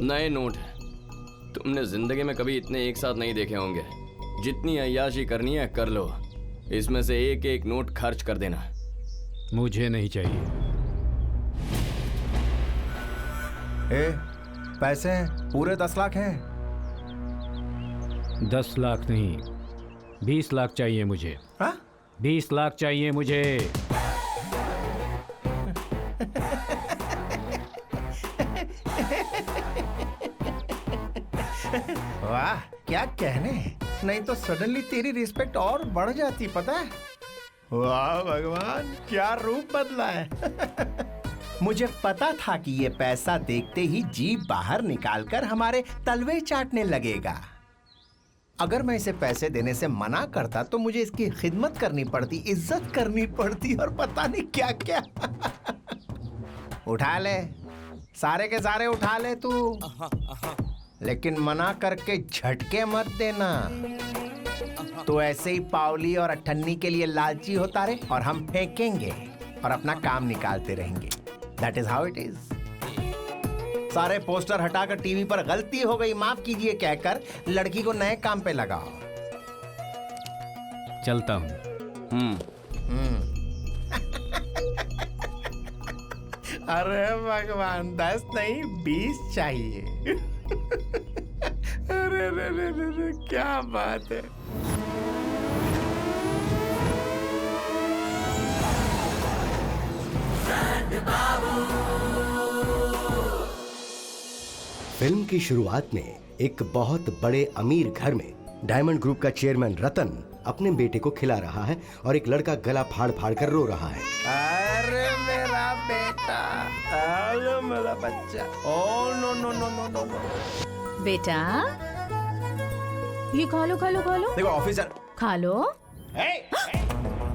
नए नोट हैं। तुमने जिंदगी में कभी इतने एक साथ नहीं देखे होंगे। जितनी अय्याशी करनी है कर लो, इसमें से एक एक नोट खर्च कर देना। मुझे नहीं चाहिए। पैसे हैं, पूरे 10 लाख हैं। 10 लाख नहीं, 20 लाख चाहिए मुझे। हाँ? 20 लाख चाहिए मुझे। वाह, क्या कहने। नहीं तो सडनली तेरी रिस्पेक्ट और बढ़ जाती, पता है। वाह भगवान, क्या रूप बदला है। मुझे पता था कि ये पैसा देखते ही जीभ बाहर निकालकर हमारे तलवे चाटने लगेगा। अगर मैं इसे पैसे देने से मना करता तो मुझे इसकी खिदमत करनी पड़ती, इज्जत करनी पड़ती और पता नहीं क्या क्या। उठा ले, सारे के सारे उठा ले तू, लेकिन मना करके झटके मत देना। तो ऐसे ही पावली और अठन्नी के लिए लालची होता रहे और हम फेंकेंगे और अपना काम निकालते रहेंगे। That is how it is. सारे पोस्टर हटाकर टीवी पर गलती हो गई माफ कीजिए कहकर लड़की को नए काम पे लगाओ। चलता हूँ। अरे भगवान, 10 नहीं 20 चाहिए। अरे रे रे रे रे, क्या बात है। फिल्म की शुरुआत में एक बहुत बड़े अमीर घर में डायमंड ग्रुप का चेयरमैन रतन अपने बेटे को खिला रहा है और एक लड़का गला फाड़ फाड़ कर रो रहा है। अरे मेरा बेटा, अरे मेरा बच्चा। Oh no no no no no no. बेटा ये खा लो खा लो खा लो। देखो ऑफिसर, खा लो।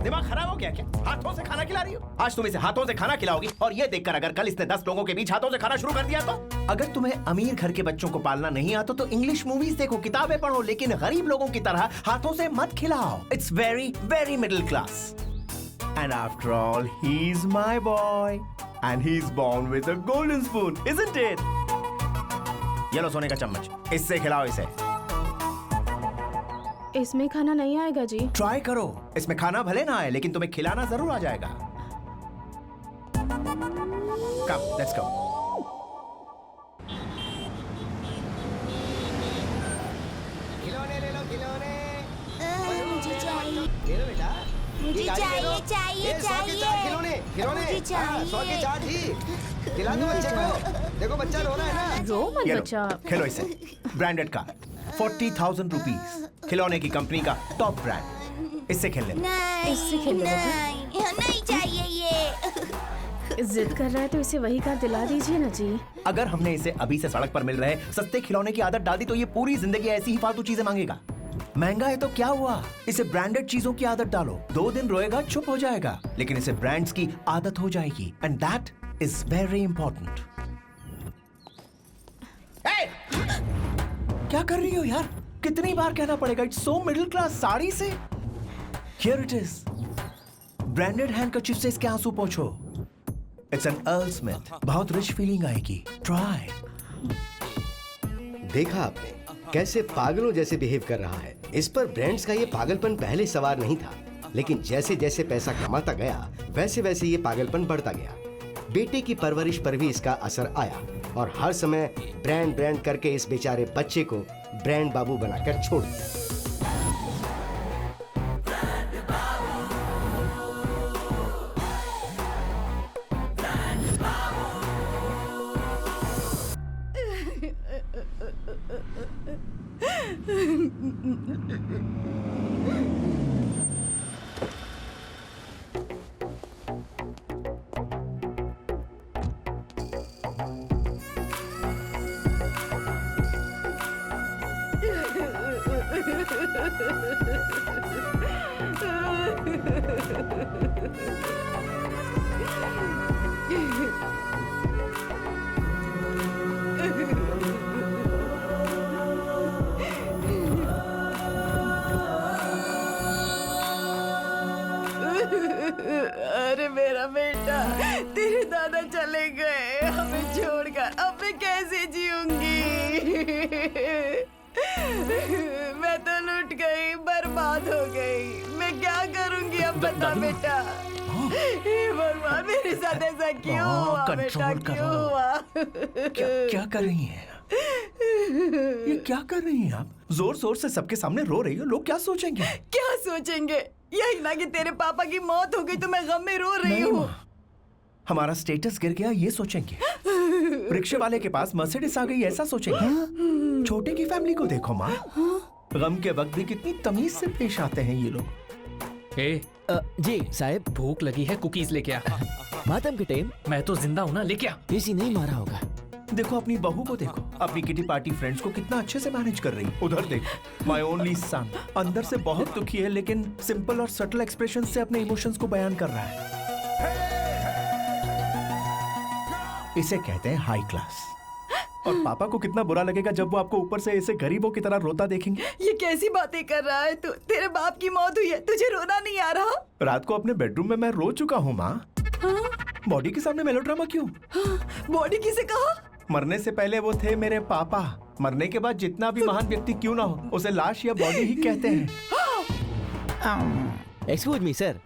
दिमाग खराब हो गया क्या? हाथों से खाना खिला रही हो? आज तुम इसे हाथों से खाना खिलाओगी और ये देखकर अगर कल इसने 10 लोगों के बीच हाथों से खाना शुरू कर दिया तो? अगर तुम्हें अमीर घर के बच्चों को पालना नहीं आता तो इंग्लिश मूवीज देखो, किताबें पढ़ो, लेकिन गरीब लोगों की तरह हाथों से मत खिलाओ। It's very very middle class. And after all he is my boy and he is born with a golden spoon, isn't it? ये लो सोने का चम्मच, इससे खिलाओ इसे। इसमें खाना नहीं आएगा जी। ट्राई करो, इसमें खाना भले ना आए लेकिन तुम्हें खिलाना जरूर आ जाएगा। कम, लेट्स गो। खिलौने ले लो, खिलौने। मुझे चाहिए, ले लो बेटा। मुझे ये गाड़ी ले लो। चाहिए ये 100 के 4 खिलौने, खिलौने। मुझे चाहिए। 100 के 4 ही। खिला दो बच्चे को। देखो बच्चा रो रहा है ना। रो मत ये लो, बच्चा। खेलो इसे। ब्रांडेड का 40,000 रुपीज, खिलौने की कंपनी का टॉप ब्रांड। इससे खेल लेना। नहीं, इससे खेल लो बेटा। नहीं चाहिए ये। जिद कर रहा है तो इसे वही कार दिला दीजिए ना जी। अगर हमने इसे अभी से सड़क पर मिल रहे सस्ते खिलौने की आदत डाल दी तो ये पूरी जिंदगी ऐसी ही फालतू चीजें मांगेगा। महंगा है तो क्या हुआ, इसे ब्रांडेड चीजों की आदत डालो। 2 दिन रोएगा, चुप हो जाएगा, लेकिन इसे ब्रांड्स की आदत हो जाएगी। And that is very important. क्या कर रही हो यार? कितनी बार कहना पड़ेगा? It's so middle class. Sari से here it is. Branded handkerchief से इसके आंसू पोंछो। It's an Earl Smith. बहुत रिच फीलिंग आएगी। ट्राई। देखा आपने कैसे पागलों जैसे बिहेव कर रहा है। इस पर ब्रांड्स का ये पागलपन पहले सवार नहीं था, लेकिन जैसे जैसे पैसा कमाता गया वैसे वैसे ये पागलपन बढ़ता गया। बेटे की परवरिश पर भी इसका असर आया और हर समय ब्रांड ब्रांड करके इस बेचारे बच्चे को ब्रांड बाबू बनाकर छोड़ दिया। अरे मेरा बेटा, तेरे दादा चले गए हमें छोड़कर, अब मैं कैसे जीऊंगी? मैं तो लूट गई, बर्बाद हो गई। मैं क्या करूंगी अब बता बेटा। हे भगवान, मेरे साथ ऐसा क्यों हुआ बेटा, क्यों हुआ? क्या कर रही हैं? ये क्या कर रही हैं आप? जोर जोर से सबके सामने रो रही हो, लोग क्या सोचेंगे? क्या सोचेंगे? यही ना कि तेरे पापा की मौत हो गई तो मैं गम में रो रही हूँ। हमारा स्टेटस गिर गया ये सोचेंगे। रिक्शे वाले के पास मर्सिडीज आ गई ऐसा सोचेंगे। छोटे की फैमिली को देखो माँ, गम के वक्त भी कितनी तमीज से पेश आते हैं ये लोग। जी साहब भूख लगी है, कुकीज लेके आ। मातम के टाइम मैं तो जिंदा हूँ ना, लेके आ। किसी नहीं मारा होगा। देखो अपनी बहू को देखो, अपनी किटी पार्टी फ्रेंड्स को कितना अच्छे से मैनेज कर रही है। उधर देखो, माय ओनली सन अंदर से बहुत दुखी है लेकिन सिंपल और सटल एक्सप्रेशन से अपने इमोशंस को बयान कर रहा है। इसे कहते हैं हाई क्लास। और पापा को कितना बुरा लगेगा जब वो आपको ऊपर से ऐसे गरीबों की तरह रोता देखेंगे। ये कैसी बातें कर रहा है तू? तेरे बाप की मौत हुई है, तुझे रोना नहीं आ रहा? रात को अपने बेडरूम में मैं रो चुका हूँ माँ। बॉडी के सामने मेलोड्रामा क्यों? बॉडी किसे कहा? मरने से पहले वो थे मेरे पापा, मरने के बाद जितना भी महान व्यक्ति क्यों ना हो उसे लाश या बॉडी ही कहते हैं। एक्सक्यूज मी सर,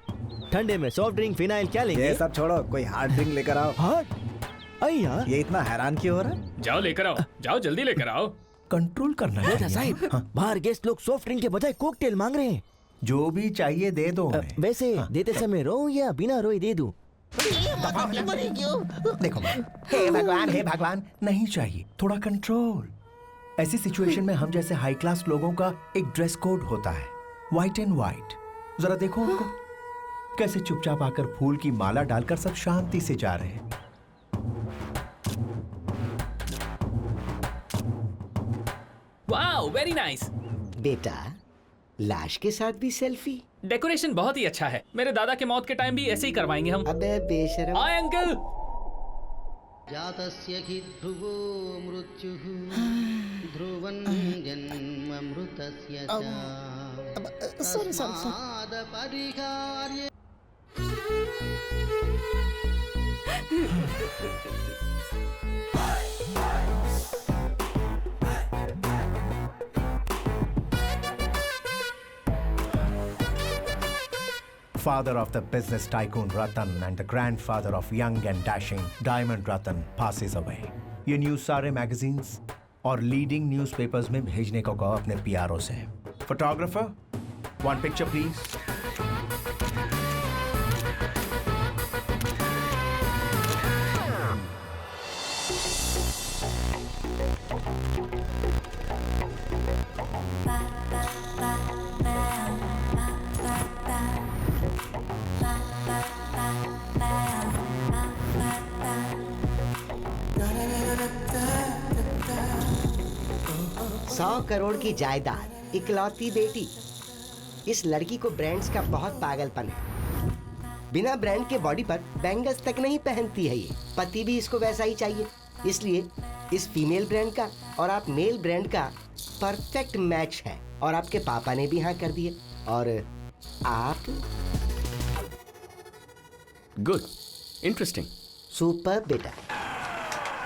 ठंडे में सॉफ्ट ड्रिंक फिनाइल क्या लेंगे? ये सब छोड़ो, कोई हार्ड ड्रिंक लेकर आओ। हार्ड? अय्या, ये इतना हैरान क्यों हो रहा है? जाओ लेकर आओ, जाओ जल्दी लेकर आओ। कंट्रोल करना बेटा चाहिए। साहिब, हाँ। बाहर गेस्ट लोग सॉफ्ट ड्रिंक के बजाय कॉकटेल मांग रहे हैं। जो भी चाहिए दे दो उन्हें। वैसे देते समय रो या बिना रोए दे दूं? देखो हे भगवान नहीं चाहिए, थोड़ा कंट्रोल। ऐसी सिचुएशन में हम जैसे हाई क्लास लोगों का एक ड्रेस कोड होता है, व्हाइट एंड व्हाइट। जरा देखो उनको कैसे चुपचाप आकर फूल की माला डालकर सब शांति से जा रहे हैं। Wow, very nice. बेटा, लाश के साथ भी सेल्फी? डेकोरेशन बहुत ही अच्छा है। मेरे दादा के मौत के टाइम भी ऐसे ही करवाएंगे हम। अबे बेशरम। आए अंकल। जातस्य हि ध्रुवो मृत्युः ध्रुवं जन्ममृतस्य च तस्मादपरिहार्य। Father of the business tycoon Ratan and the grandfather of young and dashing Diamond Ratan passes away. ये न्यूज सारे मैगजीन्स और लीडिंग न्यूज़पेपर्स में भेजने को कहो अपने पीआरओ से। Photographer, one picture please. Crore की जायदाद, इकलौती बेटी। इस लड़की को ब्रांड्स का बहुत पागलपन है। बिना ब्रांड के बॉडी पर बैंगल्स तक नहीं पहनती है ये। पति भी इसको वैसा ही चाहिए। इसलिए इस फीमेल ब्रांड का और आप मेल ब्रांड का परफेक्ट मैच है। और आपके पापा ने भी हाँ कर दिए। और आप? गुड, इंटरेस्टिंग, सुपर बेटा।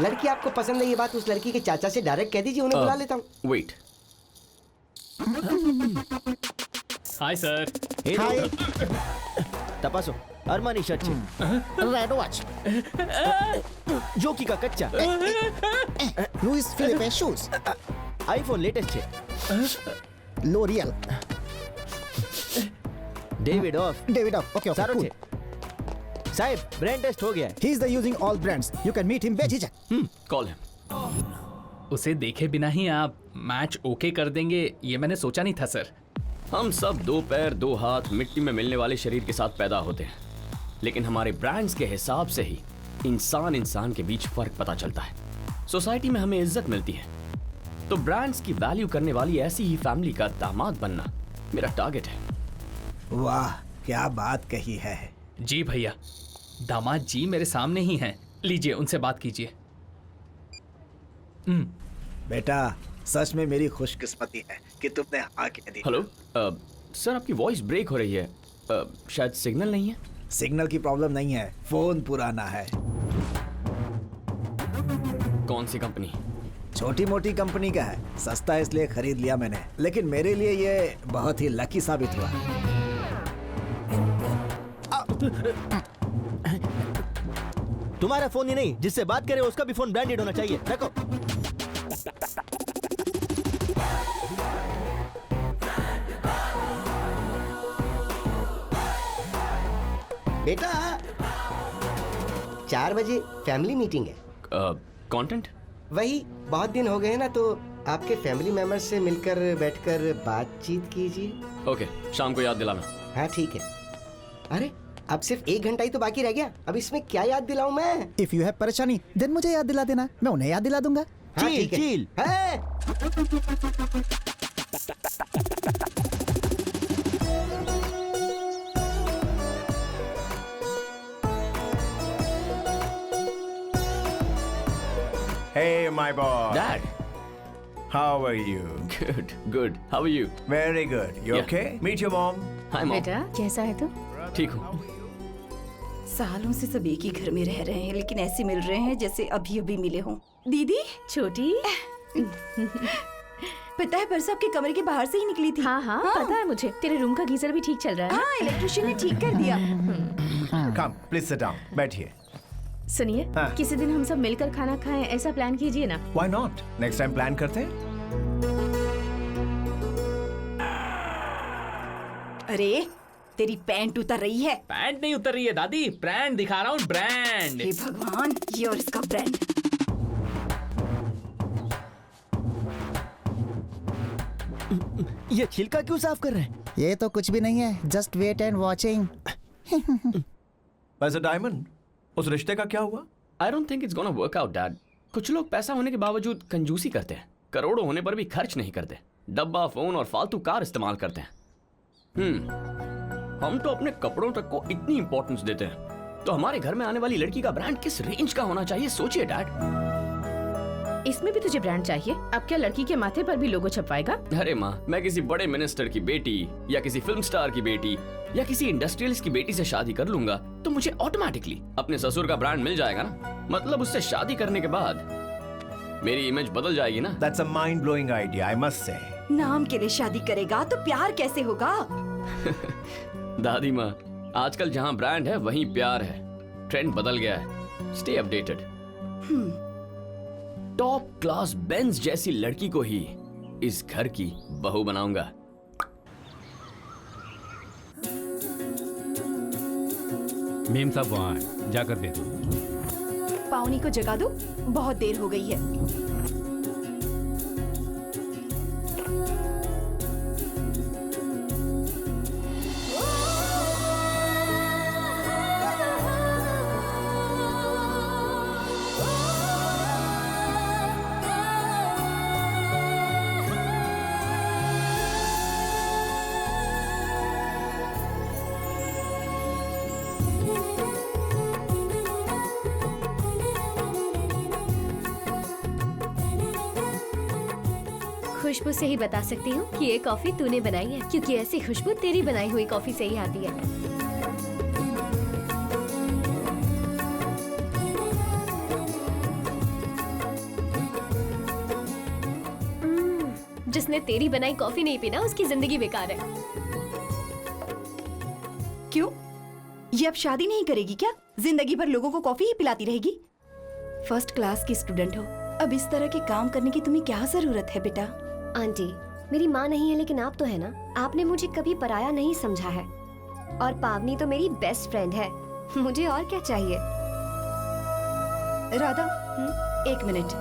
लड़की आपको पसंद है ये बात उस लड़की के चाचा से डायरेक्ट कह दीजिए, उन्हें बुला लेता हूँ। वेट। Hi sir. हाय। तपासो, अरमानी शर्ट छे। Red watch. जोकी का कच्चा। Louis Philippe shoes. IPhone latest छे। लोरियल। Davidoff. ओके सारो छे। साहिब, ब्रांड टेस्ट हो गया है। He is the using all brands. You can meet him बेझिझक। Call him. उसे देखे बिना ही आप मैच ओके कर देंगे, ये मैंने सोचा नहीं था सर। हम सब दो पैर दो हाथ मिट्टी में मिलने वाले शरीर के साथ पैदा होते हैं, लेकिन हमारे ब्रांड्स के हिसाब से ही इंसान के बीच फर्क पता चलता है। सोसाइटी में हमें इज्जत मिलती है। तो ब्रांड्स की वैल्यू करने वाली ऐसी ही फैमिली का दामाद बनना मेरा टारगेट है। वाह, क्या बात कही है। जी भैया, दामाद जी मेरे सामने ही हैं। लीजिए, उनसे बात कीजिए। बेटा, सच में मेरी खुशकिस्मती है कि तुमने हाँ कह दी। हेलो सर, आपकी वॉइस ब्रेक हो रही है। शायद सिग्नल नहीं है। सिग्नल की प्रॉब्लम नहीं है, फोन पुराना है। कौन सी कंपनी? छोटी मोटी कंपनी का है, सस्ता है इसलिए खरीद लिया मैंने, लेकिन मेरे लिए ये बहुत ही लकी साबित हुआ। तुम्हारा फोन ही नहीं, जिससे बात करे उसका भी फोन ब्रांडेड होना चाहिए। रखो। बेटा 4 बजे फैमिली मीटिंग है। कंटेंट? वही, बहुत दिन हो गए हैं ना, तो आपके फैमिली मेंबर्स से मिलकर बैठकर बातचीत कीजिए। ओके, शाम को याद दिलाना। हाँ ठीक है। अरे अब सिर्फ 1 घंटा ही तो बाकी रह गया, अब इसमें क्या याद दिलाऊं मैं? इफ यू हैव परेशानी देन मुझे याद दिला देना, मैं उन्हें याद दिला दूंगा। हाँ, ठीक है। चील। Hey, my boy. Dad. How are you? Good, good. How are you? Very good. You Yeah. okay? Meet your mom. Hi, mom. बेटा कैसा है तू? ठीक हूँ। सालों से सब एक ही घर में रह रहे हैं, लेकिन ऐसे मिल रहे हैं जैसे अभी अभी मिले हों। दीदी छोटी। पता है परसों आपके कमरे के बाहर से ही निकली थी। हाँ, पता है मुझे। तेरे रूम का गीजर भी ठीक चल रहा है। हाँ, इलेक्ट्रिशियन ने ठीक कर दिया। Come, please sit down. बैठिए। सुनिए, हाँ। किसी दिन हम सब मिलकर खाना खाएं, ऐसा प्लान कीजिए ना। Why not? Next time plan करते हैं। अरे तेरी पैंट उतर रही है। पैंट नहीं उतर रही है दादी, ब्रांड दिखा रहा हूँ, ब्रांड। हे भगवान, ये और इसका ब्रांड। ये छिलका क्यों साफ कर रहे हैं? ये तो कुछ भी नहीं है, जस्ट वेट एंड वॉचिंग। वैसे डायमंड, उस रिश्ते का क्या हुआ? I don't think it's gonna work out, Dad. कुछ लोग पैसा होने के बावजूद कंजूसी करते हैं, करोड़ों होने पर भी खर्च नहीं करते, डब्बा, फोन और फालतू कार इस्तेमाल करते हैं। हम तो अपने कपड़ों तक को इतनी इंपॉर्टेंस देते हैं, तो हमारे घर में आने वाली लड़की का ब्रांड किस रेंज का होना चाहिए, सोचिए डैड। इसमें भी तुझे ब्रांड चाहिए? अब क्या लड़की के माथे पर भी लोगो छपवाएगा? अरे माँ, मैं किसी बड़े मिनिस्टर की बेटी या किसी फिल्म स्टार की बेटी या किसी इंडस्ट्रियलिस्ट की बेटी से शादी कर लूंगा तो मुझे ऑटोमेटिकली अपने ससुर का ब्रांड मिल जाएगा ना। मतलब उससे शादी करने के बाद मेरी इमेज बदल जाएगी ना। That's a mind-blowing idea, I must say. नाम के लिए शादी करेगा तो प्यार कैसे होगा? दादी माँ, आजकल जहाँ ब्रांड है वहीं प्यार है। ट्रेंड बदल गया है। Stay updated. Top class Benz जैसी लड़की को ही इस घर की बहू बनाऊंगा। मेम साहब वहाँ हैं, जाकर दे दो। पावनी को जगा दो, बहुत देर हो गई है। खुशबू से ही बता सकती हूँ कि ये कॉफी तूने बनाई है, क्योंकि ऐसी खुशबू तेरी बनाई हुई कॉफी से ही आती है। जिसने तेरी बनाई कॉफी नहीं पीना उसकी जिंदगी बेकार है। क्यों? ये अब शादी नहीं करेगी क्या? जिंदगी भर लोगों को कॉफी ही पिलाती रहेगी? फर्स्ट क्लास की स्टूडेंट हो, अब इस तरह के काम करने की तुम्हें क्या जरूरत है बेटा? आंटी, मेरी माँ नहीं है लेकिन आप तो है ना। आपने मुझे कभी पराया नहीं समझा है, और पावनी तो मेरी बेस्ट फ्रेंड है। मुझे और क्या चाहिए? राधा, एक मिनट।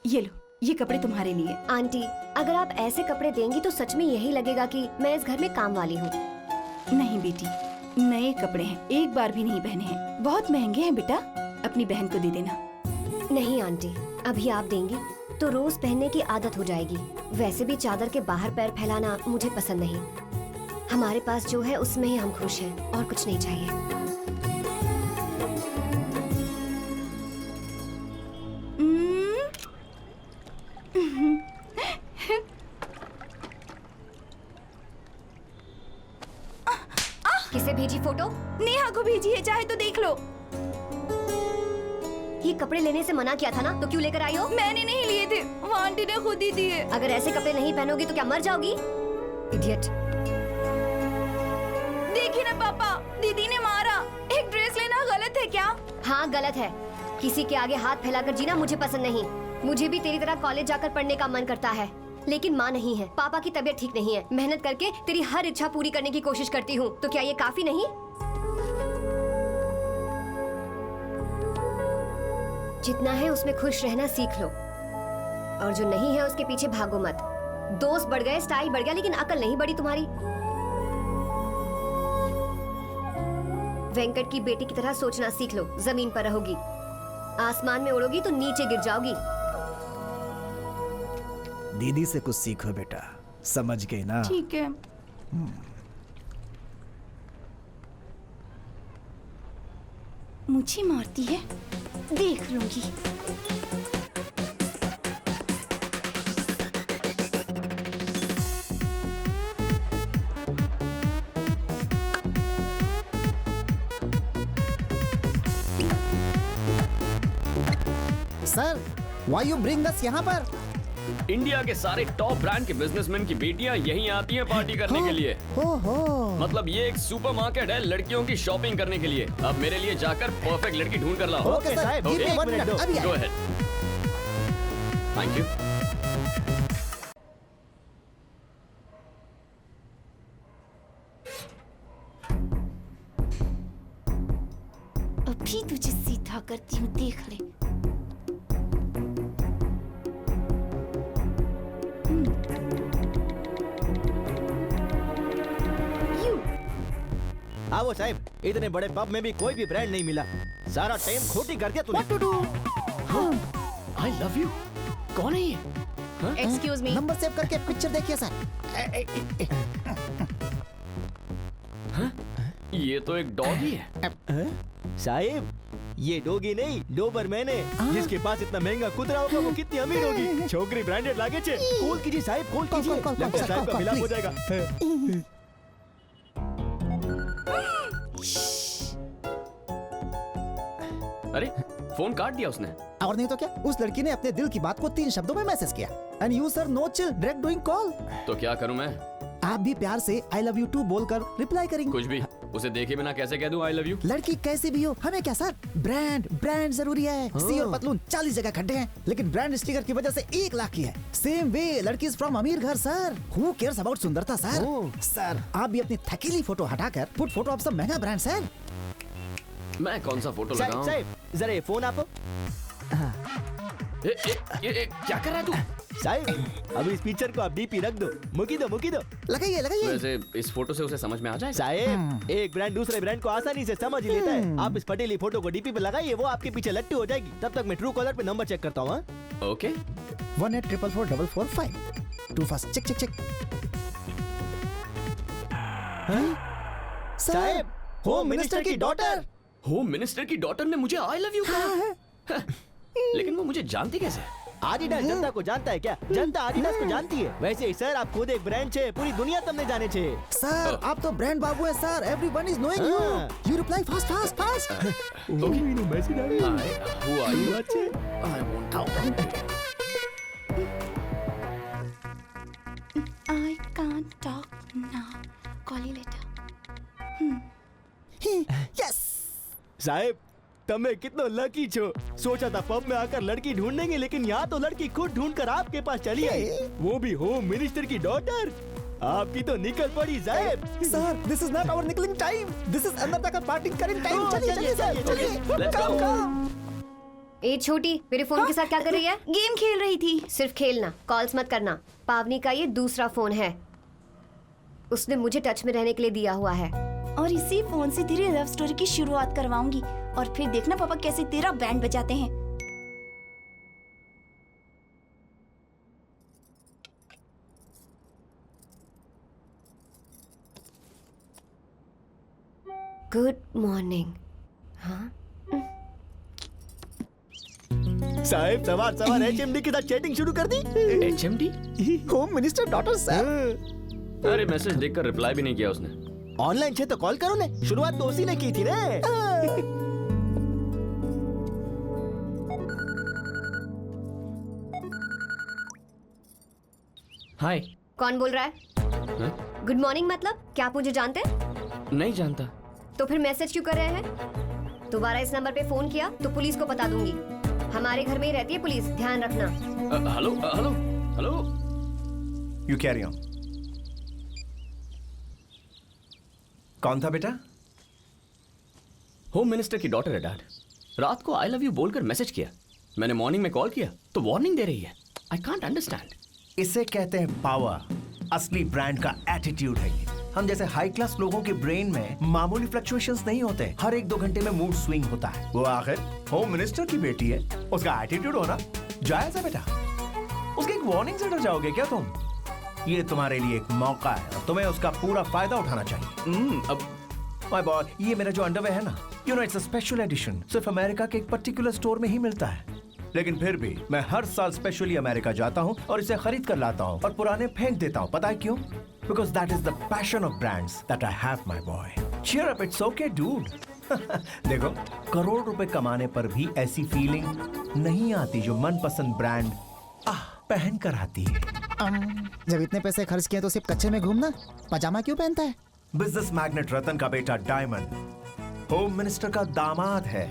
ये लो, ये कपड़े तुम्हारे लिए। आंटी, अगर आप ऐसे कपड़े देंगी तो सच में यही लगेगा कि मैं इस घर में काम वाली हूँ। नहीं बेटी, नए कपड़े हैं, एक बार भी नहीं पहने हैं, बहुत महंगे हैं बेटा, अपनी बहन को दे देना। नहीं आंटी, अभी आप देंगी तो रोज पहनने की आदत हो जाएगी। वैसे भी चादर के बाहर पैर फैलाना मुझे पसंद नहीं। हमारे पास जो है उसमें ही हम खुश हैं, और कुछ नहीं चाहिए। किसे भेजी फोटो? नेहा को भेजी है, चाहे तो देख लो। ये कपड़े लेने से मना किया था ना, तो क्यों लेकर आई हो? मैंने नहीं लिए थे, वो आंटी ने खुद ही दिए। अगर ऐसे कपड़े नहीं पहनोगी तो क्या मर जाओगी? इडियट। देखिए ना पापा, दीदी ने मारा। एक ड्रेस लेना गलत है क्या? हाँ गलत है। किसी के आगे हाथ फैलाकर जीना मुझे पसंद नहीं। मुझे भी तेरी तरह कॉलेज जाकर पढ़ने का मन करता है, लेकिन माँ नहीं है, पापा की तबीयत ठीक नहीं है। मेहनत करके तेरी हर इच्छा पूरी करने की कोशिश करती हूँ, तो क्या ये काफी नहीं? जितना है उसमें खुश रहना सीख लो, और जो नहीं है उसके पीछे भागो मत। दोस्त बढ़ गए, स्टाइल बढ़ गया, लेकिन अकल नहीं बढ़ी तुम्हारी। वेंकट की बेटी की तरह सोचना सीख लो। जमीन पर रहोगी, आसमान में उड़ोगी तो नीचे गिर जाओगी। दीदी से कुछ सीखो बेटा, समझ गई ना? ठीक है। मुझे मारती है, देख लूंगी। Sir, why you bring us यहाँ पर? इंडिया के सारे टॉप ब्रांड के बिजनेसमैन की बेटियां यहीं आती हैं पार्टी करने के लिए। मतलब ये एक सुपरमार्केट है लड़कियों की शॉपिंग करने के लिए। अब मेरे लिए जाकर परफेक्ट लड़की ढूंढ कर लाओ। ओके साहब, give me 1 minute, अभी गो अहेड। Thank you. अभी तुझे सीधा करती हूँ, देख ले। आओ साहब, इतने बड़े पब में भी कोई भी ब्रांड नहीं मिला। सारा टाइम खोटी कर दिया तूने। आई लव यू। कौन है ये? Excuse me. नंबर सेव करके पिक्चर देखिए सर। ये तो एक डॉगी है। साहिब, ये डोगी नहीं, डोबरमैन है। जिसके पास इतना महंगा कुतरा होगा वो कितनी अमीर होगी। छोकरी ब्रांडेड लागे छे। कूल कीजिए साहिब, कूल कीजिए। लगता है साहिब का मिलाप हो जाएगा। अरे फोन काट दिया उसने। और नहीं तो क्या, उस लड़की ने अपने दिल की बात को 3 शब्दों में मैसेज किया। And you sir no chill, direct doing call. तो क्या करूं मैं? आप भी प्यार से आई लव यू टू बोलकर रिप्लाई करेंगे। कुछ भी। उसे देखे बिना कैसे कह दूं आई लव यू? लड़की कैसी भी हो, हमें क्या सर, ब्रांड जरूरी है। सी और पतलून 40 जगह खड्डे हैं, लेकिन ब्रांड स्टिकर की वजह से 1 लाख की है। सेम वे लड़की फ्रॉम अमीर घर सर, हु केयर्स अबाउट सुंदरता सर। सर आप भी अपनी थकीली फोटो हटाकर पुट फोटो ऑफ सम महंगा ब्रांड सर। मैं कौन सा फोटो साहिब, लगाऊं? साहिब जरा ये फोन आपको। क्या कर रहा है तू? साहिब अब इस पिक्चर को आप डीपी रख दो। मुकी दो, मुकी दो। लगाइए लगाइए। वैसे इस फोटो से उसे समझ में आ जाएगा? साहिब एक ब्रांड दूसरे ब्रांड को आसानी से समझ ही लेता है। आप इस पटेली फोटो को डीपी पे लगाइए, वो आपके पीछे लट्टू हो जाएगी। तब तक मैं ट्रू कॉलर पे नंबर चेक करता हूँ। Okay. 18444445 two fast check check check. साहिब होम मिनिस्टर की डॉटर। होम मिनिस्टर की डॉटर ने मुझे आई लव यू कहा। लेकिन वो मुझे जानती कैसे? आदिडास जनता को जानता है क्या? जनता आदिडास को जानती है। वैसे ही सर आप खुद एक ब्रांड छे, पूरी दुनिया तुमने जाने छे। सर आप तो ब्रांड बाबू है sir, everyone is knowing you. You reply fast fast fast. Okay. Message आ गया। Hi, who are you? अच्छे। I want out. I can't talk now. Call you later. Yes साहिब તમે कितना लकी छो। सोचा था पब में आकर लड़की ढूंढेंगे, लेकिन यहाँ तो लड़की खुद ढूंढकर आपके पास चली आई, वो भी होम मिनिस्टर की डॉटर। आपकी तो निकल पड़ी साहिब। Sir this is not our निकलिंग टाइम, दिस इज अंदर तक पार्टी करेंगे टाइम। चलिए चलिए सर चलिए। चलिए। कम कम। ए छोटी, मेरे फोन के साथ क्या कर रही है? गेम खेल रही थी। सिर्फ खेलना, कॉल्स मत करना। पावनी का ये दूसरा फोन है, उसने मुझे टच में रहने के लिए दिया हुआ है। और इसी फोन से तेरी लव स्टोरी की शुरुआत करवाऊंगी, और फिर देखना पापा कैसे तेरा बैंड बजाते हैं। Good morning. हाँ साहिब सवार सवार HMD के साथ चैटिंग शुरू कर दी। HMD? Home minister daughter sir. अरे मैसेज देखकर रिप्लाई भी नहीं किया उसने। ऑनलाइन छे तो कॉल करो ने, शुरुआत तो उसी ने की थी ने। हाय। कौन बोल रहा है? गुड मॉर्निंग मतलब? क्या आप मुझे जानते हैं? नहीं जानता। तो फिर मैसेज क्यों कर रहे हैं? दोबारा इस नंबर पे फोन किया तो पुलिस को बता दूंगी। हमारे घर में ही रहती है पुलिस, ध्यान रखना। Hello hello hello. You carry on. कौन था बेटा? होम मिनिस्टर की डॉटर है डैड। रात को आई लव यू बोलकर मैसेज किया। मैंने मॉर्निंग में कॉल किया तो वार्निंग दे रही है। I can't understand. इसे कहते हैं पावर। असली ब्रांड का एटीट्यूड है ये। हम जैसे हाई क्लास लोगों के ब्रेन में मामूली फ्लक्चुएशंस नहीं होते, हर 1-2 घंटे में मूड स्विंग होता है। वो आखिर होम मिनिस्टर की बेटी है, उसका एटीट्यूड होना जायज है बेटा। उसकी एक वार्निंग से डर जाओगे क्या तुम? ये तुम्हारे लिए एक मौका है और तुम्हें उसका पूरा फायदा उठाना चाहिए। अब माय बॉय, ये मेरा जो अंडरवेयर है ना, you know it's a special edition, सिर्फ अमेरिका के एक पर्टिकुलर स्टोर में ही मिलता है। लेकिन फिर भी मैं हर साल स्पेशली अमेरिका जाता हूँ और इसे खरीद कर लाता हूँ और पुराने फेंक देता हूँ। पता है क्यों? Because that is the passion of brands that I have, my boy. Cheer up, it's okay, dude. देखो, करोड़ रुपए कमाने पर भी ऐसी फीलिंग नहीं आती जो मनपसंद ब्रांड पहन कर आती है। जब इतने पैसे खर्च किए तो सिर्फ कच्चे में घूमना, पजामा क्यों पहनता है? बिजनेस मैग्नेट रतन का बेटा डायमंड होम मिनिस्टर का दामाद है।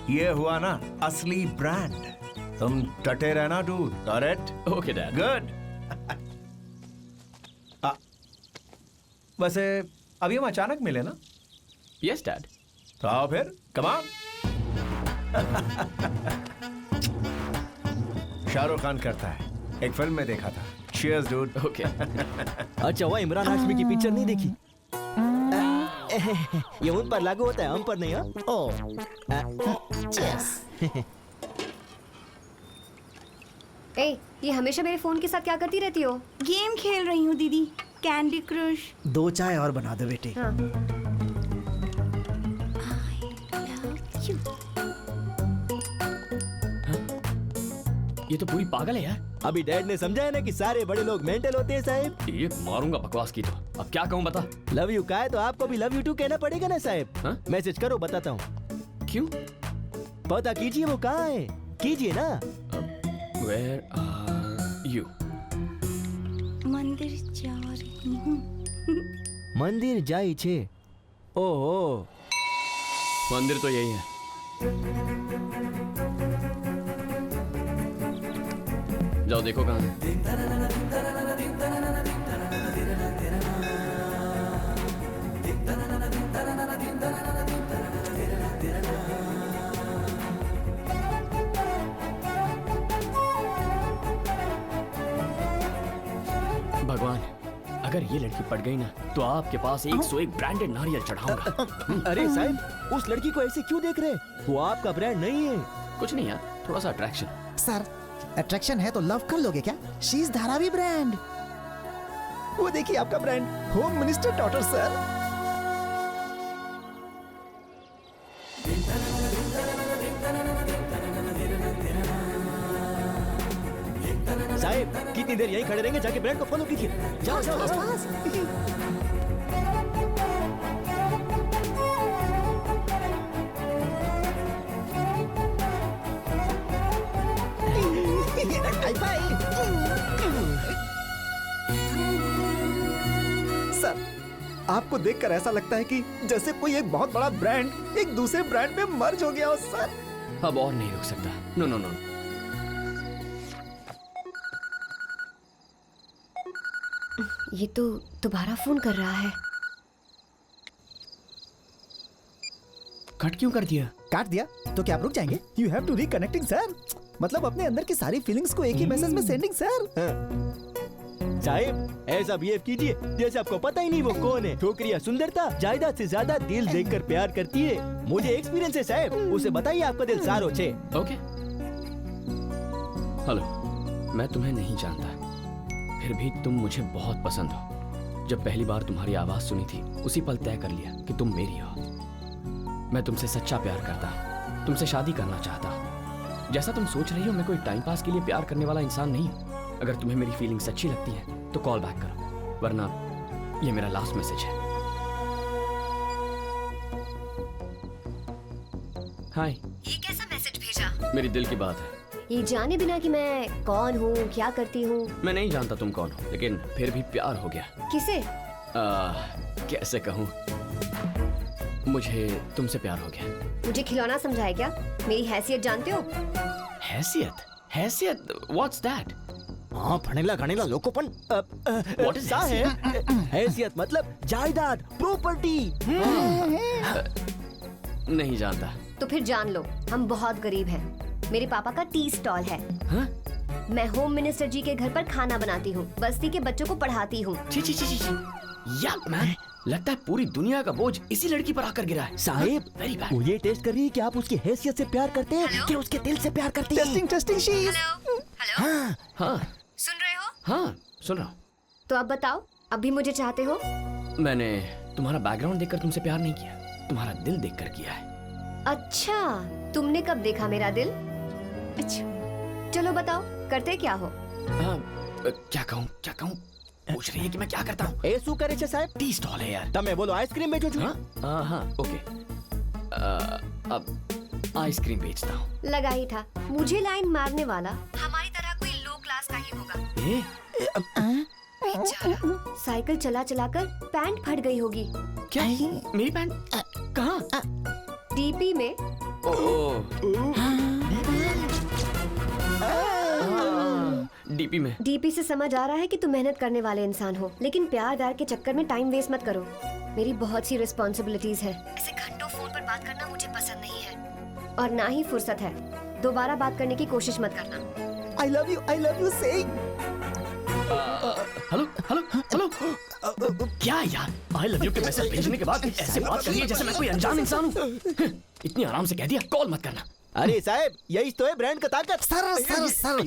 ये हुआ ना असली ब्रांड। तुम डटे रहना dude. Correct? Okay dad. Good. वैसे अभी हम अचानक मिले ना? Yes dad. तो आओ फिर, कम ऑन। शाहरुख खान करता है, एक फिल्म में देखा था। Cheers, dude. ओके। अच्छा, वो इमरान हाशमी की पिक्चर नहीं देखी? ये उन पर लागू होता है, हम पर नहीं। ओह, ए, ये हमेशा मेरे फोन के साथ क्या करती रहती हो? गेम खेल रही हूँ दीदी, कैंडी क्रश। 2 चाय और बना दो बेटे। हाँ। ये तो पूरी पागल है यार। अभी डैड ने समझाया ना कि सारे बड़े लोग मेंटल होते हैं साहब। ये मारूंगा बकवास की तो। अब क्या कहूँ बता? लव यू का है तो आपको भी लव यू टू कहना पड़ेगा ना साहब। मैसेज करो, बताता हूँ। क्यों? पता कीजिए वो कहाँ है, कीजिए ना। Where are you? मंदिर जा रही हूँ। मंदिर जाई छे। ओहो, मंदिर तो यही है। जाओ देखो कहाँ है। भगवान, अगर ये लड़की पड़ गई ना तो आपके पास 101 ब्रांडेड नारियल चढ़ाऊंगा। अरे साहब, उस लड़की को ऐसे क्यों देख रहे? वो आपका ब्रांड नहीं है। कुछ नहीं यार, थोड़ा सा अट्रैक्शन। सर, अट्रैक्शन है तो लव कर लोगे क्या? She is Dharavi brand. वो देखिए आपका brand, home minister daughter sir. साहब, कितनी देर यहीं खड़े रहेंगे? जाके ब्रांड को फॉलो कीजिए। जाओ जाओ जाओ। सर, आपको देखकर ऐसा लगता है कि जैसे कोई एक बहुत बड़ा ब्रांड एक दूसरे ब्रांड में मर्ज हो गया हो सर। अब और नहीं रुक सकता। No no no. ये तो दोबारा फोन कर रहा है। कट क्यों कर दिया? काट दिया तो क्या आप रुक जाएंगे? You have to reconnecting sir. मतलब अपने अंदर की सारी फीलिंग्स को एक ही मैसेज में सेंडिंग सर। साहब, ऐसा बिहेव कीजिए जैसे आपको पता ही नहीं वो कौन है। छोकरियां सुंदरता जायदाद से ज्यादा दिल देखकर प्यार करती है। मुझे एक्सपीरियंस है साहब, उसे बताइए आपका दिल सारो छे। ओके। हेलो, मैं तुम्हें नहीं जानता, फिर भी तुम मुझे बहुत पसंद हो। जब पहली बार तुम्हारी आवाज सुनी थी उसी पल तय कर लिया कि तुम मेरी हो। मैं तुमसे सच्चा प्यार करता हूँ, तुमसे शादी करना चाहता हूँ। जैसा तुम सोच रही हो, मैं कोई टाइम पास के लिए प्यार करने वाला इंसान नहीं हूँ। अगर तुम्हें मेरी फीलिंग्स अच्छी लगती है तो कॉल बैक करो, वरना ये मेरा लास्ट मैसेज है। हाय। ये कैसा मैसेज भेजा? मेरी दिल की बात है। ये जाने बिना कि मैं कौन हूँ, क्या करती हूँ। मैं नहीं जानता तुम कौन हो, लेकिन फिर भी प्यार हो गया। किसे? कैसे कहूँ, मुझे तुमसे प्यार हो गया। मुझे खिलौना समझा है क्या? मेरी हैसियत जानते हो? हैसियत? हैसियत? What's that? हाँ, फणेला गणेला लोकोपन। What is है? हैसियत मतलब जायदाद, प्रॉपर्टी। नहीं जानता। तो फिर जान लो, हम बहुत गरीब हैं। मेरे पापा का टी स्टॉल है। हाँ? मैं होम मिनिस्टर जी के घर पर खाना बनाती हूँ, बस्ती के बच्चों को पढ़ाती हूँ। छी छी छी छी छी। यार मैन, लगता है पूरी दुनिया का बोझ इसी लड़की पर आकर गिरा है। Sahib, very bad. वो ये टेस्ट कर रही है कि आप उसकी हैसियत से प्यार करते हैं कि उसके दिल से प्यार करते हैं। Testing testing शीज। हाँ हाँ सुन रहे हो? हाँ सुन रहा हूँ। तो अब बताओ, अभी मुझे चाहते हो? मैंने तुम्हारा बैकग्राउंड देखकर तुमसे प्यार नहीं किया, तुम्हारा दिल देखकर किया है। अच्छा, तुमने कब देखा मेरा दिल? अच्छा, चलो बताओ, करते क्या हो? क्या कहूँ? पूछ रही है कि मैं क्या करता हूँ। ए શું કરે છે સાહેબ? टी स्टॉल है यार। તમે બોલો આઈસ્ક્રીમ બેચો છો? हाँ ओके। अब आइसक्रीम बेचता हूँ। लगा ही था, मुझे लाइन मारने वाला हमारी तरह कोई लो क्लास का ही होगा। बेचारा, साइकिल चला चलाकर पैंट फट गई होगी। क्या? मेरी पैंट कहाँ? डीपी में। डीपी में। डीपी से समझ आ रहा है कि तुम मेहनत करने वाले इंसान हो, लेकिन प्यार व्यार के चक्कर में टाइम वेस्ट मत करो। मेरी बहुत सी रिस्पॉन्सिबिलिटीज है। ऐसे घंटों फोन पर बात करना मुझे पसंद नहीं है, और ना ही फुर्सत है। दोबारा बात करने की कोशिश मत करना। I love you saying। Hello hello hello. क्या यार, आई लव यू के मैसेज भेजने के बाद ऐसे बात कर रही है जैसे मैं कोई अनजान इंसान हूँ। इतनी आराम से कह दिया, कॉल मत करना। अरे साहब, यही तो है ब्रांड का ताकत। सर,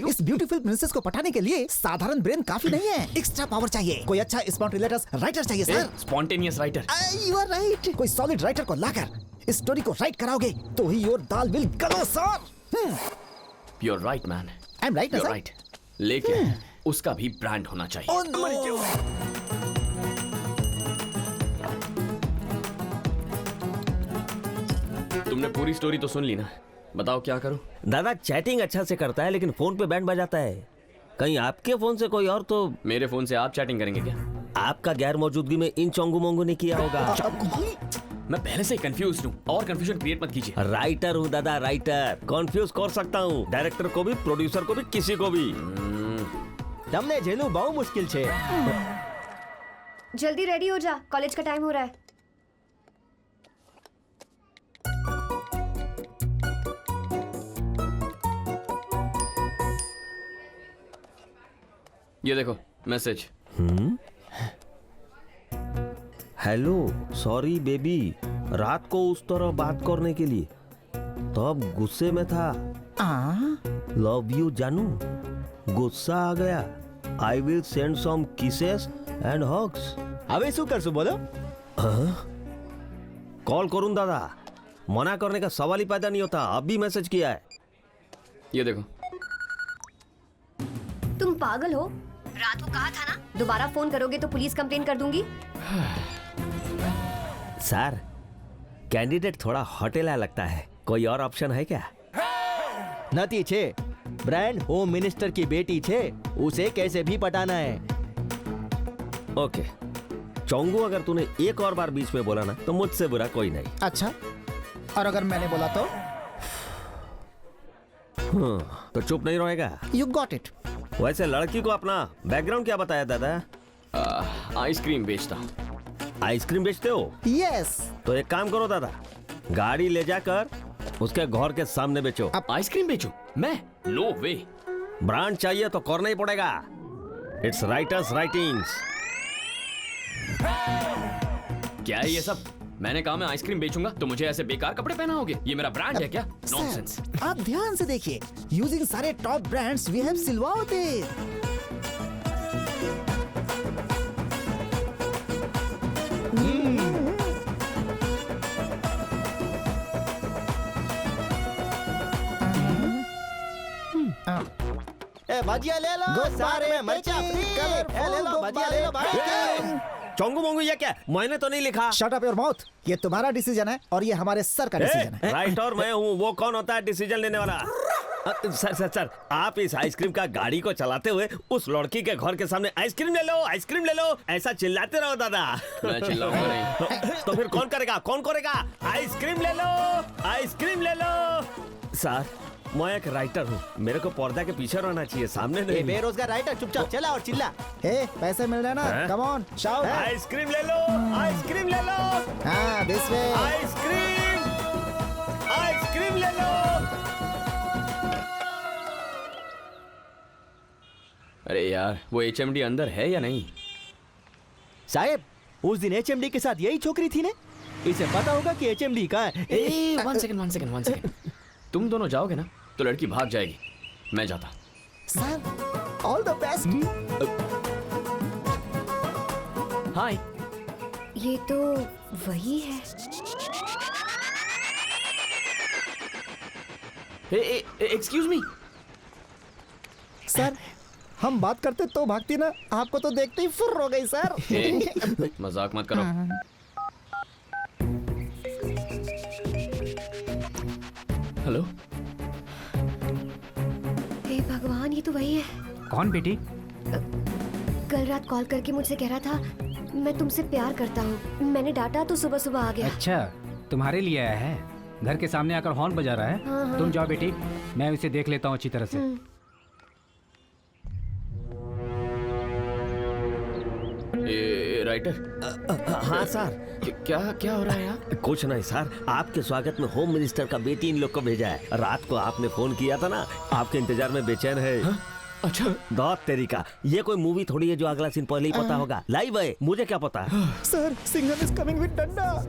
इस ब्यूटीफुल प्रिंसेस को पटाने के लिए साधारण ब्रेन काफी नहीं है, एक्स्ट्रा पावर चाहिए। कोई अच्छा स्पॉन्टेनियस राइटर चाहिए sir. Spontaneous writer? You are right. कोई सॉलिड राइटर को लाकर इस स्टोरी को राइट कराओगे तो ही your dal will glow sir. You are right man. I am right ना सर? राइट, लेकिन उसका भी ब्रांड होना चाहिए। Oh, no. तुमने पूरी स्टोरी तो सुन ली ना, बताओ क्या करूं? दादा चैटिंग अच्छा से करता है, लेकिन फोन पे बैंड बजाता है। कहीं आपके फोन से कोई और तो? मेरे फोन से आप चैटिंग करेंगे क्या? आपका गैर मौजूदगी में इन चोंगू मोंगू ने किया होगा। मैं पहले से ही कंफ्यूज हूँ, और कंफ्यूजन क्रिएट मत कीजिए। राइटर हूँ दादा, राइटर। कंफ्यूज कर सकता हूँ डायरेक्टर को भी, प्रोड्यूसर को भी, किसी को भी। તમને જેલું બહુ મુશ્કેલ છે। जल्दी रेडी हो जा, कॉलेज का टाइम हो रहा है। ये देखो मैसेज। हेलो, सॉरी बेबी, रात को उस तरह बात करने के लिए, तब गुस्से में था। लव यू जानू, गुस्सा आ गया। I will send some kisses and hugs. હવે શું કરશું બોલો? कॉल करूं दादा, मना करने का सवाल ही पैदा नहीं होता। अभी मैसेज किया है। ये देखो। तुम पागल हो? रात को कहा था ना, दोबारा फोन करोगे तो पुलिस कंप्लेन कर दूंगी। सर, कैंडिडेट थोड़ा होटेला लगता है, कोई और ऑप्शन है क्या? નથી છે। ब्रांड होम मिनिस्टर की बेटी छे, उसे कैसे भी पटाना है। ओके चोंगू, अगर तूने एक और बार बीच में बोला ना तो मुझसे बुरा कोई नहीं। अच्छा, और अगर मैंने बोला तो? तो चुप नहीं रहेगा। You got it. वैसे लड़की को अपना बैकग्राउंड क्या बताया दादा? आइसक्रीम बेचता हूँ। आइसक्रीम बेचते हो? यस। तो एक काम करो दादा, गाड़ी ले जाकर उसके घर के सामने बेचो। अब आइसक्रीम बेचो? मैं? नो वे। ब्रांड चाहिए तो करना ही पड़ेगा। It's writers writings. क्या है ये सब? मैंने कहा मैं आइसक्रीम बेचूंगा तो मुझे ऐसे बेकार कपड़े पहनाओगे? ये मेरा ब्रांड है क्या? नॉनसेंस। आप ध्यान से देखिए, यूजिंग सारे टॉप ब्रांड्स वी हैव सिलवाओ दे। भजिया ले लो, सारे में मर्चा फ्री। ले लो भजिया, ले लो भाई। चोंगू मोंगू ये क्या? मैंने तो नहीं लिखा। Shut up your mouth. ये तुम्हारा डिसीजन है और ये हमारे सर का डिसीजन है। राइट, और मैं हूँ, वो कौन होता है डिसीजन लेने वाला? सर सर सर, आप इस आइसक्रीम का गाड़ी को चलाते हुए उस लड़की के घर के सामने आइसक्रीम ले लो ऐसा चिल्लाते रहो दादा। मैं चिल्लाऊंगा नहीं। तो फिर कौन करेगा? आइसक्रीम ले लो। सर मैं एक राइटर हूँ, मेरे को पर्दा के पीछे रहना चाहिए, सामने नहीं। बेरोजगार राइटर चुपचाप चला और चिल्ला। पैसे मिल रहे ना, कम ऑन शाउट। आइसक्रीम ले लो। हाँ दिस वे। आइसक्रीम ले लो। अरे यार, वो HMD अंदर है या नहीं? साहब, उस दिन HMD के साथ यही छोकरी थी ने, इसे पता होगा कि HMD कहाँ है। One second. तुम दोनों जाओगे ना तो लड़की भाग जाएगी, मैं जाता। Sir all the best. Hi. ये तो वही है। एक्सक्यूज मी सर, हम बात करते तो भागती ना, आपको तो देखते ही फुर्र हो गई सर। मजाक मत करो। हेलो। हे भगवान, ये तो वही है। कौन बेटी? कल रात कॉल करके मुझसे कह रहा था मैं तुमसे प्यार करता हूँ। मैंने डांटा तो सुबह सुबह आ गया। अच्छा, तुम्हारे लिए आया है? घर के सामने आकर हॉर्न बजा रहा है। हाँ। तुम जाओ बेटी, मैं उसे देख लेता हूँ अच्छी तरह से। राइटर। हाँ सर। क्या हो रहा है यहाँ? कुछ नहीं सर, आपके स्वागत में होम मिनिस्टर का बेटी इन लोग को भेजा है। रात को आपने फोन किया था ना, आपके इंतजार में बेचैन है। हाँ? अच्छा। दौत तेरी का, ये कोई मूवी थोड़ी है जो अगला सीन पहले ही पता होगा। लाइव है, मुझे क्या पता। Sir, Singham is coming with डंडा।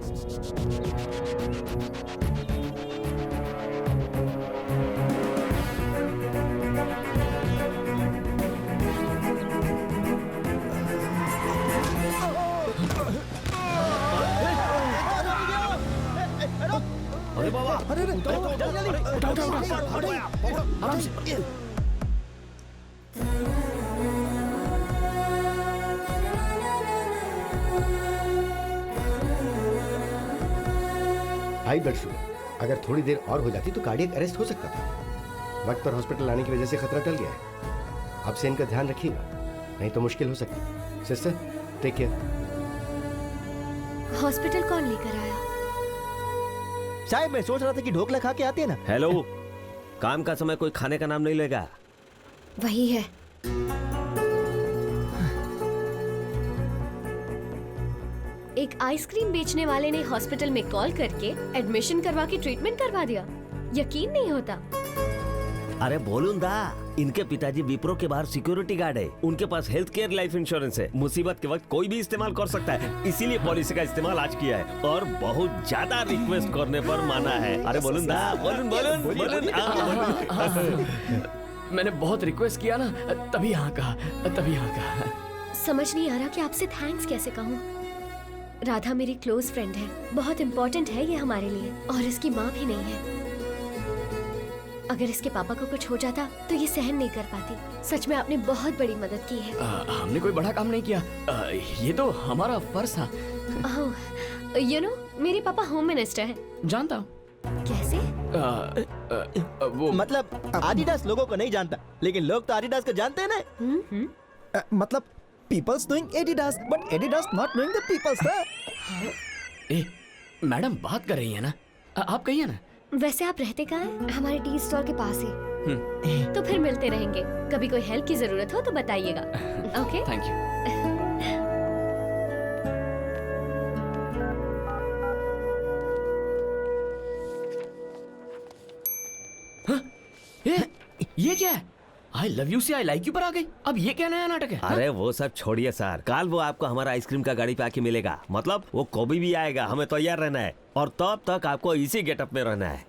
अरे बाबा, आराम से। हाई ब्लड शुगर, अगर थोड़ी देर और हो जाती तो कार्डियक अरेस्ट हो सकता था। वक्त पर हॉस्पिटल आने की वजह से खतरा टल गया है। अब से इनका ध्यान रखिएगा, नहीं तो मुश्किल हो सकती है। Sister, take care. हॉस्पिटल कौन लेकर आया? साहब, मैं सोच रहा था कि ढोकला खा के आते हैं ना। हेलो, काम का समय कोई खाने का नाम नहीं लेगा। वही है। एक आइसक्रीम बेचने वाले ने हॉस्पिटल में कॉल करके एडमिशन करवा के ट्रीटमेंट करवा दिया। यकीन नहीं होता। अरे बोलूं दा, इनके पिताजी विप्रो के बाहर सिक्योरिटी गार्ड है। उनके पास हेल्थ केयर लाइफ इंश्योरेंस है। मुसीबत के वक्त कोई भी इस्तेमाल कर सकता है, इसीलिए पॉलिसी का इस्तेमाल आज किया है और बहुत ज्यादा रिक्वेस्ट करने पर माना है। अरे बोलूं दा, बोलूं। मैंने बहुत रिक्वेस्ट किया ना, तभी हाँ कहा। समझ नहीं आ रहा कि आपसे थैंक्स कैसे कहूँ। राधा मेरी क्लोज फ्रेंड है, बहुत इम्पोर्टेंट है ये हमारे लिए, और इसकी माँ भी नहीं है। अगर इसके पापा को कुछ हो जाता तो ये सहन नहीं कर पाती। सच में आपने बहुत बड़ी मदद की है। हमने कोई बड़ा काम नहीं किया, ये तो हमारा फर्ज था। यू नो, मेरे पापा होम मिनिस्टर हैं। जानता हूँ। कैसे? वो मतलब आदिडास लोगों को नहीं जानता, लेकिन लोग तो आदिडास को जानते हैं ना। मतलब peoples knowing Adidas, but Adidas not knowing the peoples. Madam बात कर रही है ना, आप कहिए ना। वैसे आप रहते कहाँ हैं? हमारे टी स्टॉल के पास ही। तो फिर मिलते रहेंगे। कभी कोई हेल्प की जरूरत हो तो बताइएगा। ओके? Thank you. ये क्या है? आई लव यू से आई लाइक यू पर आ गई। अब ये क्या नया नाटक है? अरे वो सब छोड़िए सर, कल वो आपको हमारा आइसक्रीम का गाड़ी पे आके मिलेगा। मतलब वो कभी भी आएगा, हमें तैयार रहना है और तब तक आपको इसी गेटअप में रहना है।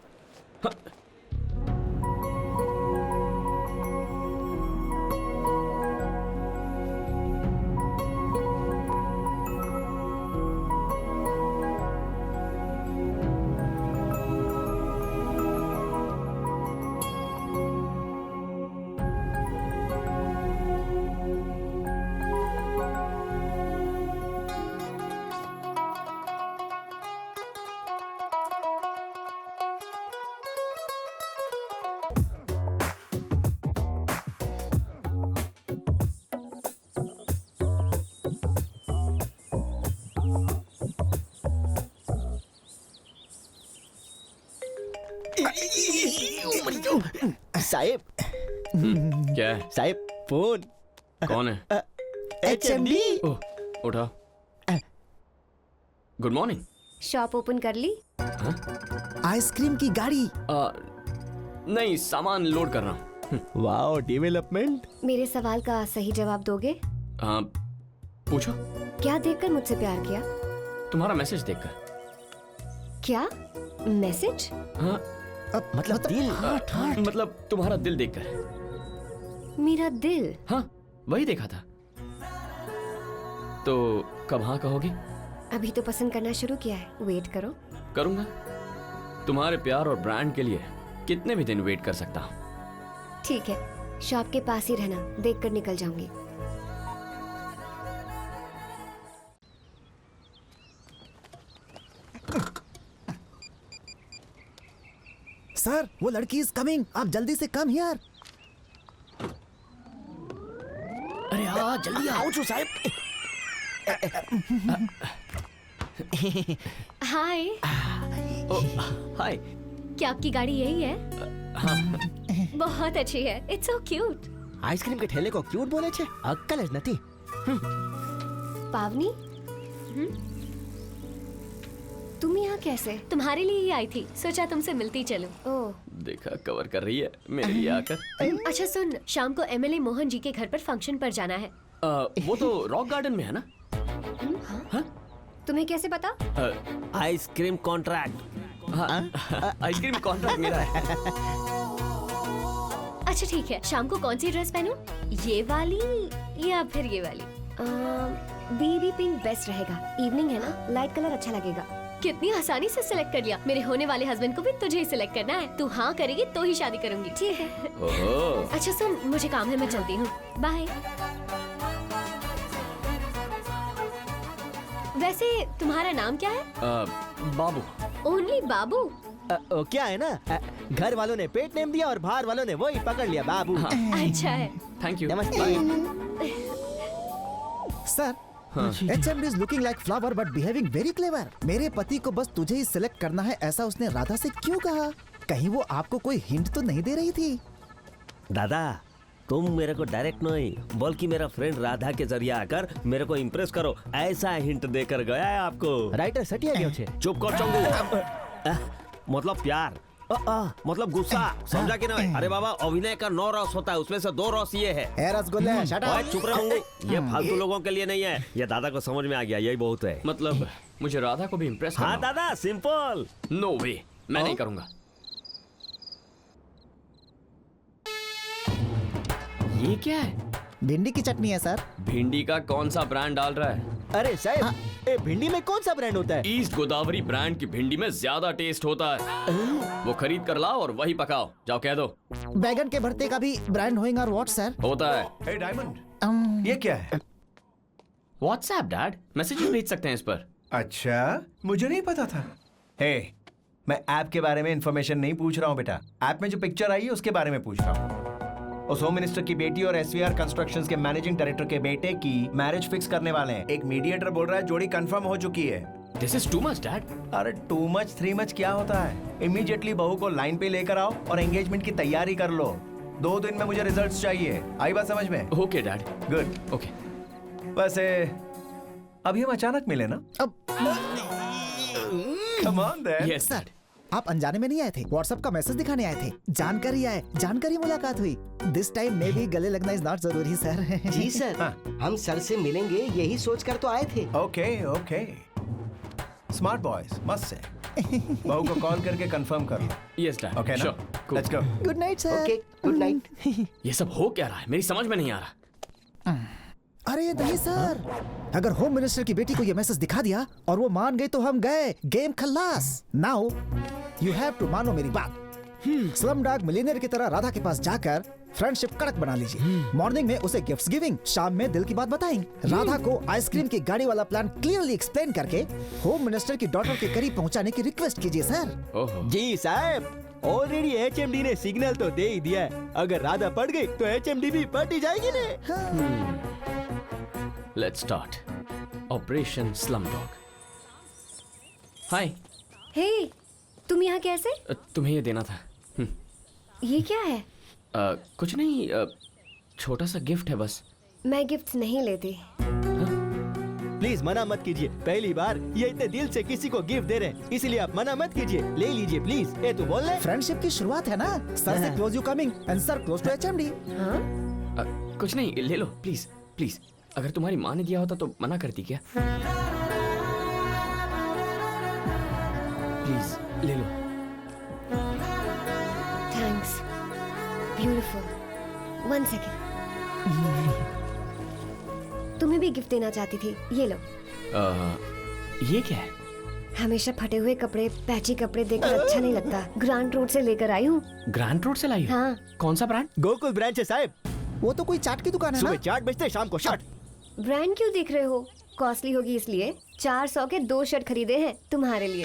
साहेब क्या है? साहेब फोन कौन है? HMD। ओह, उठा। Good morning. शॉप ओपन कर ली? आइसक्रीम की गाड़ी। नहीं, सामान लोड कर रहा हूँ। Wow, development. मेरे सवाल का सही जवाब दोगे? पूछो। क्या देखकर मुझसे प्यार किया? तुम्हारा मैसेज देखकर। क्या मैसेज? हाँ, मतलब दिल। मतलब तुम्हारा दिल देखकर। मेरा दिल? हाँ, वही देखा था। तो कब हाँ कहोगी? अभी तो पसंद करना शुरू किया है, वेट करो। करूंगा। तुम्हारे प्यार और ब्रांड के लिए कितने भी दिन वेट कर सकता हूँ। ठीक है, शॉप के पास ही रहना, देखकर निकल जाऊंगी। सर, वो लड़की इज कमिंग, आप जल्दी से कम हियर। अरे हाँ, जल्दी आओ जो साहब। हाय। हाय। क्या आपकी गाड़ी यही है? हाँ। बहुत अच्छी है, इट्स सो क्यूट। आइसक्रीम के ठेले को क्यूट बोले छे? अक्कल ज नथी। पावनी, तुम यहाँ कैसे? तुम्हारे लिए ही आई थी, सोचा तुमसे मिलती चलूं। ओह, देखा कवर कर रही है मेरे लिए आकर। अच्छा सुन, शाम को MLA मोहन जी के घर पर फंक्शन पर जाना है। वो तो रॉक गार्डन में है ना? हाँ? तुम्हें कैसे पता? Ice cream contract. हाँ, आइसक्रीम कॉन्ट्रैक्ट मेरा है। अच्छा ठीक है, शाम को कौन सी ड्रेस पहनूं? ये वाली या फिर ये वाली? बेबी पिंक बेस्ट रहेगा, इवनिंग है ना, लाइट कलर अच्छा लगेगा। कितनी आसानी से सिलेक्ट कर लिया। मेरे होने वाले हस्बैंड को भी तुझे ही सिलेक्ट करना है। तू हाँ करेगी तो ही शादी करूंगी, ठीक है? अच्छा सुन, मुझे काम है, मैं चलती हूँ, बाय। वैसे तुम्हारा नाम क्या है? बाबू। ओनली बाबू? क्या है ना, घर वालों ने पेट नेम दिया और बाहर वालों ने वही पकड़ लिया, बाबू। अच्छा है। Thank you. नमस्ते। Sir, HMD is looking like flower but behaving very clever. मेरे पति को बस तुझे ही सिलेक्ट करना है, ऐसा उसने राधा से क्यों कहा? कहीं वो आपको कोई हिंट तो नहीं दे रही थी? दादा, तुम मेरे को डायरेक्ट नहीं बल्कि मेरा फ्रेंड राधा के जरिए आकर मेरे को इम्प्रेस करो, ऐसा हिंट देकर गया है आपको। राइटर सटिया क्यों छे? चुप कर चंगू। मतलब प्यार, मतलब गुस्सा, समझा कि नहीं? अरे बाबा, अभिनय का 9 रस होता है, उसमें से 2 रस ये है। रसगुल्ले, शट अप। चुप रहोगे, ये फालतू लोगों के लिए नहीं है, ये दादा को समझ में आ गया, यही बहुत है। मतलब मुझे राधा को भी इम्प्रेस करना? हाँ दादा, सिंपल। नो वे, मैं नहीं करूंगा। ये क्या है? भिंडी की चटनी है सर। भिंडी का कौन सा ब्रांड डाल रहा है? अरे साहब, भिंडी में कौन सा ब्रांड होता है? ईस्ट गोदावरी ब्रांड की भिंडी में ज्यादा टेस्ट होता है। वो खरीद कर लाओ और वही पकाओ, जाओ कह दो। बैगन के भरते का भी ब्रांड होएगा और व्हाट सर? होता है। हे डायमंड, ये क्या है? व्हाट्सएप डैड, मैसेज भेज सकते हैं इस पर। अच्छा, मुझे नहीं पता था। हे, मैं ऐप के बारे में इंफॉर्मेशन नहीं पूछ रहा हूँ बेटा, ऐप में जो पिक्चर आई है उसके बारे में पूछ रहा हूँ। उस होम मिनिस्टर की बेटी और SVR कंस्ट्रक्शंस के मैनेजिंग डायरेक्टर के बेटे की मैरिज फिक्स करने वाले हैं। एक मीडिएटर बोल रहा है जोड़ी कंफर्म हो चुकी है। This is too much dad. अरे टू मच 3 मच क्या होता है? इमीडिएटली बहू को लाइन पे लेकर आओ और एंगेजमेंट की तैयारी कर लो। 2 दिन में मुझे रिजल्ट्स चाहिए। आई बात समझ में? Okay dad. गुड। ओके। वैसे अभी हम अचानक मिले ना? Come on then. Yes dad. आप अनजाने में नहीं आए थे, व्हाट्सएप का मैसेज दिखाने आए थे। जानकारी आए, जानकारी मुलाकात हुई। दिस टाइम मे भी गले लगना इज नॉट जरूरी सर। जी सर, हम सर से मिलेंगे यही सोचकर तो आए थे। ओके ओके, स्मार्ट बॉयज, मस्त से। बहू को कॉल करके कंफर्म कर लो। Yes dad. ओके ना, let's go. Good night sir. Okay, good night. ये सब हो क्या रहा है? मेरी समझ में नहीं आ रहा। अरे नहीं सर, अगर होम मिनिस्टर की बेटी को ये मैसेज दिखा दिया और वो मान गई तो हम गए, गेम खल्लास। नाउ यू हैव टू मानो मेरी बात। स्लमडॉग मिलियनेयर की तरह राधा के पास जाकर फ्रेंडशिप कड़क बना लीजिए। मॉर्निंग में उसे गिफ्ट्स गिविंग, शाम में दिल की बात बताएंगे। राधा को आइसक्रीम की गाड़ी वाला प्लान क्लियरली एक्सप्लेन करके होम मिनिस्टर की डॉटर के करीब पहुंचाने की रिक्वेस्ट कीजिए सर। जी साहब, ऑलरेडी HMD ने सिग्नल तो दे ही दिया है। अगर राधा पड़ गई तो HMD भी पड़ ही जाएगी ने। Let's start operation Slumdog. Hi. Hey, तुम यहाँ कैसे? तुम्हें ये देना था। ये क्या है? कुछ नहीं, छोटा सा गिफ्ट है बस। मैं गिफ्ट नहीं लेती। प्लीज मना मत कीजिए, पहली बार ये इतने दिल से किसी को गिफ्ट दे रहे हैं, इसीलिए आप मना मत कीजिए, ले लीजिए प्लीज। ए तू बोल ले। फ्रेंडशिप की शुरुआत है ना, सर से close you coming and sir close to HMD. कुछ नहीं, ले लो प्लीज प्लीज। अगर तुम्हारी माँ ने दिया होता तो मना करती क्या? प्लीज ले लो। Thanks, beautiful. 1 सेकेंड। तुम्हें भी गिफ्ट देना चाहती थी, ये लो। ये क्या है? हमेशा फटे हुए कपड़े, पैची कपड़े देखकर अच्छा नहीं लगता। ग्रांड रोड से लेकर आई हूँ। ग्रांड रोड से लाई हो? हाँ। कौन सा ब्रांड? गोकुल ब्रांड है साहब। वो तो कोई चाट की दुकान है ना? सुबह चाट बेचते, शाम को शर्ट। ब्रांड क्यों देख रहे हो? कॉस्टली होगी इसलिए। 400 के 2 शर्ट खरीदे हैं तुम्हारे लिए।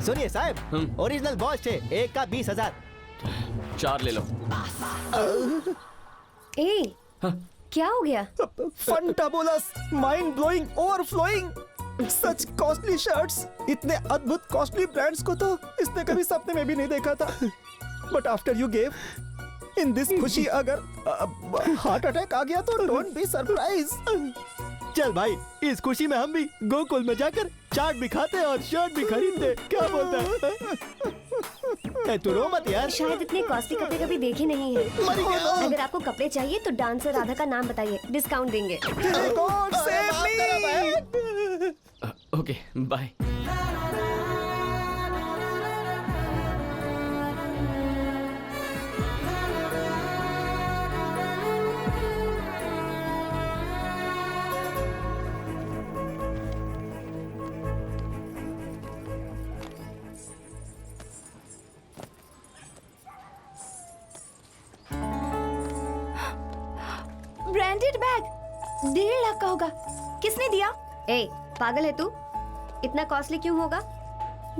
सुनिए साहब, ओरिजिनल बॉस है, एक का 20,000। 4 ले लो। ए, क्या हो गया? फंटाबुलस, माइंड ब्लोइंग, ओवरफ्लोइंग। सच कॉस्टली शर्ट्स, इतने अद्भुत कॉस्टली ब्रांड्स को तो इसने कभी सपने में भी नहीं देखा था। But after you gave in this खुशी, अगर हार्ट अटैक आ गया तो डोंट बी सरप्राइज। चल भाई, इस खुशी में हम भी गोकुल में जाकर चाट भी खाते और शर्ट भी खरीदते, क्या बोलता है? तू रो मत यार। शायद इतने कॉस्टली कपड़े कभी देखे नहीं है। अगर आपको कपड़े चाहिए तो डांसर राधा का नाम बताइए, डिस्काउंट देंगे। Okay, bye. Branded bag 1.5 lakh का होगा। किसने दिया? ए, पागल है तू? इतना कॉस्टली क्यों होगा?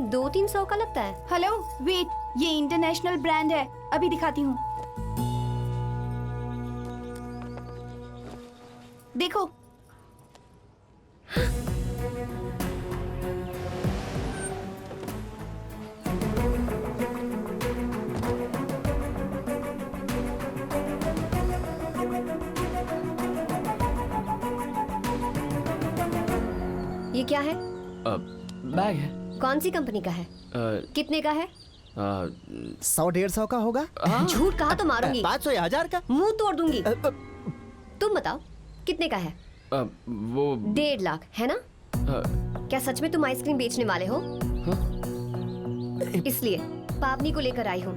200-300 का लगता है। हेलो वेट, ये इंटरनेशनल ब्रांड है, अभी दिखाती हूँ। देखो। ये क्या है? बैग है। कौन सी कंपनी का है? कितने का है? 100-150 का होगा। झूठ कहा तो मारूंगी। 500 या 1000 का? मुंह तोड़ दूंगी। तुम बताओ कितने का है? वो 1.5 लाख है ना? क्या सच में तुम आइसक्रीम बेचने वाले हो? इसलिए पावनी को लेकर आई हूँ।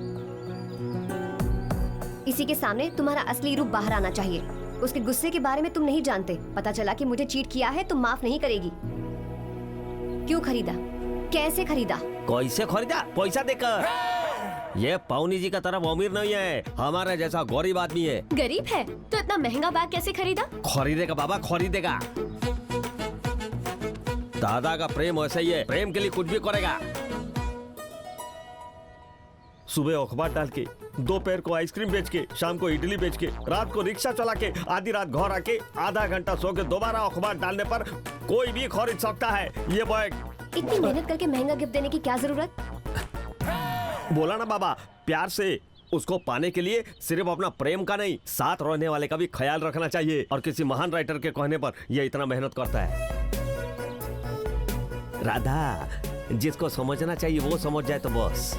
इसी के सामने तुम्हारा असली रूप बाहर आना चाहिए। उसके गुस्से के बारे में तुम नहीं जानते। पता चला कि मुझे चीट किया है तो माफ नहीं करेगी। क्यों खरीदा? कैसे खरीदा? कैसे खरीदा? पैसा देकर। ये पावनी जी का तरफ अमीर नहीं है, हमारे जैसा गरीब आदमी है। गरीब है तो इतना महंगा बैग कैसे खरीदा? खरीदेगा बाबा, खरीदेगा। दादा का प्रेम ऐसा ही है, प्रेम के लिए कुछ भी करेगा। सुबह अखबार डाल के, दोपहर को आइसक्रीम बेच के, शाम को इडली बेच के, रात को रिक्शा चला के, आधी रात घर आके आधा घंटा सो के दोबारा अखबार डालने पर कोई भी खरीद सकता है ये बैग। इतनी मेहनत करके महंगा गिफ्ट देने की क्या जरूरत? बोला ना बाबा, प्यार से उसको पाने के लिए सिर्फ अपना प्रेम का नहीं, साथ रहने वाले का भी ख्याल रखना चाहिए। और किसी महान राइटर के कहने पर ये इतना मेहनत करता है। राधा, जिसको समझना चाहिए वो समझ जाए तो बस।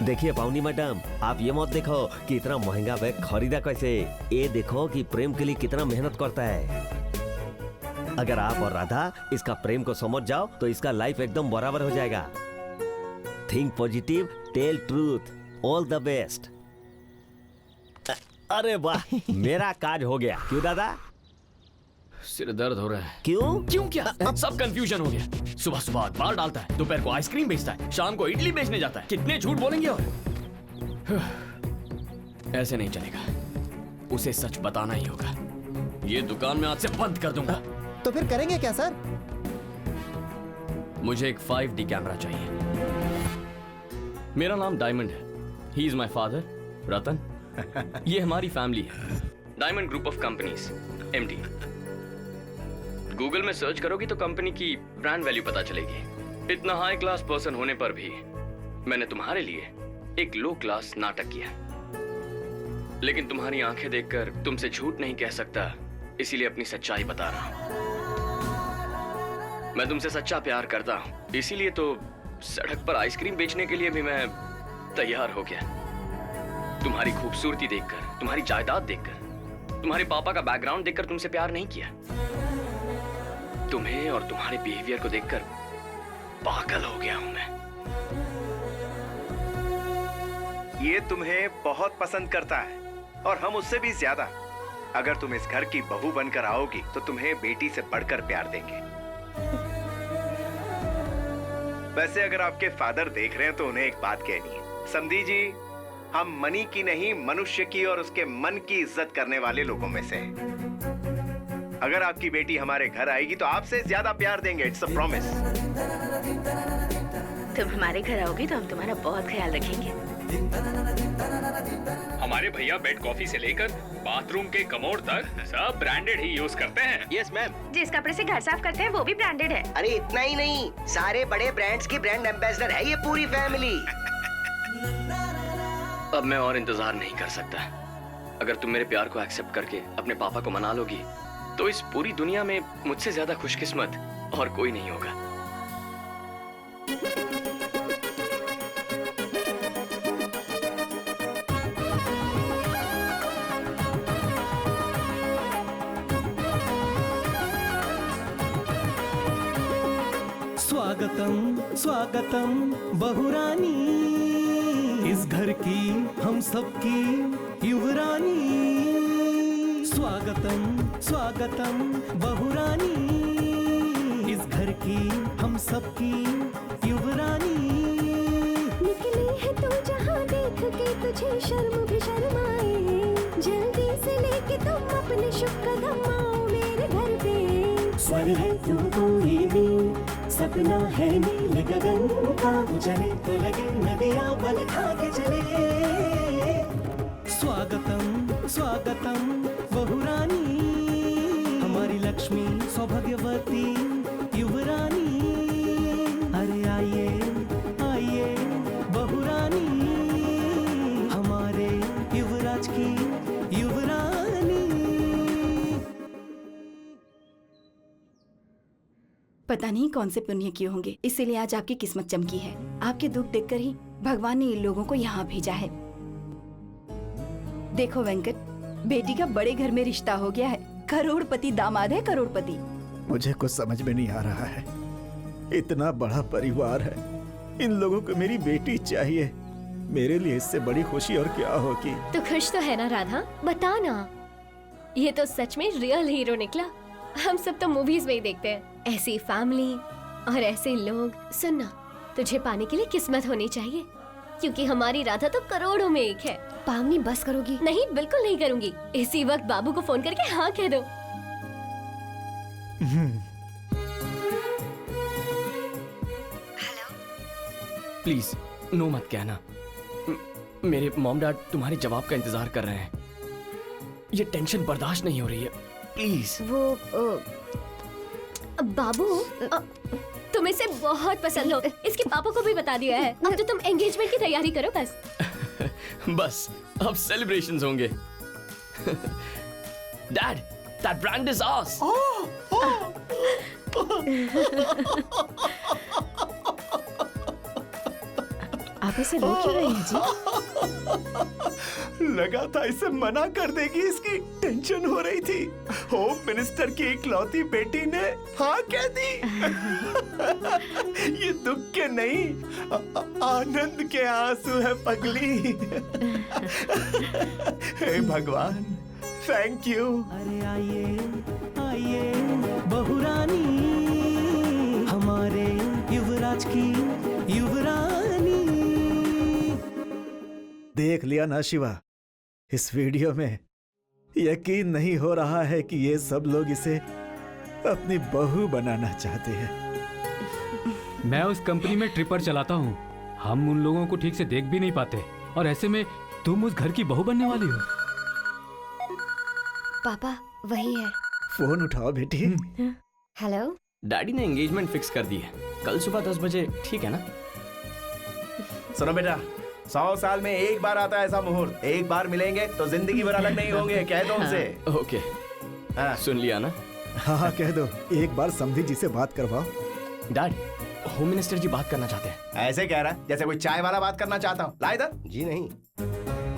देखिए पावनी मैडम, आप ये मत देखो कि इतना महंगा बैग खरीदा कैसे, ये देखो कि प्रेम के लिए कितना मेहनत करता है। अगर आप और राधा इसका प्रेम को समझ जाओ तो इसका लाइफ एकदम बराबर हो जाएगा। Think positive, tell truth, all the best. अरे वाह, मेरा काज हो गया। क्यों दादा? सिर दर्द हो रहा है। क्यों क्या? सब कंफ्यूजन हो गया। सुबह सुबह अखबार डालता है, दोपहर को आइसक्रीम बेचता है, शाम को इडली बेचने जाता है। कितने झूठ बोलेंगे? और ऐसे नहीं चलेगा, उसे सच बताना ही होगा। ये दुकान में आज से बंद कर दूंगा। तो फिर करेंगे क्या सर? मुझे एक 5D कैमरा चाहिए। मेरा नाम डायमंड है। ही इज माई फादर रतन। ये हमारी फैमिली है। Diamond group of companies, MD। Google में सर्च करोगी तो कंपनी की ब्रांड वैल्यू पता चलेगी। इतना हाई क्लास पर्सन होने पर भी मैंने तुम्हारे लिए एक लो क्लास नाटक किया, लेकिन तुम्हारी आंखें देखकर तुमसे झूठ नहीं कह सकता, इसीलिए अपनी सच्चाई बता रहा हूं। मैं तुमसे सच्चा प्यार करता हूं, इसीलिए तो सड़क पर आइसक्रीम बेचने के लिए भी मैं तैयार हो गया। तुम्हारी खूबसूरती देखकर, तुम्हारी जायदाद देखकर, तुम्हारे पापा का बैकग्राउंड देखकर तुमसे प्यार नहीं किया। तुम्हें और तुम्हारे बिहेवियर को देखकर पागल हो गया हूं मैं। ये तुम्हें बहुत पसंद करता है और हम उससे भी ज्यादा। अगर तुम इस घर की बहू बनकर आओगी तो तुम्हें बेटी से बढ़कर प्यार देंगे। वैसे अगर आपके फादर देख रहे हैं तो उन्हें एक बात कहनी है, समधी जी, हम मनी की नहीं मनुष्य की और उसके मन की इज्जत करने वाले लोगों में से हैं। अगर आपकी बेटी हमारे घर आएगी तो आपसे ज्यादा प्यार देंगे, इट्स अ प्रॉमिस। तुम हमारे घर आओगी तो हम तुम्हारा बहुत ख्याल रखेंगे। हमारे भैया बेड कॉफी से लेकर बाथरूम के कमोड तक सब ब्रांडेड ही यूज करते हैं। Yes ma'am. जिस कपड़े से घर साफ करते हैं वो भी ब्रांडेड है। अरे इतना ही नहीं, सारे बड़े ब्रांड्स की ब्रांड एम्बेसडर है ये पूरी फैमिली। अब मैं और इंतजार नहीं कर सकता। अगर तुम मेरे प्यार को एक्सेप्ट करके अपने पापा को मना लोगी तो इस पूरी दुनिया में मुझसे ज्यादा खुशकिस्मत और कोई नहीं होगा। स्वागतम स्वागतम बहुरानी, इस घर की हम सबकी युवरानी। स्वागतम स्वागतम बहुरानी, इस घर की हम सबकी युवरानी। निकली है तू जहाँ देख के तुझे शर्म भी शर्माए, जल्दी से लेके तुम अपने शुभ कदम आओ मेरे घर पे। स्वर है तू कोई भी, सपना है नील गगन का, चले तो लगे नदियाँ बल खा के चले। स्वागतम स्वागतम बहुरानी, हमारी लक्ष्मी सौभाग्यवती युवरानी। अरे आइए आइए बहुरानी, हमारे युवराज की युवरानी। पता नहीं कौन से पुण्य किए होंगे, इसीलिए आज आपकी किस्मत चमकी है। आपके दुख देखकर ही भगवान ने इन लोगों को यहाँ भेजा है। देखो वेंकट, बेटी का बड़े घर में रिश्ता हो गया है। करोड़पति दामाद है, करोड़पति। मुझे कुछ समझ में नहीं आ रहा है। इतना बड़ा परिवार है, इन लोगों को मेरी बेटी चाहिए। मेरे लिए इससे बड़ी खुशी और क्या होगी। तो खुश तो है ना राधा, बता ना। ये तो सच में रियल हीरो निकला। हम सब तो मूवीज में ही देखते हैं ऐसी फैमिली और ऐसे लोग। सुनना, तुझे पाने के लिए किस्मत होनी चाहिए, क्योंकि हमारी राधा तो करोड़ों में एक है। पावनी बस करोगी? नहीं, बिल्कुल नहीं करूंगी। इसी वक्त बाबू को फोन करके हाँ कह दो। प्लीज नो मत कहना। मेरे मॉम डैड तुम्हारे जवाब का इंतजार कर रहे हैं। ये टेंशन बर्दाश्त नहीं हो रही है, प्लीज। वो बाबू, तुम इसे बहुत पसंद हो, इसके पापा को भी बता दिया है। अब तो तुम एंगेजमेंट की तैयारी करो बस। बस अब सेलिब्रेशंस होंगे। Dad, that brand is ours. आप इसे रोक क्यों रहे हैं जी? लगा था इसे मना कर देगी, इसकी टेंशन हो रही थी। होम मिनिस्टर की इकलौती बेटी ने हाँ कह दी। ये दुख के नहीं, आनंद के आंसू है पगली। हे भगवान, थैंक यू। अरे आइए आइए बहुरानी, हमारे युवराज की युवरानी। देख लिया ना शिवा, इस वीडियो में यकीन नहीं हो रहा है कि ये सब लोग इसे अपनी बहू बनाना चाहते हैं। मैं उस कंपनी में ट्रिपर चलाता हूँ। हम उन लोगों को ठीक से देख भी नहीं पाते, और ऐसे में तुम उस घर की बहू बनने वाली हो। पापा वही है। फोन उठाओ बेटी। हेलो। डैडी ने एंगेजमेंट फिक्स कर दी है, कल सुबह 10 बजे, ठीक है ना? सुनो बेटा, 100 साल में एक बार आता है ऐसा मुहूर्त। एक बार मिलेंगे तो जिंदगी भर अलग नहीं होंगे। कह दो उनसे। ओके, सुन लिया ना? हाँ कह दो, एक बार समधी जी से बात करवाओ। डैड, होम मिनिस्टर जी बात करना चाहते हैं। ऐसे कह रहा है जैसे कोई चाय वाला बात करना चाहता हूँ। ला इधर। जी नहीं,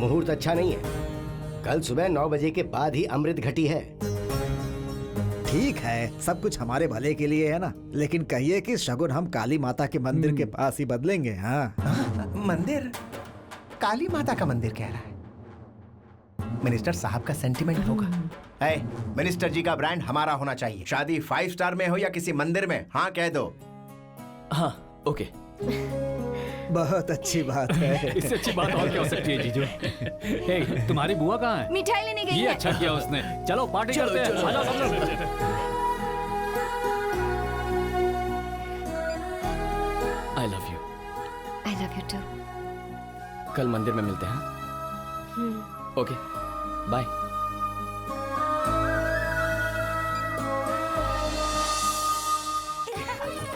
मुहूर्त अच्छा नहीं है। कल सुबह 9 बजे के बाद ही अमृत घटी है। ठीक है, सब कुछ हमारे भले के लिए है ना, लेकिन कहिए कि शगुन हम काली माता के मंदिर के पास ही बदलेंगे। हाँ मंदिर? काली माता का मंदिर कह रहा है। मिनिस्टर साहब का सेंटिमेंट होगा। मिनिस्टर जी का ब्रांड हमारा होना चाहिए। शादी 5 स्टार में हो या किसी मंदिर में। हाँ कह दो। हाँ ओके। बहुत अच्छी बात है। इससे अच्छी बात और क्या हो सकती है जीजू? हे, तुम्हारी बुआ कहाँ है? मिठाई लेने गई ये है। अच्छा किया उसने। चलो पार्टी करते हैं। आ जाओ सब लोग। I love you. I love you too. कल मंदिर में मिलते हैं। Okay, bye.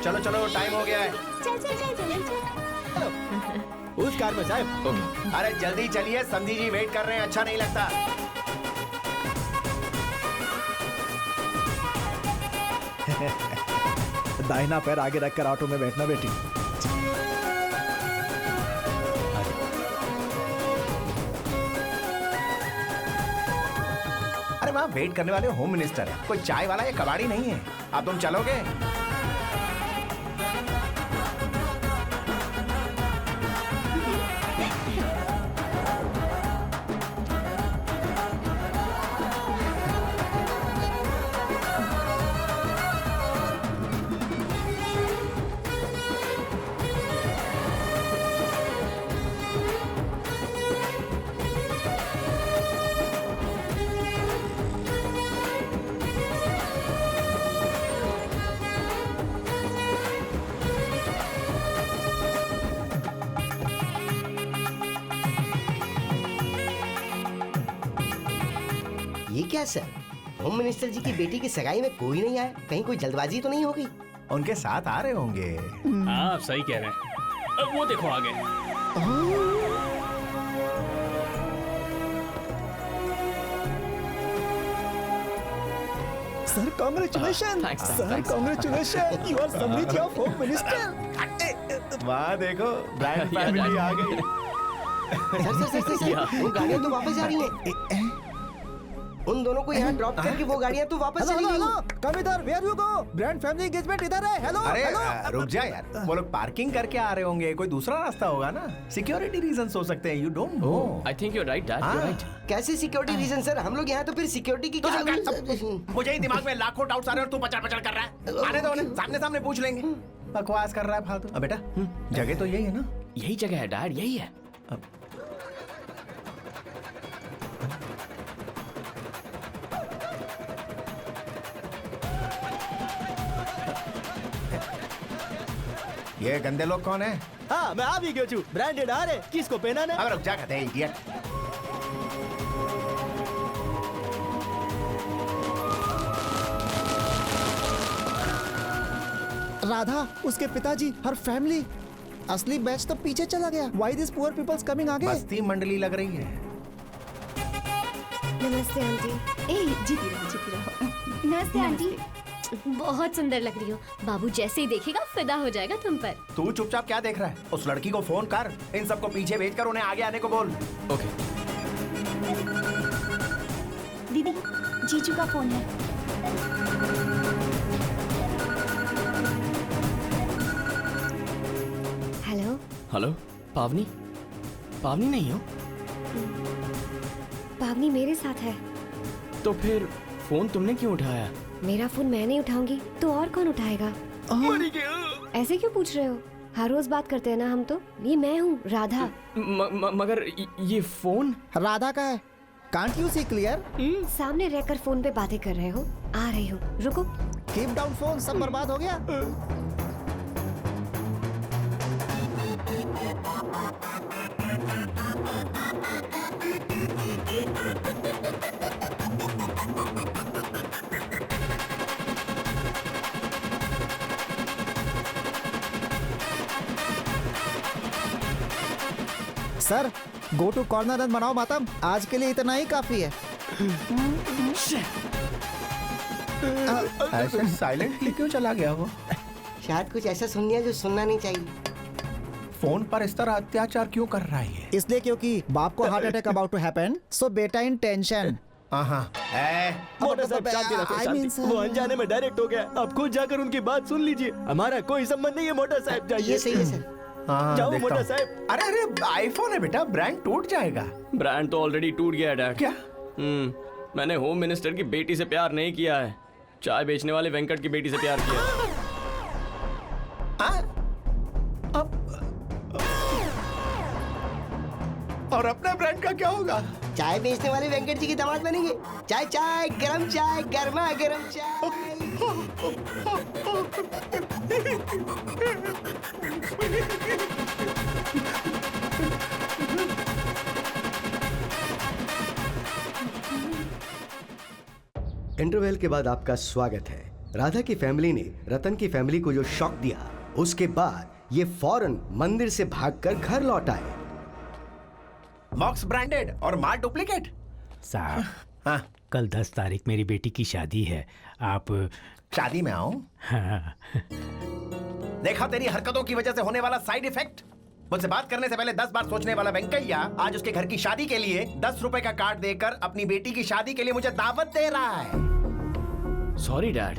चलो चलो, टाइम हो गया है। उस कार में साहब। ओके। अरे जल्दी चलिए, समधी जी वेट कर रहे हैं। अच्छा नहीं लगता। दाहिना पैर आगे रखकर ऑटो में बैठना बेटी। अरे वहाँ वेट करने वाले होम मिनिस्टर है, कोई चाय वाला या कबाड़ी नहीं है। अब तुम चलोगे? ये क्या सर, होम मिनिस्टर जी की बेटी की सगाई में कोई नहीं आया? कहीं कोई जल्दबाजी तो नहीं होगी? उनके साथ आ रहे होंगे। आप सही कह रहे हैं। अब वो देखो आगे। Sir congratulation. Sir congratulation, you are samdhi of home minister. वाह देखो, ब्रांड फैमिली आ गई। सर, वो गाड़ियाँ तो वापस जा रही हैं। उन दोनों को यहाँ ड्रॉप करके वो गाड़ियाँ तो वापस चली गई। कम इधर, where you go? Brand family engagement इधर है। हेलो अरे हेलो। रुक जा यार, वो लोग पार्किंग करके आ रहे होंगे। कोई दूसरा रास्ता होगा ना। सिक्योरिटी रीजंस हो सकते हैं। You don't know. I think you right dad, you right. कैसे सिक्योरिटी रीजन सर? हम लोग यहाँ तो फिर सिक्योरिटी की क्या? मुझे ही दिमाग में लाखों डाउट्स आ रहे हैं और तू पचड़ पचड़ कर रहा है। आने दो उन्हें, सामने सामने पूछ लेंगे। बकवास कर रहा है फालतू। बेटा जगह तो यही है ना? यही जगह है डैड, यही है। ये गंदे लोग कौन है? हाँ मैं आ भी गयो छू। ब्रांडेड आ रहे, किसको पहना ने? अब रुक जा, कहते हैं इडियट। राधा, उसके पिताजी, हर फैमिली। असली बैच तो पीछे चला गया। Why these poor people's coming आगे? बस्ती मंडली लग रही है। नमस्ते आंटी। ए जीती रहो। नमस्ते आंटी। बहुत सुंदर लग रही हो। बाबू जैसे ही देखेगा फिदा हो जाएगा तुम पर। तू चुपचाप क्या देख रहा है? उस लड़की को फोन कर, इन सबको पीछे भेजकर उन्हें आगे आने को बोल। ओके। दीदी, जीजू का फोन है। हेलो। हेलो, पावनी? पावनी नहीं हो? पावनी मेरे साथ है। तो फिर फोन तुमने क्यों उठाया? मेरा फोन मैं नहीं उठाऊंगी तो और कौन उठाएगा? ऐसे क्यों पूछ रहे हो? हर रोज बात करते हैं ना हम तो। ये मैं हूँ, राधा। मगर ये फोन राधा का है। Can't you see clear? सामने रहकर फोन पे बातें कर रहे हो। आ रही हूँ, रुको। कीप डाउन फोन, सब बर्बाद हो गया। Sir go to corner and बनाओ मातम, आज के लिए इतना ही काफी है। ऐसे साइलेंटली क्यों चला गया वो? शायद कुछ ऐसा सुन लिया जो सुनना नहीं चाहिए। फोन पर इस तरह अत्याचार क्यों कर रहा है? इसलिए क्योंकि बाप को heart attack about to happen, so बेटा इन टेंशन। मोटा साहब शांति रखो, शांति। वो अनजाने में डायरेक्ट हो गया, अब खुद जाकर उनकी बात सुन लीजिए। हमारा कोई संबंध नहीं है मोटा साहब, जाइए। ये सही है सर। जाओ देखता मोटा हूँ। साहब। अरे आईफोन है बेटा, ब्रांड टूट जाएगा। ब्रांड तो ऑलरेडी टूट गया है डैड। क्या? मैंने होम मिनिस्टर की बेटी से प्यार नहीं किया है, चाय बेचने वाले वेंकट की बेटी से प्यार किया है। और अपने ब्रांड का क्या होगा? चाय बेचने वाले वेंकट जी की दामाद बनेंगे। चाय चाय गरम चाय, गर्मा गरम चाय। इंटरवल के बाद आपका स्वागत है। राधा की फैमिली ने रतन की फैमिली को जो शॉक दिया, उसके बाद ये फौरन मंदिर से भागकर घर लौट आए। बॉक्स ब्रांडेड और माल डुप्लीकेट। साहब, हाँ, कल 10 तारीख मेरी बेटी की शादी है, आप शादी में आओ? हाँ। देखा तेरी हरकतों की वजह से होने वाला साइड इफेक्ट। मुझसे बात करने से पहले 10 बार सोचने वाला वेंकैया आज उसके घर की शादी के लिए 10 रुपए का कार्ड देकर अपनी बेटी की शादी के लिए मुझे दावत दे रहा है। सॉरी डैड,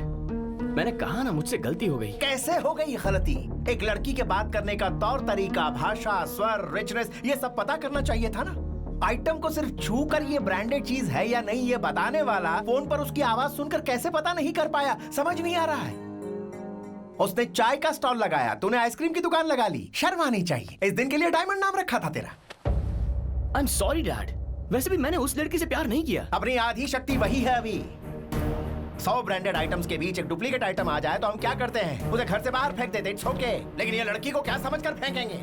मैंने कहा ना मुझसे गलती हो गई। कैसे हो गई गलती? एक लड़की के बात करने का तौर तरीका, भाषा, स्वर, रिचनेस, ये सब पता करना चाहिए था ना। आइटम को सिर्फ छू कर ये ब्रांडेड चीज है या नहीं ये बताने वाला फोन पर उसकी आवाज सुनकर कैसे पता नहीं कर पाया? समझ नहीं आ रहा है। उसने चाय का स्टॉल लगाया, तूने आइसक्रीम की दुकान लगा ली। शर्म आनी चाहिए। इस दिन के लिए डायमंड नाम रखा था तेरा। आई एम सॉरी डैड, वैसे भी मैंने उस लड़की से प्यार नहीं किया। अपनी आधी शक्ति वही है अभी। 100 ब्रांडेड आइटम्स के बीच एक डुप्लीकेट आइटम आ जाए तो हम क्या करते हैं? उसे घर से बाहर फेंक देते, इट्स ओके। लेकिन ये लड़की को क्या समझकर फेंकेंगे?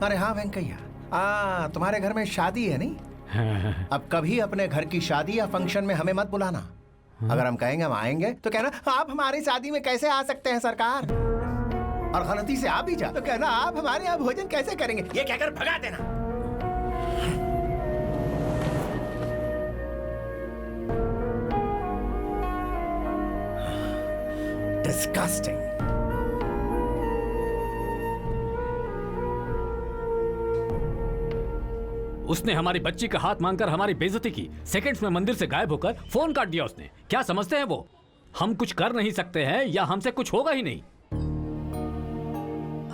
अरे हाँ वेंकैया, तुम्हारे घर में शादी है नहीं? अब कभी अपने घर की शादी या फंक्शन में हमें मत बुलाना। अगर हम कहेंगे हम आएंगे तो कहना आप हमारी शादी में कैसे आ सकते हैं सरकार, और गलती से आ भी जा तो कहना आप हमारे यहाँ भोजन कैसे करेंगे। ये कहकर भगा देना। Disgusting. उसने हमारी बच्ची का हाथ मांगकर हमारी बेइज्जती की। सेकंड्स में मंदिर से गायब होकर फोन काट दिया उसने। क्या समझते हैं वो हम कुछ कर नहीं सकते हैं या हमसे कुछ होगा ही नहीं?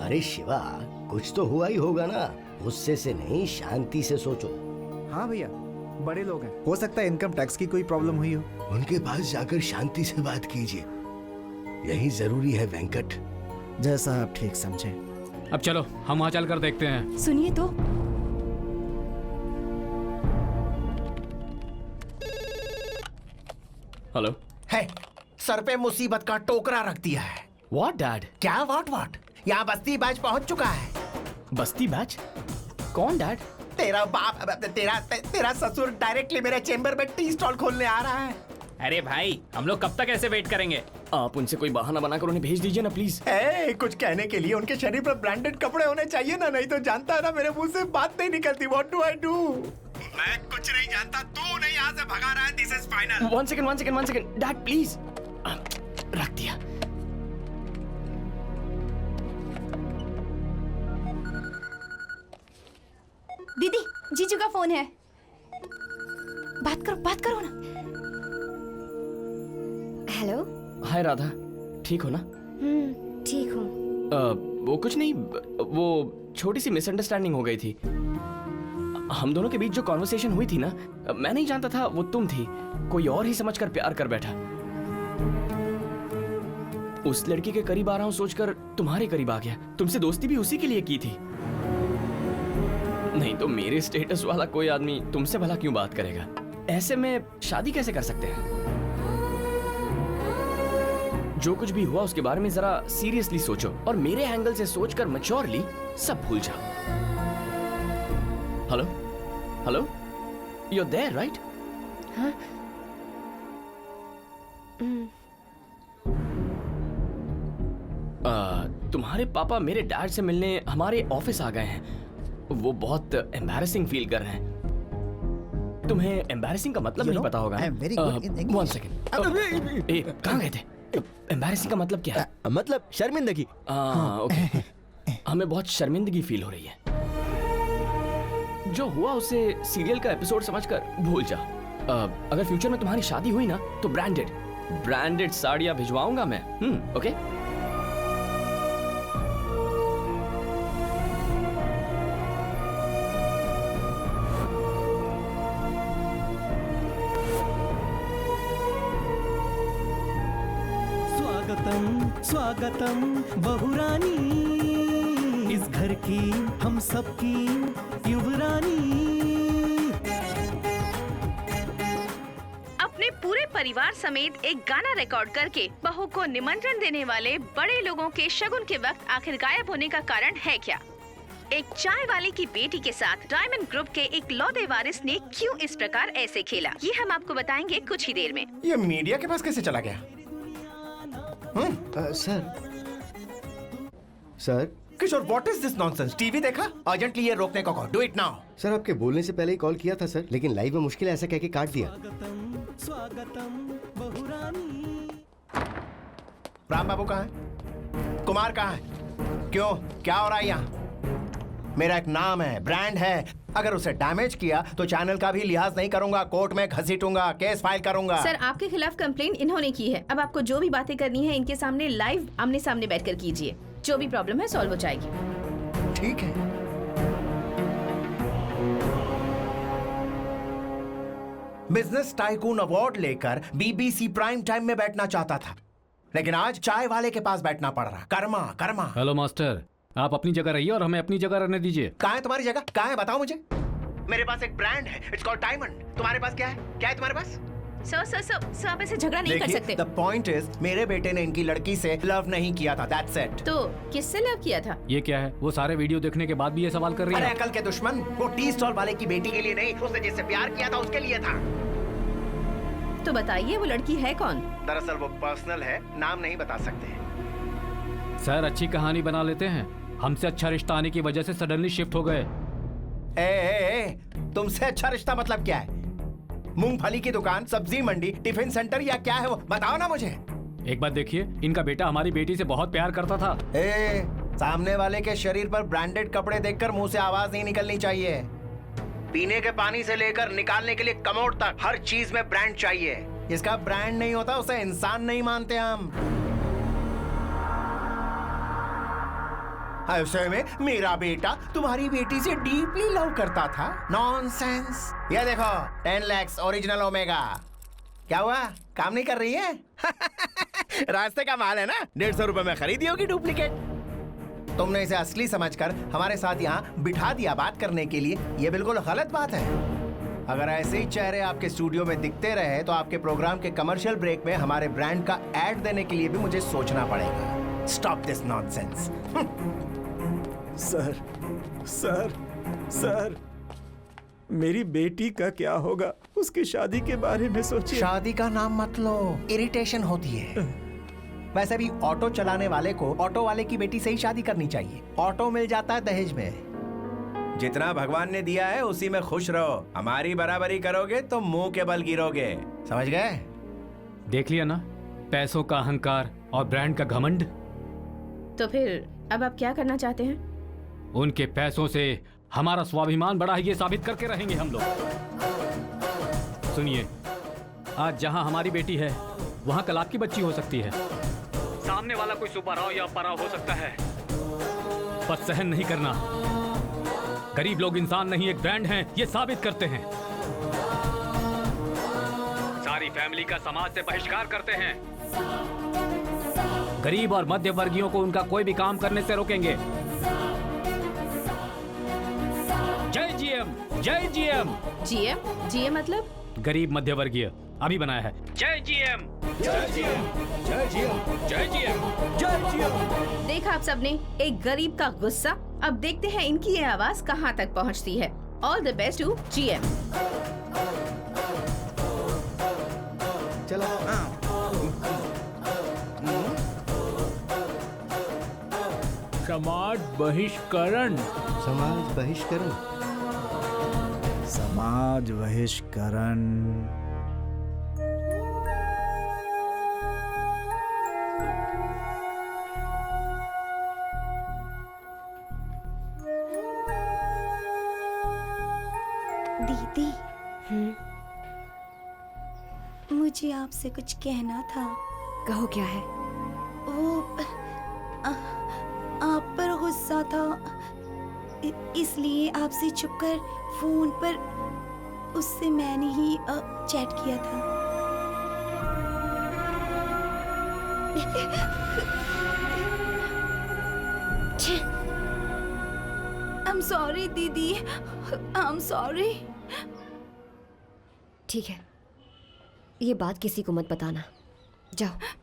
अरे शिवा, कुछ तो हुआ ही होगा ना। गुस्से से नहीं, शांति से सोचो। हाँ भैया, बड़े लोग हैं, हो सकता है इनकम टैक्स की कोई प्रॉब्लम हुई हो। उनके पास जाकर शांति से बात कीजिए, यही जरूरी है वेंकट। जैसा आप ठीक समझे। अब चलो हम वहाँ चलकर देखते हैं। सुनिए तो। हेलो। है, सर पे मुसीबत का टोकरा रख दिया है। What dad? क्या व्हाट? यहाँ बस्ती बैच पहुँच चुका है। बस्ती बैच? कौन डैड? तेरा बाप, तेरा ससुर डायरेक्टली मेरे चेंबर में टी स्टॉल खोलने आ रहा है। अरे भाई, हम लोग कब तक ऐसे वेट करेंगे? आप उनसे कोई बहाना बनाकर उन्हें भेज दीजिए ना प्लीज। कुछ कहने के लिए उनके शरीर पर ब्रांडेड कपड़े होने चाहिए ना, नहीं तो जानता है ना मेरे मुंह से बात नहीं निकलती। What do I do? मैं कुछ नहीं जानता, तू नहीं यहाँ से भगा रहा है। This is final. One second dad please. रख दिया। दीदी, जीजू का फोन है। बात करो ना। हेलो। हाय राधा, ठीक हो ना? ठीक हूँ। वो कुछ नहीं, वो छोटी सी मिसअंडरस्टैंडिंग हो गई थी। हम दोनों के बीच जो कॉन्वर्सेशन हुई थी ना, मैं नहीं जानता था वो तुम थी। कोई और ही समझकर प्यार कर बैठा। उस लड़की के करीब आ रहा हूँ सोचकर तुम्हारे करीब आ गया। तुमसे दोस्ती भी उसी के लिए की थी। नहीं तो मेरे स्टेटस वाला कोई आदमी तुमसे भला क्यों बात करेगा? ऐसे में शादी कैसे कर सकते हैं? जो कुछ भी हुआ उसके बारे में जरा सीरियसली सोचो और मेरे एंगल से सोचकर मैच्योरली सब भूल जाओ। Hello, you are there right? हाँ। तुम्हारे पापा मेरे डैड से मिलने हमारे ऑफिस आ गए हैं। वो बहुत एम्बैरेसिंग फील कर रहे हैं। तुम्हें एम्बैरेसिंग का मतलब नहीं पता होगा। I am very good in English. 1 second. कहाँ गए थे? एम्बैरेसिंग का मतलब क्या है? मतलब शर्मिंदगी। ओके। हमें बहुत शर्मिंदगी फील हो रही है। जो हुआ उसे सीरियल का एपिसोड समझकर भूल जा। अगर फ्यूचर में तुम्हारी शादी हुई ना तो ब्रांडेड साड़ियां भिजवाऊंगा मैं। ओके। स्वागतम बहुरानी, इस घर की हम सबकी युवरानी। अपने पूरे परिवार समेत एक गाना रिकॉर्ड करके बहू को निमंत्रण देने वाले बड़े लोगों के शगुन के वक्त आखिर गायब होने का कारण है क्या? एक चाय वाले की बेटी के साथ डायमंड ग्रुप के एक लौदे वारिस ने क्यों इस प्रकार ऐसे खेला, ये हम आपको बताएंगे कुछ ही देर में। ये मीडिया के पास कैसे चला गया? Sir Kishore, what is this nonsense? TV देखा? अर्जेंटली ये रोकने को कहो। Do it now. सर आपके बोलने से पहले ही कॉल किया था सर, लेकिन लाइव में मुश्किल है ऐसा कह के काट दिया। राम बाबू कहाँ है? कुमार कहाँ है? क्यों, क्या हो रहा है यहाँ? मेरा एक नाम है, ब्रांड है। अगर उसे डैमेज किया तो चैनल का भी लिहाज नहीं करूंगा, कोर्ट में घसीटूंगा, केस फाइल करूंगा। सर आपके खिलाफ कंप्लेंट इन्होंने की है। अब आपको जो भी बातें करनी है इनके सामने लाइव आमने सामने बैठकर कीजिए। जो भी प्रॉब्लम है सॉल्व हो जाएगी। ठीक है। बिजनेस टाइकून अवार्ड लेकर बीबीसी प्राइम टाइम में बैठना चाहता था, लेकिन आज चाय वाले के पास बैठना पड़ रहा। कर्मा। हेलो मास्टर, आप अपनी जगह रहिए और हमें अपनी जगह रहने दीजिए। कहाँ है तुम्हारी जगह? कहाँ है बताओ मुझे। मेरे पास एक ब्रांड है, इट्स कॉल्ड डायमंड। तुम्हारे पास क्या है? क्या है तुम्हारे पास? सर आप ऐसे झगड़ा नहीं कर सकते। The point is, मेरे बेटे ने इनकी लड़की से लव नहीं किया था, that's it। तो किससे लव किया था? ये क्या है? वो सारे वीडियो देखने के बाद भी ये सवाल कर रही है। अरे अकल के दुश्मन, वो टी स्टॉल वाले की बेटी के लिए नहीं, उसने जिससे प्यार किया था उसके लिए था। तो बताइए वो लड़की है कौन? दरअसल वो पर्सनल है, नाम नहीं बता सकते। सर अच्छी कहानी बना लेते हैं। हमसे अच्छा रिश्ता आने की वजह से सडनली शिफ्ट हो गए। तुमसे अच्छा रिश्ता मतलब क्या है? मूंगफली की दुकान, सब्जी मंडी, टिफिन सेंटर या क्या है वो? बताओ ना मुझे। एक बात देखिए, इनका बेटा हमारी बेटी से बहुत प्यार करता था। सामने वाले के शरीर पर ब्रांडेड कपड़े देखकर मुंह से आवाज नहीं निकलनी चाहिए। पीने के पानी से लेकर निकालने के लिए कमोड तक हर चीज में ब्रांड चाहिए। इसका ब्रांड नहीं होता उसे इंसान नहीं मानते हम। ऐसे में मेरा बेटा तुम्हारी बेटी से डीपली लव करता था। नॉनसेंस। ये देखो 10 lakhs ओरिजिनल ओमेगा। क्या हुआ, काम नहीं कर रही है? रास्ते का माल है ना, 150 रुपए में खरीदी होगी डुप्लीकेट। तुमने इसे असली समझकर हमारे साथ यहाँ बिठा दिया बात करने के लिए। ये बिल्कुल गलत बात है। अगर ऐसे ही चेहरे आपके स्टूडियो में दिखते रहे तो आपके प्रोग्राम के कमर्शियल ब्रेक में हमारे ब्रांड का एड देने के लिए भी मुझे सोचना पड़ेगा। Stop this nonsense. सर मेरी बेटी का क्या होगा? उसकी शादी के बारे में सोचिए। शादी का नाम मत लो, इरिटेशन होती है। वैसे भी ऑटो चलाने वाले को ऑटो वाले की बेटी से ही शादी करनी चाहिए। ऑटो मिल जाता है दहेज में। जितना भगवान ने दिया है उसी में खुश रहो। हमारी बराबरी करोगे तो मुंह के बल गिरोगे। समझ गए? देख लिया ना, पैसों का अहंकार और ब्रांड का घमंड। तो फिर अब आप क्या करना चाहते हैं? उनके पैसों से हमारा स्वाभिमान बढ़ा है, ये साबित करके रहेंगे हम लोग। सुनिए, आज जहां हमारी बेटी है वहां कल आपकी बच्ची हो सकती है। सामने वाला कोई सुपरहाउ या पराव हो सकता है, पर सहन नहीं करना। गरीब लोग इंसान नहीं एक ब्रांड हैं, ये साबित करते हैं। सारी फैमिली का समाज से बहिष्कार करते हैं। गरीब और मध्य वर्गीयों को उनका कोई भी काम करने से रोकेंगे। जय जीएम, जय जीएम। जीएम मतलब? गरीब मध्य वर्गीय। अभी बनाया है। जय जीएम, जय जीएम, जय जीएम, जय जीएम, जय जीएम। देखा आप सबने, एक गरीब का गुस्सा। अब देखते हैं इनकी ये आवाज कहां तक पहुंचती है। All the best to GM. चलो। समाज बहिष्करण समाज बहिष्करण। समाज बहिष्करण। दीदी, मुझे आपसे कुछ कहना था। कहो क्या है? आप पर गुस्सा था, इसलिए आपसे छुपकर फोन पर उससे मैंने ही चैट किया था। I'm sorry दीदी, I'm sorry। ठीक है, ये बात किसी को मत बताना। जाओ।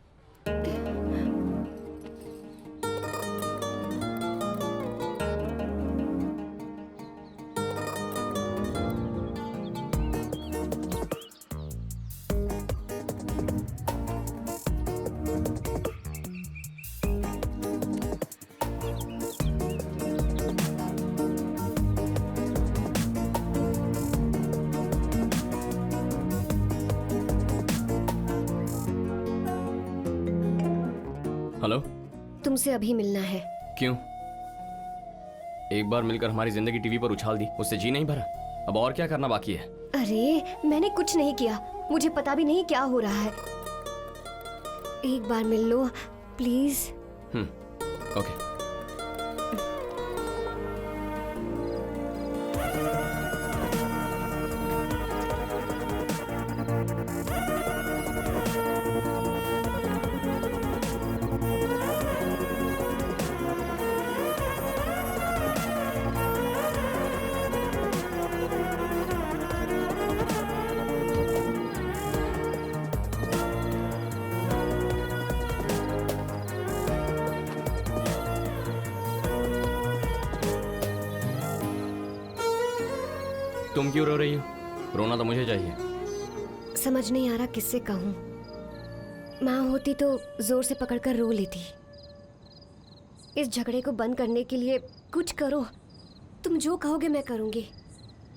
हेलो, तुमसे अभी मिलना है। क्यों? एक बार मिलकर हमारी जिंदगी टीवी पर उछाल दी, उससे जी नहीं भरा। अब और क्या करना बाकी है? अरे मैंने कुछ नहीं किया, मुझे पता भी नहीं क्या हो रहा है। एक बार मिल लो प्लीज। ओके। तुम क्यों रो रही हो? रोना तो मुझे चाहिए। समझ नहीं आ रहा किससे कहूँ। माँ होती तो जोर से पकड़कर रो लेती। इस झगड़े को बंद करने के लिए कुछ करो। तुम जो कहोगे मैं करूँगी।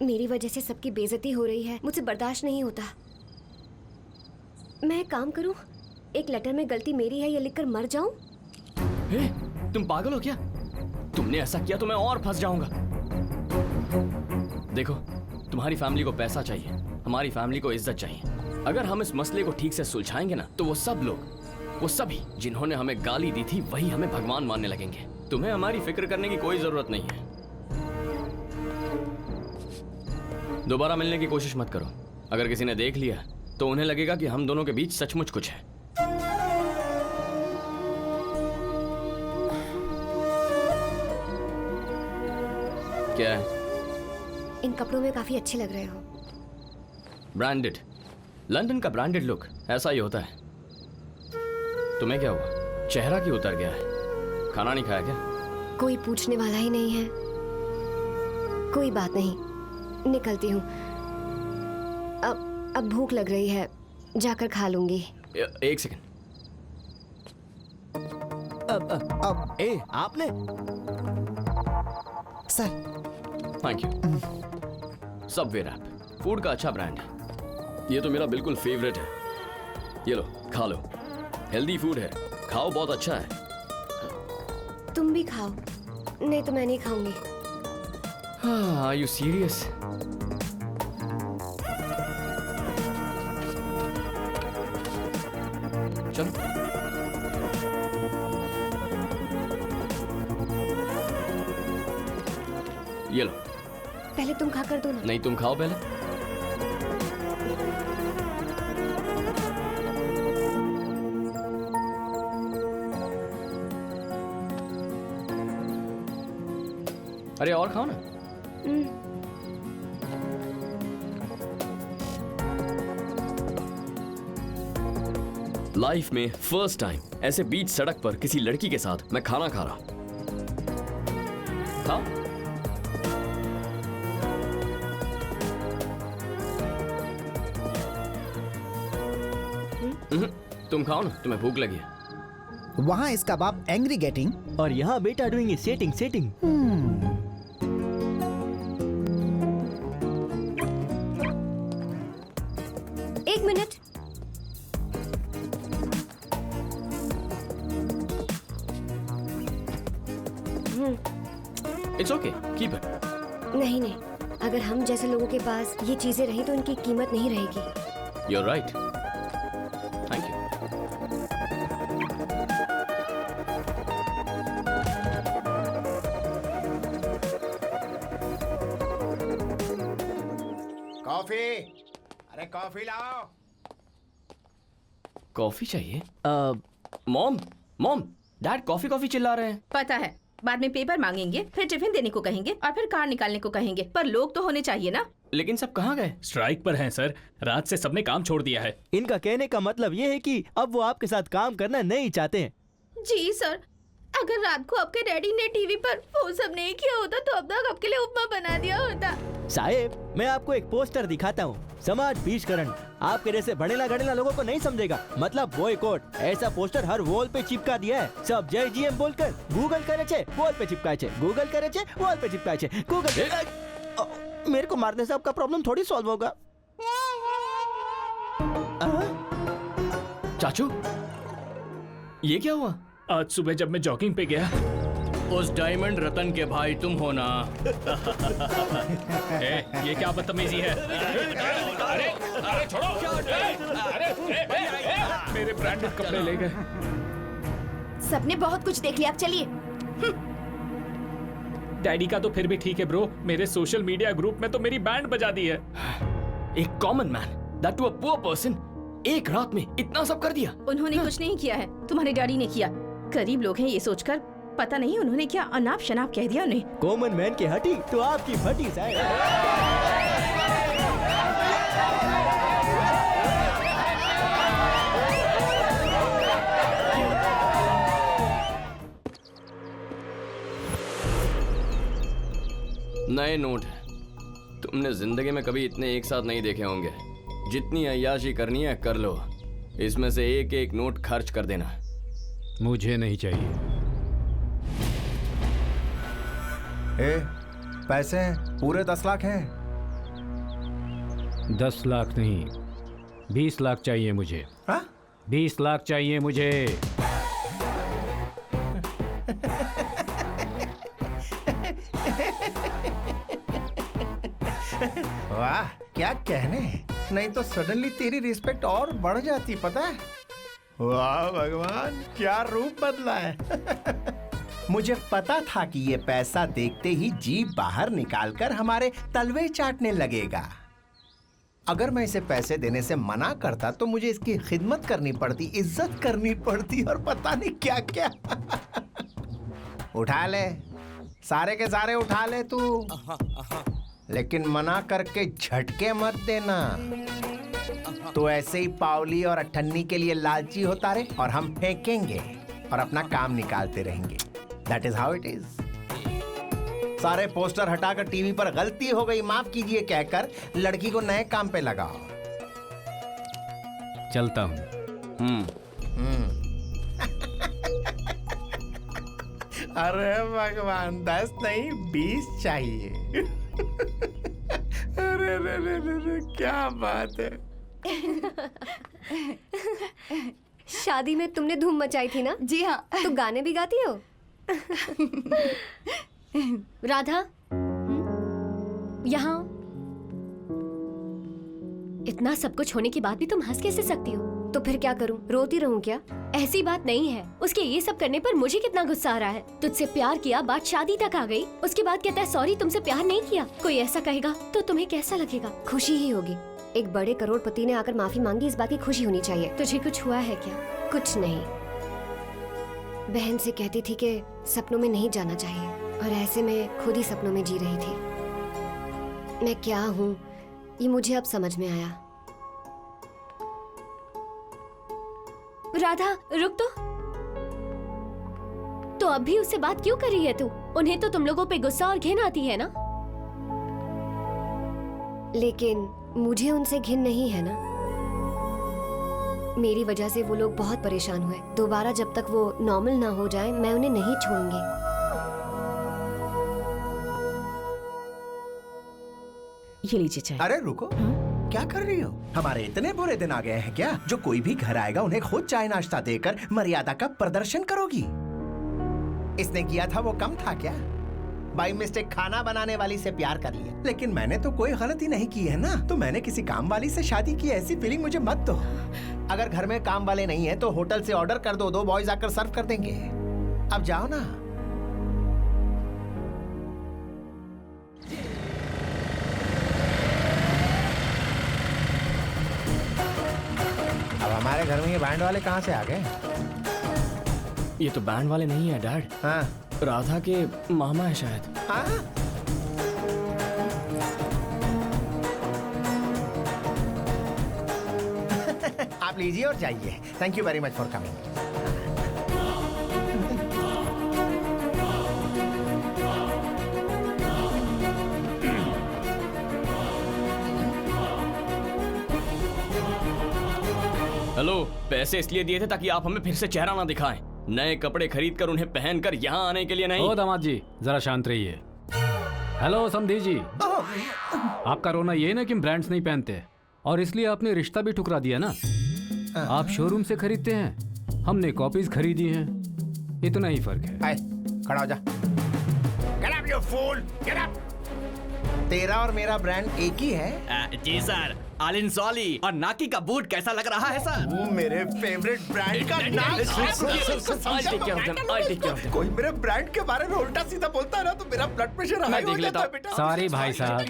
मेरी वजह से सबकी बेइज्जती हो रही है, मुझसे बर्दाश्त नहीं होता। मैं काम करूँ? एक लेटर में गलती मेरी है, ये लिखकर मर जाऊँ? तुम पागल हो क्या? तुमने ऐसा किया तो मैं और फंस जाऊंगा। देखो, तुम्हारी फैमिली को पैसा चाहिए, हमारी फैमिली को इज्जत चाहिए। अगर हम इस मसले को ठीक से सुलझाएंगे ना, तो वो सब लोग, वो सभी जिन्होंने हमें गाली दी थी, वही हमें भगवान मानने लगेंगे। तुम्हें हमारी फिक्र करने की कोई जरूरत नहीं है। दोबारा मिलने की कोशिश मत करो। अगर किसी ने देख लिया तो उन्हें लगेगा कि हम दोनों के बीच सचमुच कुछ है। क्या है? इन कपड़ों में काफी अच्छे लग रहे हो। ब्रांडेड, लंदन का ब्रांडेड लुक ऐसा ही होता है। तुम्हें क्या हुआ? चेहरा क्यों उतर गया है? खाना नहीं खाया क्या? कोई पूछने वाला ही नहीं है। कोई बात नहीं, निकलती हूँ। अब भूख लग रही है, जाकर खा लूंगी। एक सेकंड। आपने? Sir. Thank you. Subway wrap food का अच्छा ब्रांड है। ये तो मेरा बिल्कुल फेवरेट है। ये लो, खा लो। हेल्दी फूड है, खाओ, बहुत अच्छा है। तुम भी खाओ। नहीं तो मैं नहीं खाऊंगी। Are you serious? चलो। ये लो। पहले तुम खा कर दो ना। नहीं, तुम खाओ पहले। अरे और खाओ ना। लाइफ में फर्स्ट टाइम ऐसे बीच सड़क पर किसी लड़की के साथ मैं खाना खा रहा। खाओ। तुम खाओ ना, तुम्हें भूख लगी है। वहाँ इसका बाप एंग्री गेटिंग और यहाँ बेटा doing setting. Minute. It's okay, keep it. नहीं नहीं, अगर हम जैसे लोगों के पास ये चीजें रही तो इनकी कीमत नहीं रहेगी। You are right. Thank you. Coffee, अरे कॉफी लाओ। कॉफी चाहिए? Mom mom, dad coffee coffee चिल्ला रहे हैं। पता है, बाद में पेपर मांगेंगे, फिर टिफिन देने को कहेंगे और फिर कार निकालने को कहेंगे, पर लोग तो होने चाहिए ना। लेकिन सब कहाँ गए? स्ट्राइक पर हैं सर, रात से सबने काम छोड़ दिया है। इनका कहने का मतलब ये है कि अब वो आपके साथ काम करना नहीं चाहते हैं। जी सर, अगर रात को आपके डैडी ने टीवी पर वो सब नहीं किया होता तो अब तक आपके लिए उपमा बना दिया होता। साहेब, मैं आपको एक पोस्टर दिखाता हूँ। समाज बीजकरण आपके जैसे बढ़ेला गढ़ेला लोगों को नहीं समझेगा, मतलब बॉयकॉट। ऐसा पोस्टर हर वॉल पे चिपका दिया है। सब जय जीएम बोलकर गूगल करे छे, वॉल पे चिपकाए छे, गूगल करे छे, वॉल पे चिपकाए छे, गूगल। मेरे को मारने से आपका प्रॉब्लम थोड़ी सॉल्व होगा। चाचू, ये क्या हुआ? आज सुबह जब मैं जॉगिंग पे गया, उस डायमंड रतन के भाई तुम हो ना? ये क्या बदतमीजी है? अरे छोड़ो! मेरे ब्रांडेड कपड़े ले गए। सबने बहुत कुछ देख लिया, अब चलिए। डैडी का तो फिर भी ठीक है ब्रो, मेरे सोशल मीडिया ग्रुप में तो मेरी बैंड बजा दी है। एक common man, that too a poor person, एक रात में इतना सब कर दिया। उन्होंने कुछ नहीं किया है, तुम्हारे डैडी ने किया। गरीब लोग हैं ये सोचकर, पता नहीं उन्होंने क्या अनाप शनाप कह दिया उन्हें। कॉमन मैन की हटी तो आपकी फटी साहब। नए नोट है। तुमने जिंदगी में कभी इतने एक साथ नहीं देखे होंगे। जितनी अय्याशी करनी है कर लो, इसमें से एक एक नोट खर्च कर देना। मुझे नहीं चाहिए। पैसे हैं, पूरे 10 लाख हैं। 10 लाख नहीं, 20 लाख चाहिए मुझे। 20 लाख चाहिए मुझे। वाह, क्या कहने, नहीं तो सडनली तेरी रिस्पेक्ट और बढ़ जाती, पता है? वाह भगवान, क्या रूप बदला है। मुझे पता था कि ये पैसा देखते ही जीभ बाहर निकालकर हमारे तलवे चाटने लगेगा। अगर मैं इसे पैसे देने से मना करता तो मुझे इसकी खिदमत करनी पड़ती, इज्जत करनी पड़ती और पता नहीं क्या क्या। उठा ले, सारे के सारे उठा ले तू, लेकिन मना करके झटके मत देना। तो ऐसे ही पावली और अठन्नी के लिए लालची होता रहे और हम फेंकेंगे और अपना काम निकालते रहेंगे। That is how it is. सारे पोस्टर हटाकर टीवी पर गलती हो गई माफ कीजिए कहकर लड़की को नए काम पे लगाओ। चलता हूँ। अरे भगवान, 10 नहीं 20 चाहिए। अरे रे रे रे रे, क्या बात है। शादी में तुमने धूम मचाई थी ना? जी हाँ। तो गाने भी गाती हो? राधा, यहाँ इतना सब कुछ होने के बाद भी तुम हंस कैसे सकती हो? तो फिर क्या करूं, रोती रहूं क्या? ऐसी बात नहीं है। उसके ये सब करने पर मुझे कितना गुस्सा आ रहा है। तुझसे प्यार किया, बात शादी तक आ गई, उसके बाद कहता है सॉरी तुमसे प्यार नहीं किया। कोई ऐसा कहेगा तो तुम्हें कैसा लगेगा? खुशी ही होगी। एक बड़े करोड़पति ने आकर माफी मांगी, इस बात की खुशी होनी चाहिए। तुझे कुछ हुआ है क्या? कुछ नहीं, बहन से कहती थी कि सपनों में नहीं जाना चाहिए और ऐसे में खुद ही सपनों में जी रही थी। मैं क्या हूँ ये मुझे अब समझ में आया। राधा रुक तो अब भी उससे बात क्यों कर रही है तू? उन्हें तो तुम लोगों पे गुस्सा और घिन आती है ना? लेकिन मुझे उनसे घिन नहीं है ना। मेरी वजह से वो लोग बहुत परेशान हुए। दोबारा जब तक वो नॉर्मल ना हो जाए मैं उन्हें नहीं छोड़ूंगी। ये लीजिए चाय। अरे रुको, क्या कर रही हो? हमारे इतने बुरे दिन आ गए हैं क्या? जो कोई भी घर आएगा उन्हें खुद चाय नाश्ता देकर मर्यादा का प्रदर्शन करोगी? इसने किया था वो कम था क्या? बाई मिस्टेक खाना बनाने वाली से प्यार कर लिया, लेकिन मैंने तो कोई गलती नहीं की है ना। तो मैंने किसी काम वाली से शादी की, ऐसी फीलिंग मुझे मत दो। अगर घर में काम वाले नहीं है तो होटल से ऑर्डर कर दो, 2 बॉयज आकर सर्व कर देंगे। अब जाओ ना। अब हमारे घर में ये बैंड वाले कहाँ से आ गए? ये तो बैंड वाले नहीं है डैड। हाँ, राधा के मामा है शायद। हाँ? आप लीजिए और जाइए। Thank you very much for coming. Hello, पैसे इसलिए दिए थे ताकि आप हमें फिर से चेहरा ना दिखाएं। नए कपड़े खरीद कर उन्हें पहनकर यहाँ आने के लिए नहीं। ओ दामाद जी, जरा शांत रहिए। हेलो समधी जी, आपका रोना ये ना कि ब्रांड्स नहीं पहनते और इसलिए आपने रिश्ता भी ठुकरा दिया ना। आप शोरूम से खरीदते हैं, हमने कॉपीज खरीदी हैं, इतना ही फर्क है। खड़ा हो जा। Get up, you fool! Get up! तेरा और मेरा ब्रांड एक ही है। जी सर। आलिन सॉली और नाकी का बूट कैसा लग रहा है सर? वो मेरे फेवरेट ब्रांड का नाम। कोई मेरे ब्रांड के बारे में उल्टा सीधा बोलता है ना तो मेरा ब्लड प्रेशर हाई हो जाता है बेटा। सॉरी भाई साहब।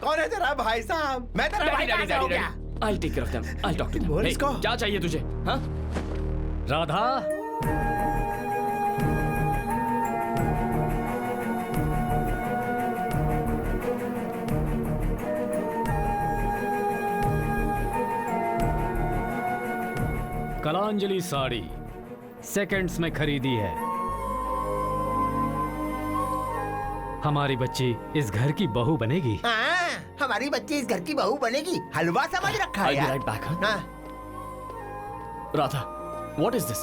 कौन है तेरा भाई साहब? मैं तेरा भाई कैसे हो गया? I'll take care of them. I'll talk to them. बोल इसको। क्या चाहिए तुझे? हाँ? राधा, कलांजलि साड़ी सेकंड्स में खरीदी है। हमारी बच्ची इस घर की बहू बनेगी। हमारी बच्ची इस घर की बहू बनेगी। हलवा समझ रखा है यार। Radha, what is this?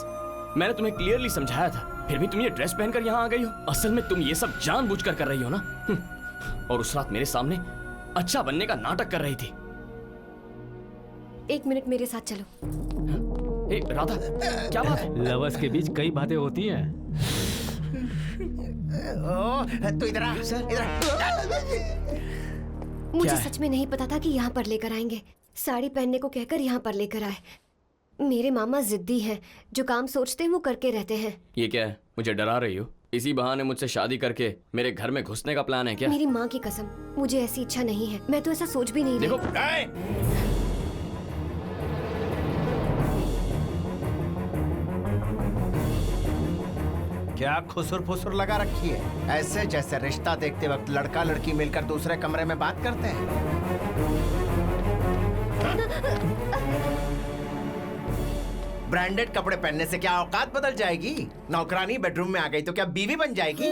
मैंने तुम्हें क्लियरली समझाया था, फिर भी तुम ये ड्रेस पहनकर यहाँ आ गई हो। असल में तुम ये सब जानबूझकर कर रही हो ना। और उस रात मेरे सामने अच्छा बनने का नाटक कर रही थी। 1 मिनट मेरे साथ चलो। ए, राधा, क्या बात है? लवर्स के बीच कई बातें होती हैं। तू इधर आ। मुझे सच में नहीं पता था कि यहाँ पर लेकर आएंगे। साड़ी पहनने को कहकर यहाँ पर लेकर आए। मेरे मामा जिद्दी हैं, जो काम सोचते हैं वो करके रहते हैं। ये क्या है? मुझे डरा रही हो? इसी बहाने मुझसे शादी करके मेरे घर में घुसने का प्लान है क्या? मेरी माँ की कसम, मुझे ऐसी इच्छा नहीं है। मैं तो ऐसा सोच भी नहीं रही। क्या खुसुर फुसुर लगा रखी है? ऐसे जैसे रिश्ता देखते वक्त लड़का लड़की मिलकर दूसरे कमरे में बात करते हैं। ब्रांडेड कपड़े पहनने से क्या औकात बदल जाएगी? नौकरानी बेडरूम में आ गई तो क्या बीवी बन जाएगी?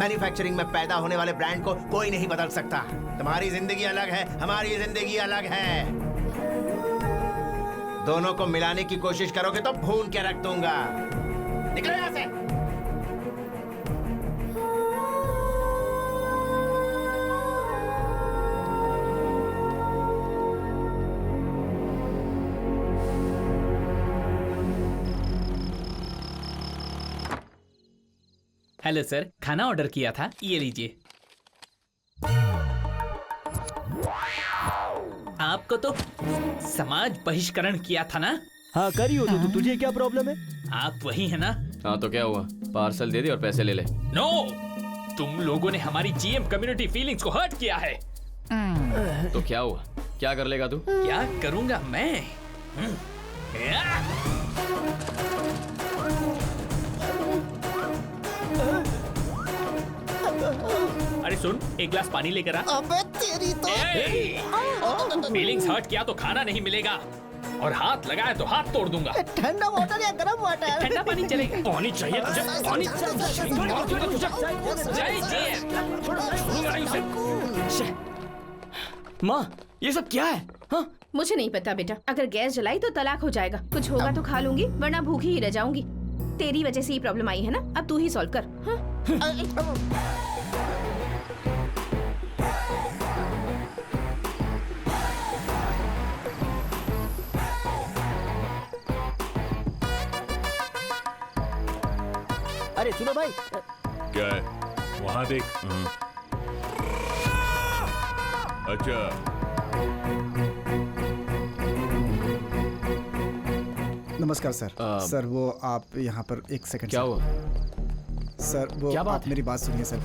मैन्युफैक्चरिंग में पैदा होने वाले ब्रांड को कोई नहीं बदल सकता। तुम्हारी जिंदगी अलग है, हमारी जिंदगी अलग है। दोनों को मिलाने की कोशिश करोगे तो भून के रख दूंगा। निकलो यहाँ से। हेलो सर, खाना ऑर्डर किया था, ये लीजिए। आपको तो समाज बहिष्करण किया था ना? हाँ करी हो तो तुझे क्या प्रॉब्लम है? आप वही है ना? हाँ तो क्या हुआ? पार्सल दे दे और पैसे ले ले। नो, तुम लोगों ने हमारी जीएम कम्युनिटी फीलिंग्स को हर्ट किया है। तो क्या हुआ? क्या कर लेगा तू? क्या करूंगा मैं? अरे सुन, एक गिलास पानी लेकर आ। अबे तेरी तो। फीलिंग्स हर्ट किया तो खाना नहीं मिलेगा, और हाथ लगाया तो हाथ तोड़ दूंगा। ठंडा वाटर या गरम वाटर? ठंडा पानी चलेगा। पानी चाहिए तुझे? पानी चाहिए। माँ, ये सब क्या है? हाँ? मुझे नहीं पता बेटा। अगर गैस जलाई तो तलाक हो जाएगा। कुछ होगा तो खा लूंगी, वरना भूखी ही रह जाऊंगी। तेरी वजह से ही प्रॉब्लम आई है ना, अब तू ही सॉल्व कर। हाँ? अरे सुनो भाई, क्या है वहां देख। अच्छा नमस्कार सर। सर वो आप यहाँ पर एक सेकंड। क्या हुआ सर? वो क्या बात आप मेरी बात सुनिए सर।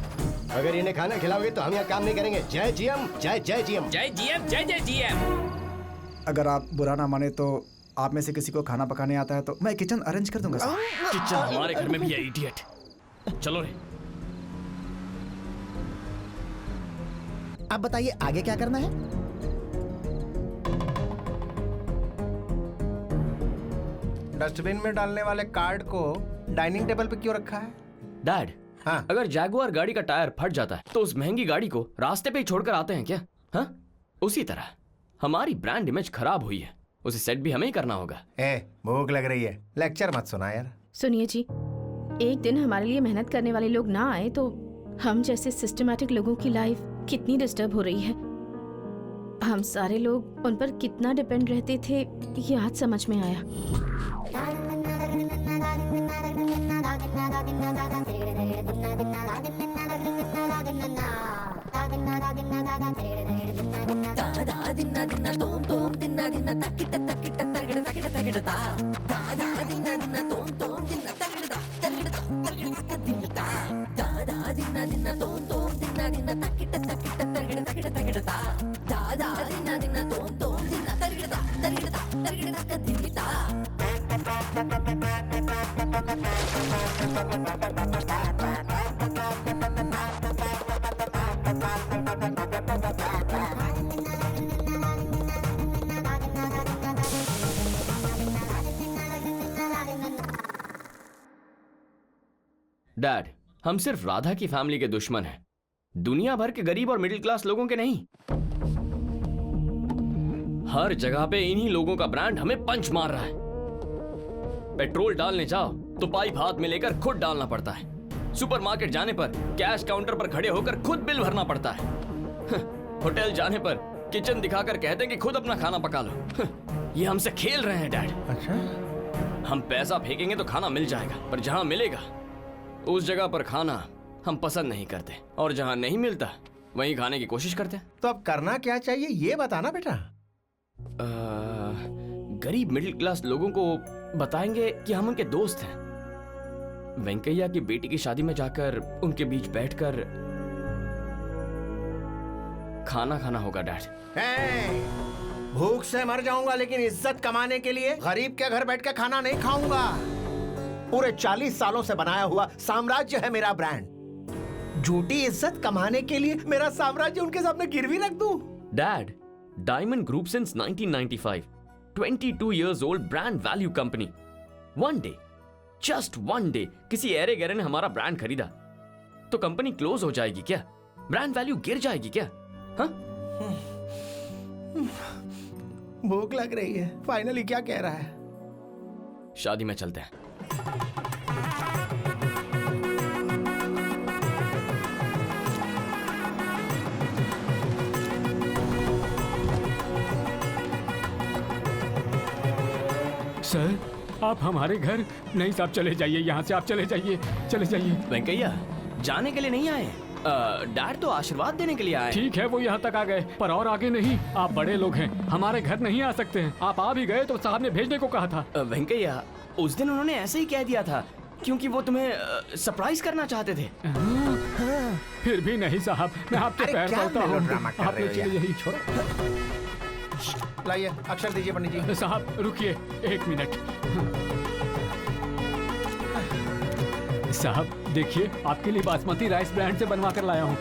अगर इन्हें खाना खिलाओगे तो हम यहाँ काम नहीं करेंगे। जय जीएम, जय जय जीएम, जय जीएम, जय जय जीएम। अगर आप बुरा ना माने तो आप में से किसी को खाना पकाने आता है तो मैं किचन अरेंज कर दूंगा सर। किचन हमारे घर में भी है इडियट। चलो रे। आप बताइए आगे क्या करना है? डस्टबिन में डालने वाले कार्ड को डाइनिंग टेबल पे क्यों रखा है? डैड, हाँ? अगर जैगुआर गाड़ी का टायर फट जाता है तो उस महंगी गाड़ी को रास्ते पे ही छोड़कर आते हैं क्या? हाँ? उसी तरह हमारी ब्रांड इमेज खराब हुई है, उसे सेट भी हमें ही करना होगा। भूख लग रही है, लेक्चर मत सुना यार। सुनिए जी, एक दिन हमारे लिए मेहनत करने वाले लोग ना आए तो हम जैसे सिस्टमैटिक लोगों की लाइफ कितनी डिस्टर्ब हो रही है। हम सारे लोग उन पर कितना डिपेंड रहते थे ये आज समझ में आया। डैड, हम सिर्फ राधा की फैमिली के दुश्मन हैं, दुनिया भर के गरीब और मिडिल क्लास लोगों के नहीं। हर जगह पे इन्हीं लोगों का ब्रांड हमें पंच मार रहा है। पेट्रोल डालने जाओ तो पाइप हाथ में लेकर खुद डालना पड़ता है। सुपरमार्केट जाने पर कैश काउंटर पर खड़े होकर खुद बिल भरना पड़ता है। होटल जाने पर किचन दिखाकर कहते हैं कि खुद अपना खाना पका लो। ये हमसे खेल रहे हैं डैड। अच्छा? हम पैसा फेंकेंगे तो खाना मिल जाएगा, पर जहां मिलेगा उस जगह पर खाना हम पसंद नहीं करते, और जहां नहीं मिलता वहीं खाने की कोशिश करते हैं। तो अब करना क्या चाहिए ये बताना बेटा। गरीब मिडिल क्लास लोगों को बताएंगे कि हम उनके दोस्त हैं। वेंकैया की बेटी की शादी में जाकर उनके बीच बैठकर खाना खाना होगा डैड। भूख से मर जाऊंगा लेकिन इज्जत कमाने के लिए गरीब के घर बैठ के खाना नहीं खाऊंगा। पूरे 40 सालों से बनाया हुआ साम्राज्य है मेरा ब्रांड। झूठी इज्जत कमाने के लिए मेरा साम्राज्य उनके सामने गिरवी रख दूं? Dad, diamond group since 1995, 22 years old brand value company. One day, just one day, किसी ऐरे गैरे ने हमारा ब्रांड खरीदा तो कंपनी क्लोज हो जाएगी क्या? ब्रांड वैल्यू गिर जाएगी क्या? हाँ? भूख लग रही है। फाइनली क्या कह रहा है? शादी में चलते हैं। सर, आप हमारे घर नहीं साहब, चले जाइए यहाँ से, आप चले जाइए, चले जाइए। वेंकैया, जाने के लिए नहीं आए, डैड तो आशीर्वाद देने के लिए आए। ठीक है, वो यहाँ तक आ गए, पर और आगे नहीं। आप बड़े लोग हैं, हमारे घर नहीं आ सकते हैं। आप आ भी गए तो साहब ने भेजने को कहा था। वेंकैया, उस दिन उन्होंने ऐसे ही कह दिया था क्योंकि वो तुम्हें सरप्राइज करना चाहते थे। फिर भी नहीं साहब, मैं आपके पैर पड़ता हूँ। आप यही छोड़ो। लाइए अक्षर दीजिए पंडित जी। साहब रुकिए 1 मिनट। साहब देखिए, आपके लिए बासमती राइस ब्रांड से बनवा कर लाया हूँ।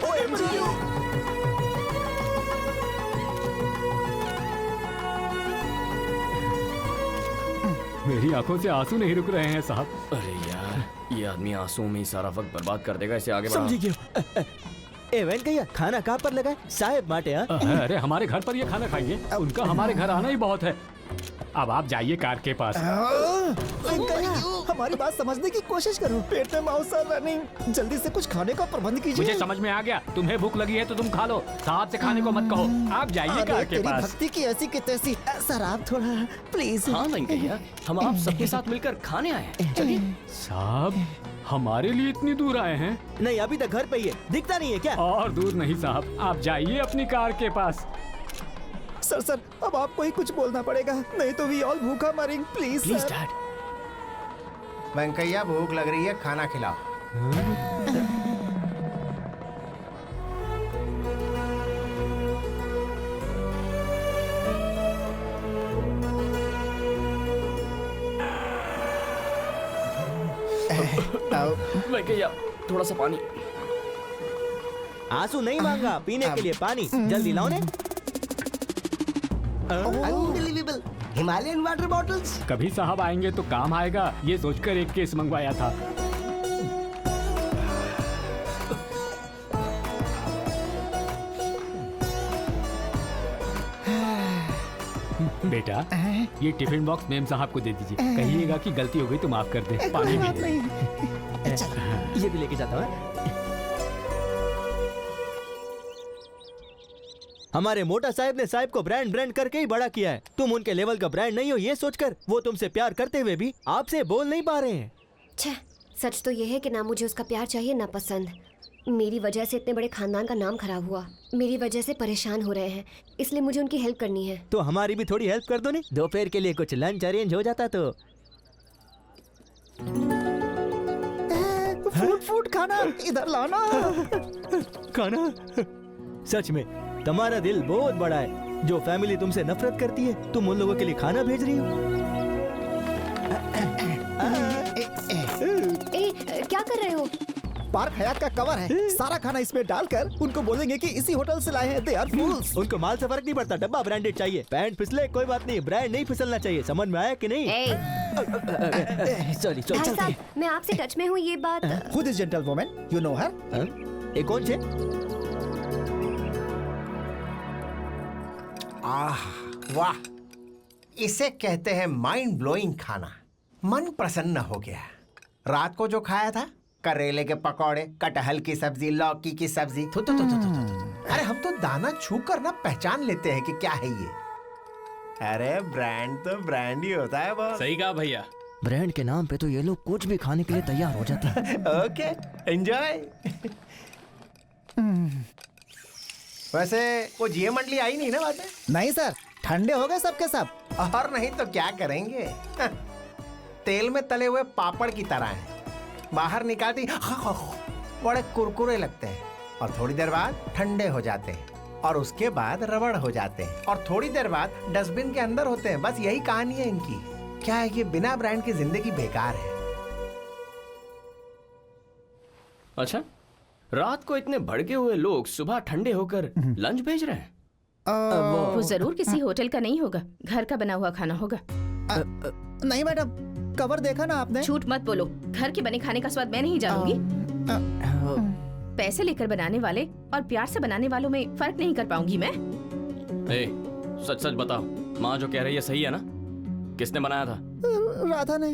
मेरी आंखों से आंसू नहीं रुक रहे हैं साहब। अरे यार, ये आदमी आंसुओं में ही सारा वक्त बर्बाद कर देगा, इसे आगे बढ़ाओ। समझी क्यों? वेंकैया, खाना कहाँ पर लगा है? साहेब माटे। अरे हमारे घर पर ये खाना खाइए, उनका हमारे घर आना ही बहुत है। अब आप जाइए कार के पास। वेंकैया, हमारी बात समझने की कोशिश करो। पेट में मांसा नहीं, जल्दी से कुछ खाने का प्रबंध कीजिए। मुझे समझ में आ गया, तुम्हें भूख लगी है तो तुम खा लो, साहब से खाने को मत कहो। आप जाइए कार के पास। भक्ति की ऐसी की तैसी। सर आप थोड़ा प्लीज। हाँ वेंकैया, हम आप सबके साथ मिलकर खाने आए हैं। चलिए। साहब, हमारे लिए इतनी दूर आए हैं? नहीं, अभी तक घर पे ही है, दिखता नहीं है क्या? और दूर नहीं साहब, आप जाइए अपनी कार के पास। सर सर, अब आपको ही कुछ बोलना पड़ेगा, नहीं तो वी ऑल भूखा मरेंगे। Please please sir. Dad. Venkaiah भूख लग रही है, खाना खिलाओ। वेंकैया थोड़ा सा पानी। आंसू नहीं मांगा, पीने के लिए पानी जल्दी लाओ ने। Unbelievable, Himalayan water bottles. कभी साहब आएंगे तो काम आएगा, ये सोचकर एक केस मंगवाया था। बेटा, ये टिफिन बॉक्स मेम साहब को दे दीजिए, कहिएगा कि गलती हो गई तो माफ कर दे। पानी भी दे। ये भी लेके जाता हूँ। हमारे मोटा साहब ने साहब को ब्रांड ब्रांड करके ही बड़ा किया है। तुम उनके लेवल का ब्रांड नहीं हो, ये सोचकर वो तुमसे प्यार करते हुए भी आपसे बोल नहीं पा रहे हैं। छे, सच तो ये है कि ना मुझे उसका प्यार चाहिए ना पसंद। मेरी वजह से इतने बड़े खानदान का नाम खराब हुआ, मेरी वजह से परेशान हो रहे हैं, इसलिए मुझे उनकी हेल्प करनी है। तो हमारी भी थोड़ी हेल्प कर दो ने, दोपहर के लिए कुछ लंच अरेंज हो जाता तो। फूड खाना इधर लाना। खाना? सच में तुम्हारा दिल बहुत बड़ा है। जो फैमिली तुमसे नफरत करती है, तुम उन लोगों के लिए खाना भेज रही हो। क्या कर रहे हो? पार्क हयात का कवर है, सारा खाना इसमें डालकर उनको बोलेंगे कि इसी होटल से लाए हैं। They are fools. उनको माल से फर्क नहीं पड़ता, डब्बा ब्रांडेड चाहिए। पैंट फिसले कोई बात नहीं, ब्रांड नहीं फिसलना चाहिए। समझ में आया कि नहीं? सॉरी भाई साहब, मैं आपसे टच में हूँ, ये बात। Who this gentlewoman? You know her? ये कौन से? आह वाह, इसे कहते हैं माइंड ब्लोइंग खाना। मन प्रसन्न हो गया। रात को जो खाया था, करेले के पकौड़े, कटहल की सब्जी, लौकी की सब्जी। थू थू थू थू थू। अरे हम तो दाना छू कर ना पहचान लेते हैं कि क्या है ये। अरे ब्रांड तो ब्रांड ही होता है बॉस। सही कहा भैया। ब्रांड के नाम पे तो ये लोग कुछ भी खाने के लिए तैयार हो जाते हैं। Okay, enjoy. वैसे वो जीए मंडली आई नहीं ना बातें? नहीं सर, ठंडे हो गए सबके सब। और नहीं तो क्या करेंगे। तेल में तले हुए पापड़ की तरह हैं। बाहर निकालती बड़े कुरकुरे लगते हैं और थोड़ी देर बाद ठंडे हो जाते हैं और उसके बाद रबड़ हो जाते हैं और थोड़ी देर बाद डस्टबिन के अंदर होते हैं। बस यही कहानी है इनकी। क्या है, ये बिना ब्रांड की जिंदगी बेकार है। अच्छा, रात को इतने भड़के हुए लोग सुबह ठंडे होकर लंच भेज रहे हैं। वो जरूर किसी होटल का नहीं होगा, घर का बना हुआ खाना होगा। नहीं मैडम, कवर देखा ना आपने? झूठ मत बोलो, घर के बने खाने का स्वाद मैं नहीं जानूंगी। पैसे लेकर बनाने वाले और प्यार से बनाने वालों में फर्क नहीं कर पाऊंगी मैं। सच सच बताओ, माँ जो कह रही है सही है ना? किसने बनाया था? राधा ने।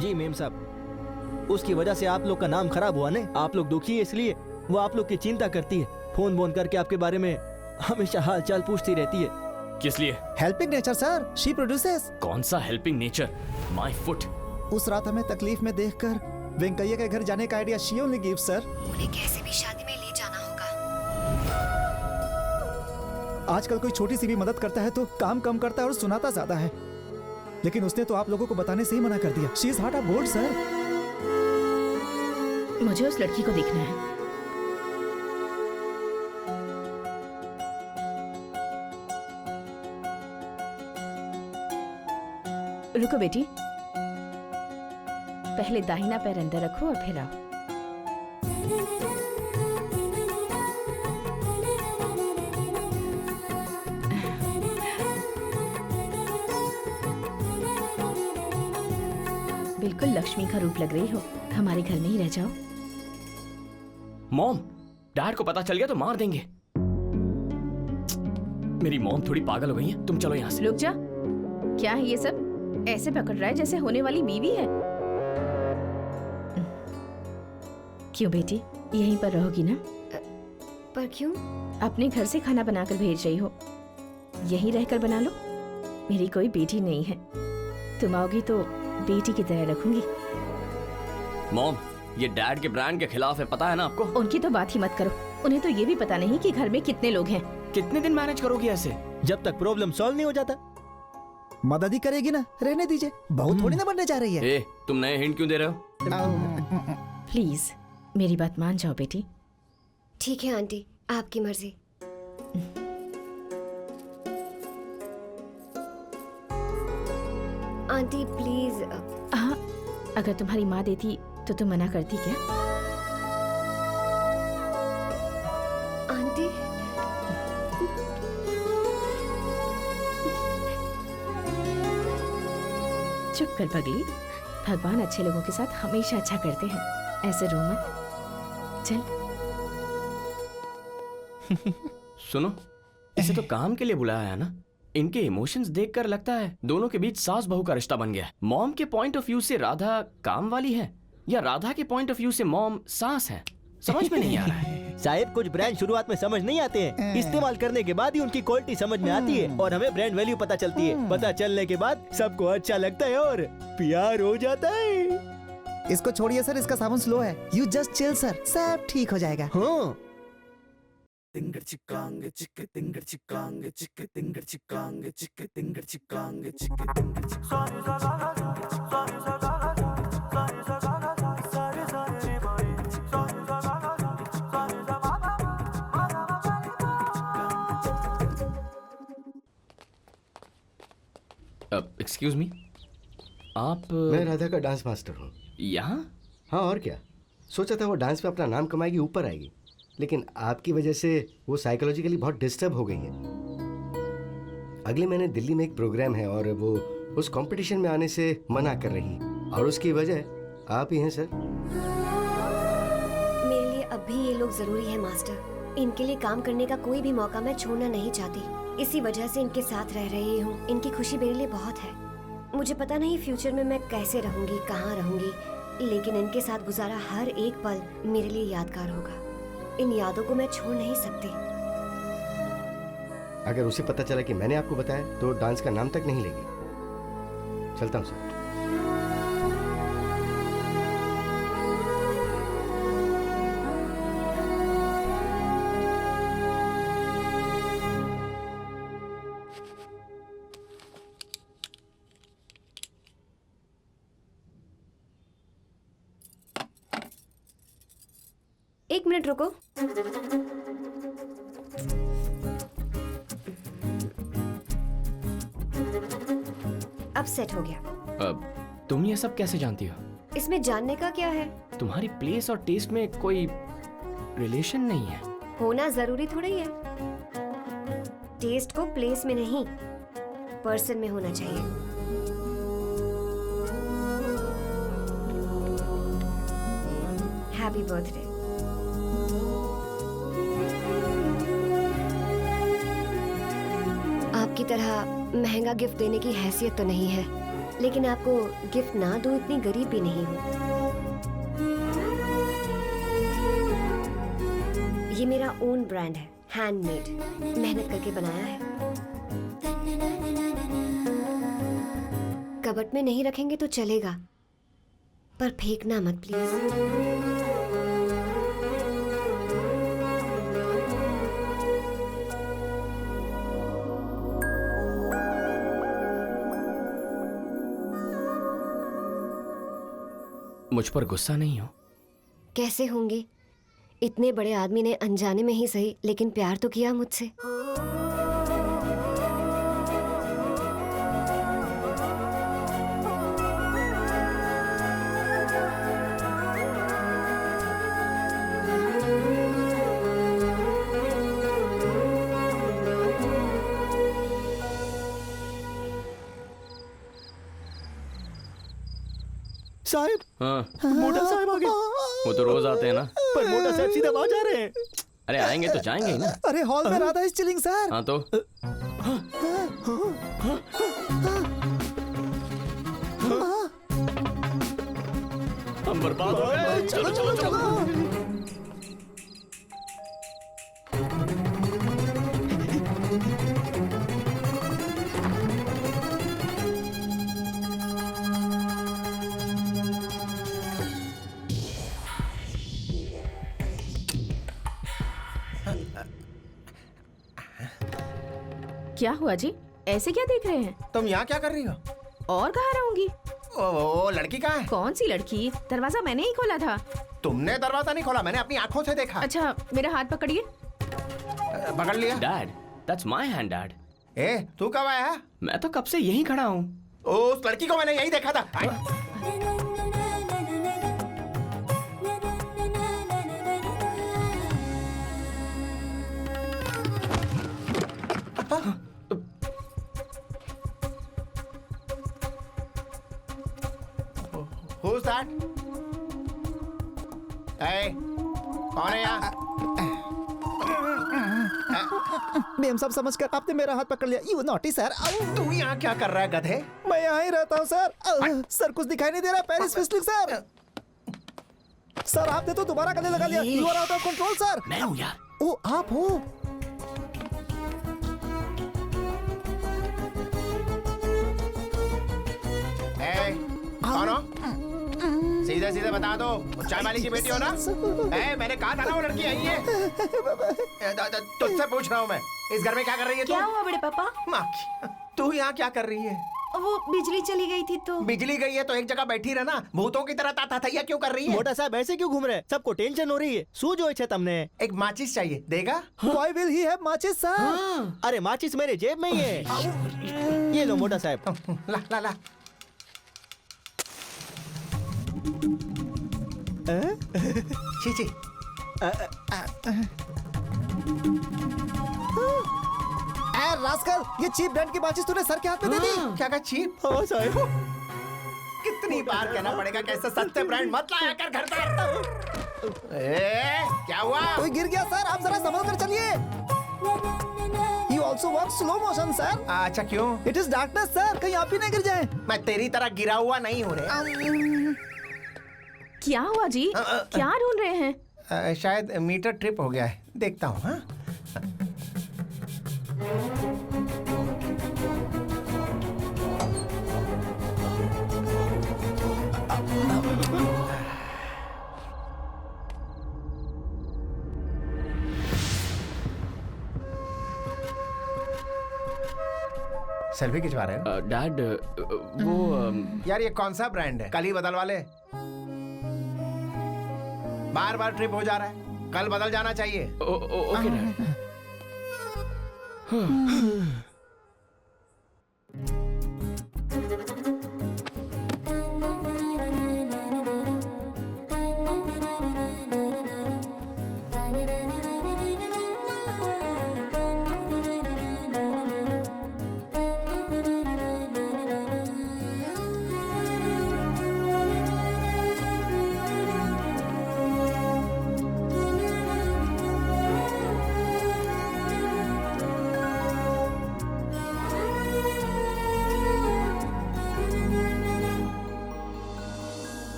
जी मेम साहब, उसकी वजह से आप लोग का नाम खराब हुआ ने। आप लोग दुखी है, इसलिए वो आप लोग की चिंता करती है। फोन बोन करके आपके बारे में हमेशा हाल चाल पूछती रहती है। किस लिए? Helping nature sir, she produces. कौन सा हेल्पिंग नेचर? My foot. उस रात हमें तकलीफ में देखकर वेंकैया के घर जाने का idea she only gives sir. उन्हें कैसे भी शादी में ले जाना होगा। आजकल कोई छोटी सी भी मदद करता है तो काम कम करता है और सुनाता ज्यादा है। लेकिन उसने तो आप लोगों को बताने से ही मना कर दिया। She is heart of gold sir. मुझे उस लड़की को देखना है। रुको बेटी, पहले दाहिना पैर अंदर रखो और फिर आओ। बिल्कुल लक्ष्मी का रूप लग रही हो, हमारे घर में ही रह जाओ। मॉम, डैड को पता चल गया तो मार देंगे। मेरी मॉम थोड़ी पागल हो गई है। तुम चलो यहाँ से। रुक जा, क्या है ये सब? ऐसे पकड़ रहा है जैसे होने वाली बीवी है। क्यों बेटी, यहीं पर रहोगी ना? पर क्यों? अपने घर से खाना बनाकर भेज रही हो, यहीं रहकर बना लो। मेरी कोई बेटी नहीं है, तुम आओगी तो बेटी की तरह रखूंगी। मॉम, ये डैड के ब्रांड के खिलाफ है, पता है ना आपको? उनकी तो बात ही मत करो। उन्हें तो ये भी पता नहीं कि घर में कितने लोग हैं। कितने दिन मैनेज करोगी ऐसे? जब तक प्रॉब्लम सॉल्व नहीं हो जाता। मदद ही करेगी ना, रहने दीजिए, बहुत थोड़ी ना बनने जा रही है। ए, तुम नए हिंट क्यों दे रहे हो? प्लीज मेरी बात मान जाओ बेटी। ठीक है आंटी, आपकी मर्जी। Aunty please. हाँ, अगर तुम्हारी माँ देती तो तुम मना करती क्या? आंटी चुप कर पगली। भगवान अच्छे लोगों के साथ हमेशा अच्छा करते हैं, ऐसे रो मत। चल। सुनो, इसे तो काम के लिए बुलाया है ना। इनके इमोशंस देखकर लगता है दोनों के बीच सास बहू का रिश्ता बन गया है। मॉम के पॉइंट ऑफ व्यू से राधा काम वाली है या राधा के पॉइंट ऑफ व्यू से मॉम सास है, समझ में नहीं आ रहा है। साहिब, कुछ ब्रांड शुरुआत में समझ नहीं आते हैं, इस्तेमाल करने के बाद ही उनकी क्वालिटी समझ में आती है और हमें ब्रांड वैल्यू पता चलती है। पता चलने के बाद सबको अच्छा लगता है और प्यार हो जाता है। इसको छोड़िए सर, इसका साबुन स्लो है। यू जस्ट चिल सर, सब ठीक हो जाएगा। हाँ। Tinger chikang chik tinger chikang chik tinger chikang chik tinger chikang chik tinger excuse me, आप? मैं राधा का डांस मास्टर हूँ। यहाँ? हाँ, और क्या। सोचा था वो डांस में अपना नाम कमाएगी, ऊपर आएगी, लेकिन आपकी वजह से वो साइकोलॉजिकली बहुत डिस्टर्ब हो गई है। अगले महीने दिल्ली में एक प्रोग्राम है और वो उस कंपटीशन में आने से मना कर रही, और उसकी वजह आप ही हैं सर। मेरे लिए अब भी ये लोग जरूरी है मास्टर। इनके लिए काम करने का कोई भी मौका मैं छोड़ना नहीं चाहती। इसी वजह से इनके साथ रह रही हूँ। इनकी खुशी मेरे लिए बहुत है। मुझे पता नहीं फ्यूचर में मैं कैसे रहूंगी, कहाँ रहूंगी, लेकिन इनके साथ गुजारा हर एक पल मेरे लिए यादगार होगा। इन यादों को मैं छोड़ नहीं सकती। अगर उसे पता चला कि मैंने आपको बताया तो डांस का नाम तक नहीं लेगी। चलता हूँ सर। एक मिनट रुको। अब सेट हो गया। अब तुम ये सब कैसे जानती हो? इसमें जानने का क्या है? तुम्हारी प्लेस और टेस्ट में कोई रिलेशन नहीं है। होना जरूरी थोड़ा ही है। टेस्ट को प्लेस में नहीं, पर्सन में होना चाहिए। Happy birthday. आपकी तरह महंगा गिफ्ट देने की हैसियत तो नहीं है, लेकिन आपको गिफ्ट ना दूं इतनी गरीब भी नहीं हूँ। ये मेरा ओन ब्रांड है, हैंडमेड, मेहनत करके बनाया है। कबर्ड में नहीं रखेंगे तो चलेगा, पर फेंकना मत प्लीज। मुझ पर गुस्सा नहीं हो? कैसे होंगे? इतने बड़े आदमी ने अनजाने में ही सही लेकिन प्यार तो किया मुझसे। साहिब, हाँ। मोटा साहब आ गए। वो तो रोज आते हैं ना। पर मोटा साहब सीधा वहां जा रहे हैं। अरे आएंगे तो जाएंगे ही ना। अरे हॉल में राधा इज चिलिंग सर। हाँ तो हम बर्बाद हो गए। चलो चलो चलो। क्या हुआ जी? ऐसे क्या देख रहे हैं? तुम यहाँ क्या कर रही हो? और कहाँ रहूंगी? ओ लड़की कहाँ है? कौन सी लड़की? दरवाजा मैंने ही खोला था। तुमने दरवाजा नहीं खोला, मैंने अपनी आंखों से देखा। अच्छा, मेरा हाथ पकड़िए। पकड़ लिया। Dad, that's my hand dad. ए, तू कब आया? मैं तो कब से यहीं खड़ा हूँ। उस लड़की को मैंने यही देखा था। Who's that? Hey, कौन है यहाँ? मैम सब समझकर आपने मेरा हाथ पकड़ लिया। You naughty sir. तू यहाँ क्या कर रहा है गधे? मैं यहाँ ही रहता हूँ सर। सर कुछ दिखाई नहीं दे रहा। Paris फिस्लिंग sir. सर आपने तो दोबारा गले लगा लिया। You are out of control sir. मैं हूँ यार। ओ आप हो? कौन हो? सीधे सीधे बता दो, चाय वाली की बेटी हो ना? मैंने कहा था ना वो लड़की आई है। तुझसे पूछ रहा हूँ मैं, इस घर में क्या कर रही है तू? क्या हुआ बड़े पापा? माँ की, तू यहाँ क्या कर रही है? वो बिजली चली गई थी तो। बिजली गई है तो एक जगह बैठी रहना, भूतों की तरह ताता क्यों कर रही है? मोटा साहब ऐसे क्यों घूम रहे? सबको टेंशन हो रही है। શું જોઈ છે તમને? एक माचिस चाहिए, देगा? Why will he have matches sir? अरे माचिस मेरे जेब में ही है। ये लो मोटा साहब। ला ला ला। छी छी। रास्कल, ये चीप ब्रांड की माचिस तूने सर के हाथ में दे दी। क्या कहा चीप? हाँ साहब। कितनी बार कहना पड़ेगा कि ऐसे सस्ते ब्रांड मत लाया कर घर पर। क्या हुआ? कोई गिर गया सर, आप जरा संभल कर चलिए। You also walk slow motion sir. अच्छा क्यों? It is darkness सर, कहीं आप ही नहीं गिर जाएं। मैं तेरी तरह गिरा हुआ नहीं हूँ रे। क्या हुआ जी? क्या ढूंढ रहे हैं? शायद मीटर ट्रिप हो गया है, देखता हूँ। हाँ सेल्फी खिंचवा रहे हो? डैड वो यार ये कौन सा ब्रांड है? कल ही बदलवा ले। बार बार ट्रिप हो जा रहा है, कल बदल जाना चाहिए। Okay dad.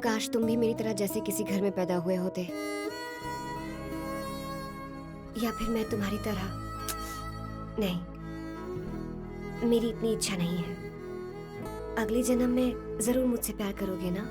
काश तुम भी मेरी तरह जैसे किसी घर में पैदा हुए होते, या फिर मैं तुम्हारी तरह। नहीं, मेरी इतनी इच्छा नहीं है। अगले जन्म में जरूर मुझसे प्यार करोगे ना?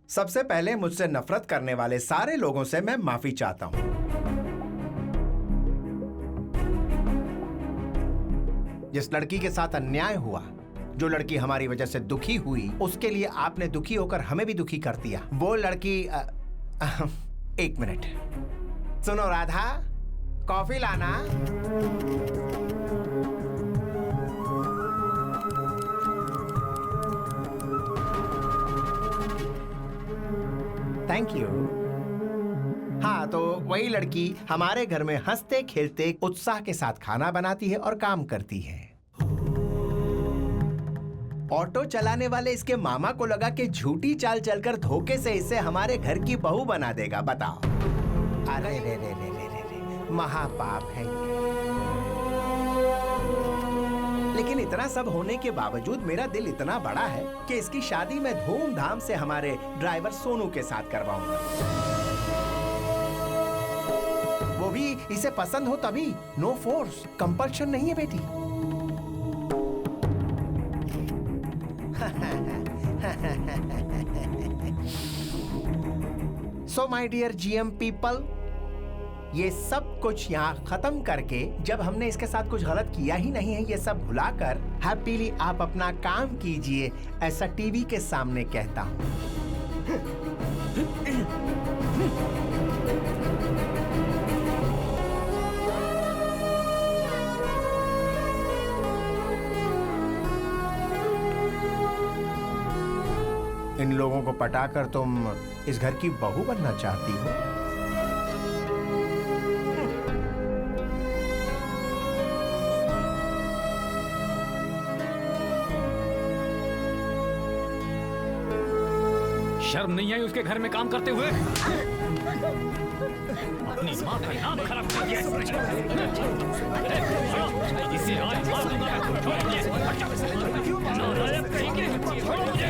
सबसे पहले मुझसे नफरत करने वाले सारे लोगों से मैं माफी चाहता हूं। जिस लड़की के साथ अन्याय हुआ, जो लड़की हमारी वजह से दुखी हुई, उसके लिए आपने दुखी होकर हमें भी दुखी कर दिया। वो लड़की एक मिनट सुनो राधा, कॉफी लाना। Thank you. हाँ, तो वही लड़की हमारे घर में हंसते खेलते उत्साह के साथ खाना बनाती है और काम करती है। ऑटो चलाने वाले इसके मामा को लगा कि झूठी चाल चलकर धोखे से इसे हमारे घर की बहू बना देगा। बताओ। अरे रे रे रे रे रे, महापाप है ये। लेकिन इतना सब होने के बावजूद मेरा दिल इतना बड़ा है कि इसकी शादी मैं धूमधाम से हमारे ड्राइवर सोनू के साथ करवाऊंगा। वो भी इसे पसंद हो तभी। नो फोर्स, कंपल्शन नहीं है बेटी। So my dear GM people, ये सब कुछ यहाँ खत्म करके जब हमने इसके साथ कुछ गलत किया ही नहीं है, ये सब भुलाकर हैप्पीली आप अपना काम कीजिए, ऐसा टीवी के सामने कहता हूँ। इन लोगों को पटाकर तुम इस घर की बहू बनना चाहती हो? शर्म नहीं आई उसके घर में काम करते हुए? अपनी माँ का नाम खराब कर दिया। इसे आज मार दूंगा। नालायक कहीं के, छोड़ो मुझे।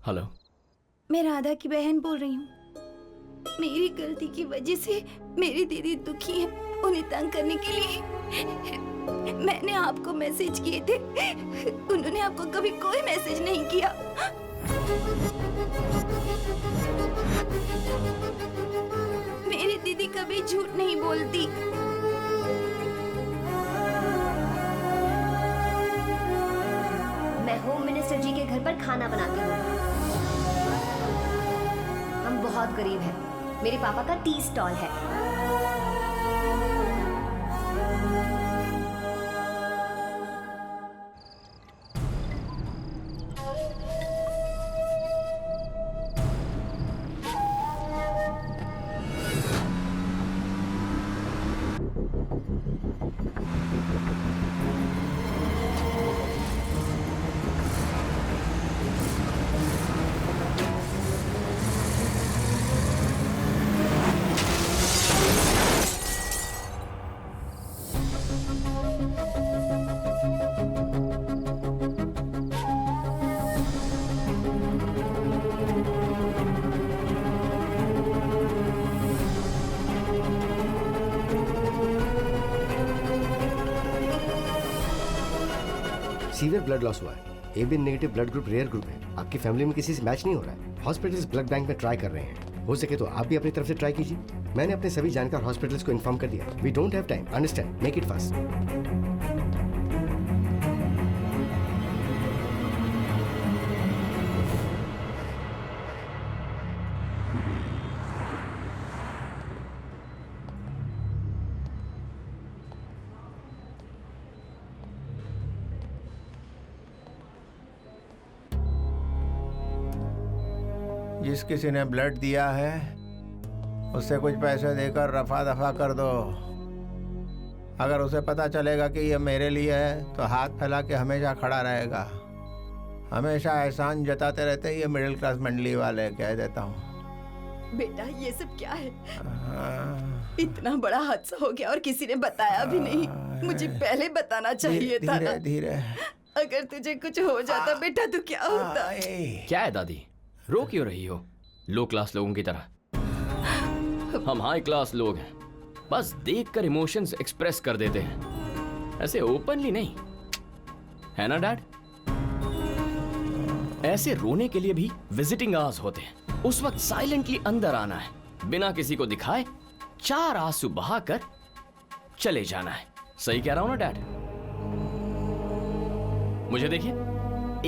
हेलो, मैं राधा की बहन बोल रही हूँ। मेरी गलती की वजह से मेरी दीदी दुखी है। उन्हें तंग करने के लिए मैंने आपको मैसेज किए थे। उन्होंने आपको कभी कोई मैसेज नहीं किया। मेरी दीदी कभी झूठ नहीं बोलती। मैं होम मिनिस्टर जी के घर पर खाना बनाती हूँ। हम बहुत गरीब हैं। मेरे पापा का टी स्टॉल है। सीवियर ब्लड लॉस हुआ है। AB negative blood group rare group है। आपकी फैमिली में किसी से मैच नहीं हो रहा है। हॉस्पिटल्स ब्लड बैंक में ट्राई कर रहे हैं। हो सके तो आप भी अपनी तरफ से ट्राई कीजिए। मैंने अपने सभी जानकार हॉस्पिटल्स को इन्फॉर्म कर दिया। We don't have time, understand, make it fast. जिस किसी ने ब्लड दिया है उससे कुछ पैसे देकर रफा दफा कर दो। अगर उसे पता चलेगा कि ये मेरे लिए है तो हाथ फैला के हमेशा खड़ा रहेगा। हमेशा एहसान जताते रहते हैं ये मिडिल क्लास मंडली वाले, कह देता हूँ। बेटा ये सब क्या है? इतना बड़ा हादसा हो गया और किसी ने बताया भी नहीं। मुझे पहले बताना चाहिए था ना। धीरे। अगर तुझे कुछ हो जाता बेटा तो क्या होता? क्या है दादी, रो क्यों रही हो? लो क्लास लोगों की तरह हम हाई क्लास लोग हैं। बस देखकर इमोशंस एक्सप्रेस कर देते हैं, ऐसे ओपनली नहीं, है ना डैड? ऐसे रोने के लिए भी विजिटिंग आवर्स होते हैं। उस वक्त साइलेंटली अंदर आना है, बिना किसी को दिखाए 4 आंसू बहाकर चले जाना है। सही कह रहा हूं ना डैड? मुझे देखिए,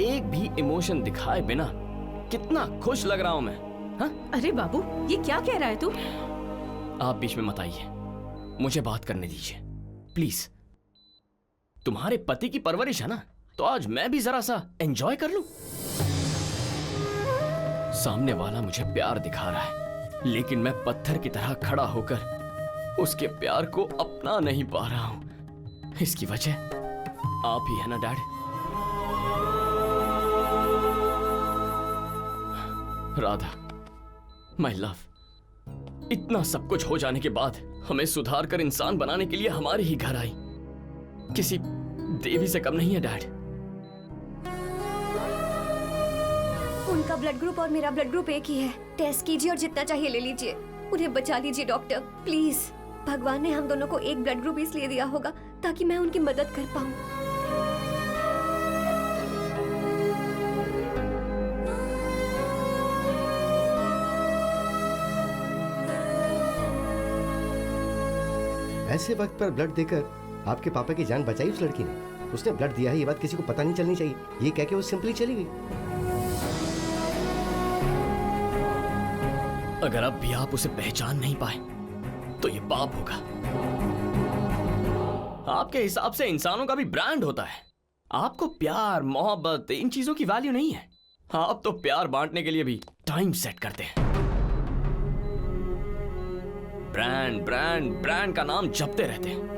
एक भी इमोशन दिखाए बिना कितना खुश लग रहा हूं मैं। हाँ? अरे बाबू, ये क्या कह रहा है तू? आप बीच में मत आइए, मुझे बात करने दीजिए प्लीज। तुम्हारे पति की परवरिश है ना, तो आज मैं भी जरा सा एंजॉय कर लूं। सामने वाला मुझे प्यार दिखा रहा है, लेकिन मैं पत्थर की तरह खड़ा होकर उसके प्यार को अपना नहीं पा रहा हूं। इसकी वजह आप ही है ना डैड? राधा, माय लव, इतना सब कुछ हो जाने के बाद हमें सुधार कर इंसान बनाने के लिए हमारे ही घर आई। किसी देवी से कम नहीं है डैड। उनका ब्लड ग्रुप और मेरा ब्लड ग्रुप एक ही है। टेस्ट कीजिए और जितना चाहिए ले लीजिए। उन्हें बचा लीजिए डॉक्टर, प्लीज। भगवान ने हम दोनों को एक ब्लड ग्रुप इसलिए दिया होगा ताकि मैं उनकी मदद कर पाऊं। ऐसे वक्त पर ब्लड देकर आपके पापा की जान बचाई उस लड़की ने। उसने ब्लड दिया है, ये बात किसी को पता नहीं चलनी चाहिए। ये कह के वो सिंपली चली गई। अगर अब भी आप उसे पहचान नहीं पाए तो ये पाप होगा। आपके हिसाब से इंसानों का भी ब्रांड होता है। आपको प्यार, मोहब्बत, इन चीजों की वैल्यू नहीं है। आप तो प्यार बांटने के लिए भी टाइम सेट करते हैं। ब्रांड ब्रांड ब्रांड का नाम जपते रहते हैं।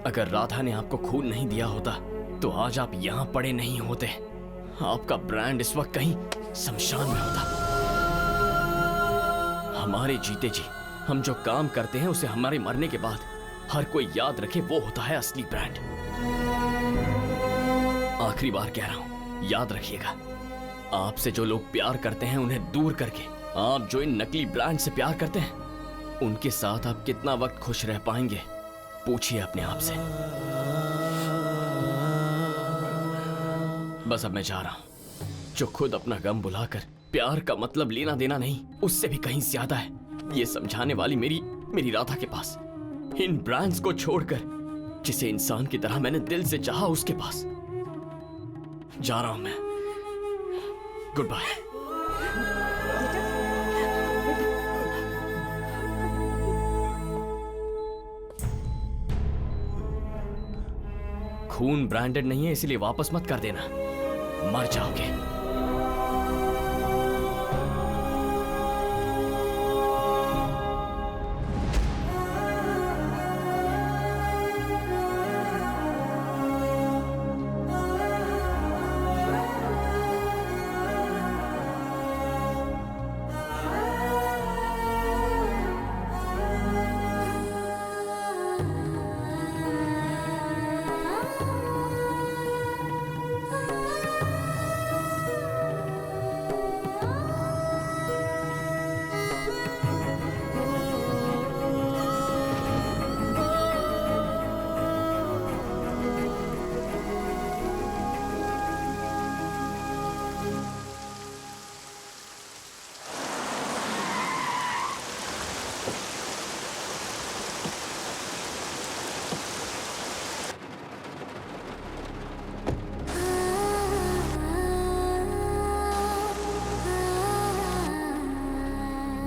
अगर राधा ने आपको खून नहीं दिया होता तो आज आप यहां पड़े नहीं होते। आपका ब्रांड इस वक्त कहीं शमशान में होता। हमारे जीते जी हम जो काम करते हैं उसे हमारे मरने के बाद हर कोई याद रखे, वो होता है असली ब्रांड। आखिरी बार कह रहा हूं, याद रखिएगा। आपसे जो लोग प्यार करते हैं उन्हें दूर करके आप जो इन नकली ब्रांड से प्यार करते हैं, उनके साथ आप कितना वक्त खुश रह पाएंगे, पूछिए अपने आप से। बस अब मैं जा रहा हूं। जो खुद अपना गम बुलाकर प्यार का मतलब लेना देना नहीं, उससे भी कहीं ज्यादा है, ये समझाने वाली मेरी राधा के पास। इन ब्रांड्स को छोड़कर जिसे इंसान की तरह मैंने दिल से चाहा, उसके पास जा रहा हूं मैं। Good bye. खून ब्रांडेड नहीं है, इसलिए वापस मत कर देना, मर जाओगे।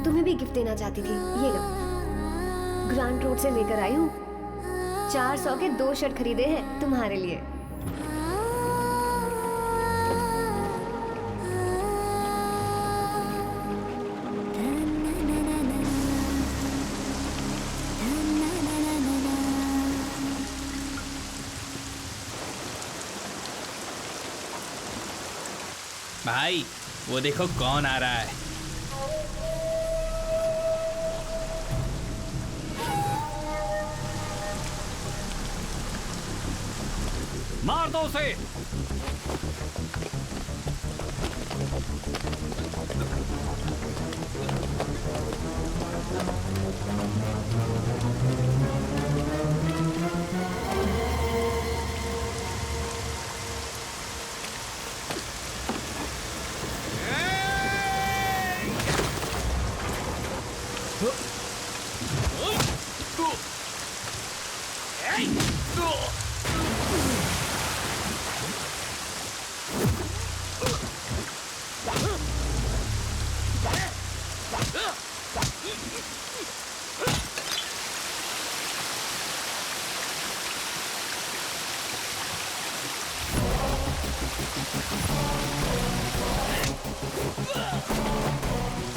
तुम्हें भी गिफ्ट देना चाहती थी, ये लो। ग्रांड रोड से लेकर आई हूँ। 400 के 2 शर्ट खरीदे हैं तुम्हारे लिए। भाई वो देखो कौन आ रहा है। मार दो उसे।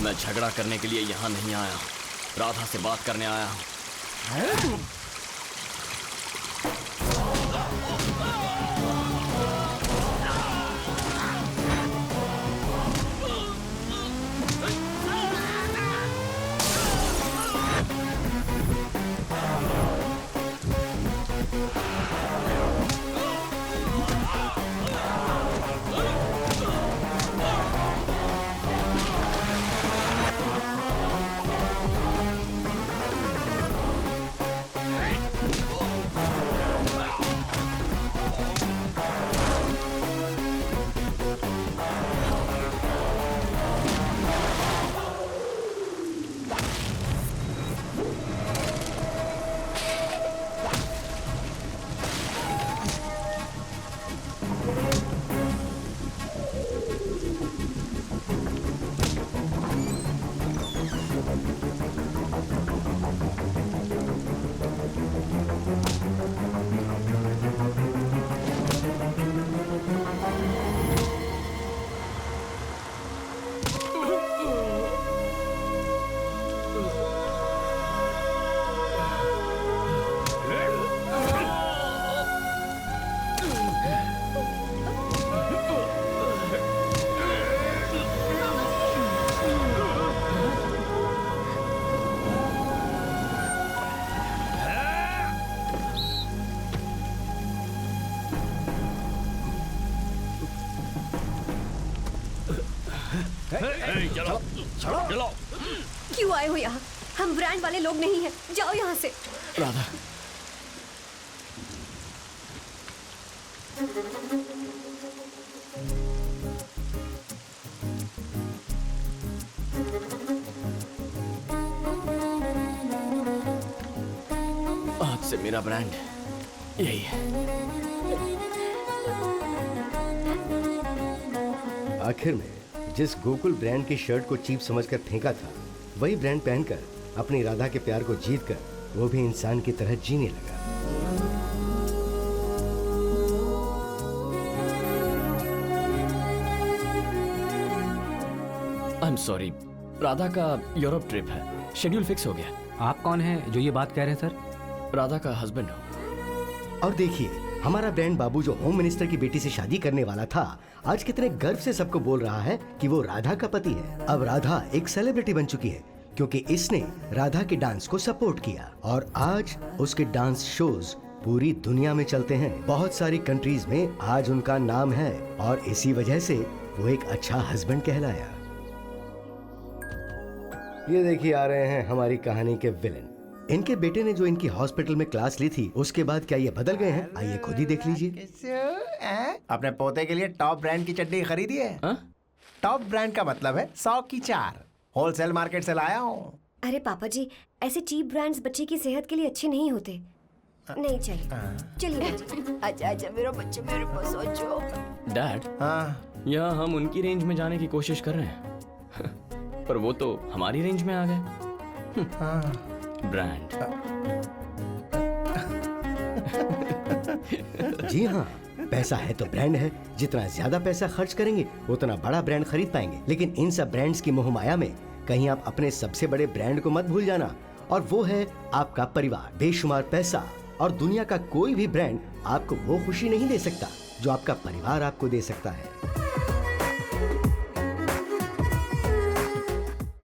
मैं झगड़ा करने के लिए यहाँ नहीं आया, राधा से बात करने आया हूँ। चलो चलो। क्यों आए हो यहाँ? हम ब्रांड वाले लोग नहीं हैं, जाओ यहाँ से। राधा, आज से मेरा ब्रांड यही है। आखिर में जिस गोकुल ब्रांड की शर्ट को चीप समझकर फेंका था, वही ब्रांड पहनकर अपनी राधा के प्यार को जीतकर वो भी इंसान की तरह जीने लगा। आई एम सॉरी, राधा का यूरोप ट्रिप है, शेड्यूल फिक्स हो गया। आप कौन हैं जो ये बात कह रहे हैं सर? राधा का हस्बैंड हो। और देखिए, हमारा ब्रांड बाबू जो होम मिनिस्टर की बेटी से शादी करने वाला था, आज कितने गर्व से सबको बोल रहा है कि वो राधा का पति है। अब राधा एक सेलिब्रिटी बन चुकी है क्योंकि इसने राधा के डांस को सपोर्ट किया और आज उसके डांस शोज पूरी दुनिया में चलते हैं। बहुत सारी कंट्रीज में आज उनका नाम है और इसी वजह से वो एक अच्छा हस्बैंड कहलाया। ये देखिए आ रहे हैं हमारी कहानी के विलेन। इनके बेटे ने जो इनकी हॉस्पिटल में क्लास ली थी, उसके बाद क्या ये बदल गए हैं? आइए खुद ही देख लीजिए। अपने पोते के लिए टॉप ब्रांड की चड्डी खरीदी है। टॉप ब्रांड का मतलब है 100 की 4। होलसेल मार्केट से लाया हूँ। अरे पापा जी, ऐसे चीप ब्रांड्स बच्चे की सेहत के लिए अच्छे नहीं होते। नहीं चाहिए। चलिए अच्छा अच्छा मेरा बच्चा, मेरे पास सोचो। डैड, यहाँ हम उनकी रेंज में जाने की कोशिश कर रहे हैं पर वो तो हमारी रेंज में आ गए। ब्रांड। जी हाँ, पैसा है तो ब्रांड है। जितना ज्यादा पैसा खर्च करेंगे उतना बड़ा ब्रांड खरीद पाएंगे। लेकिन इन सब ब्रांड्स की मोहमाया में कहीं आप अपने सबसे बड़े ब्रांड को मत भूल जाना, और वो है आपका परिवार। बेशुमार पैसा और दुनिया का कोई भी ब्रांड आपको वो खुशी नहीं दे सकता जो आपका परिवार आपको दे सकता है।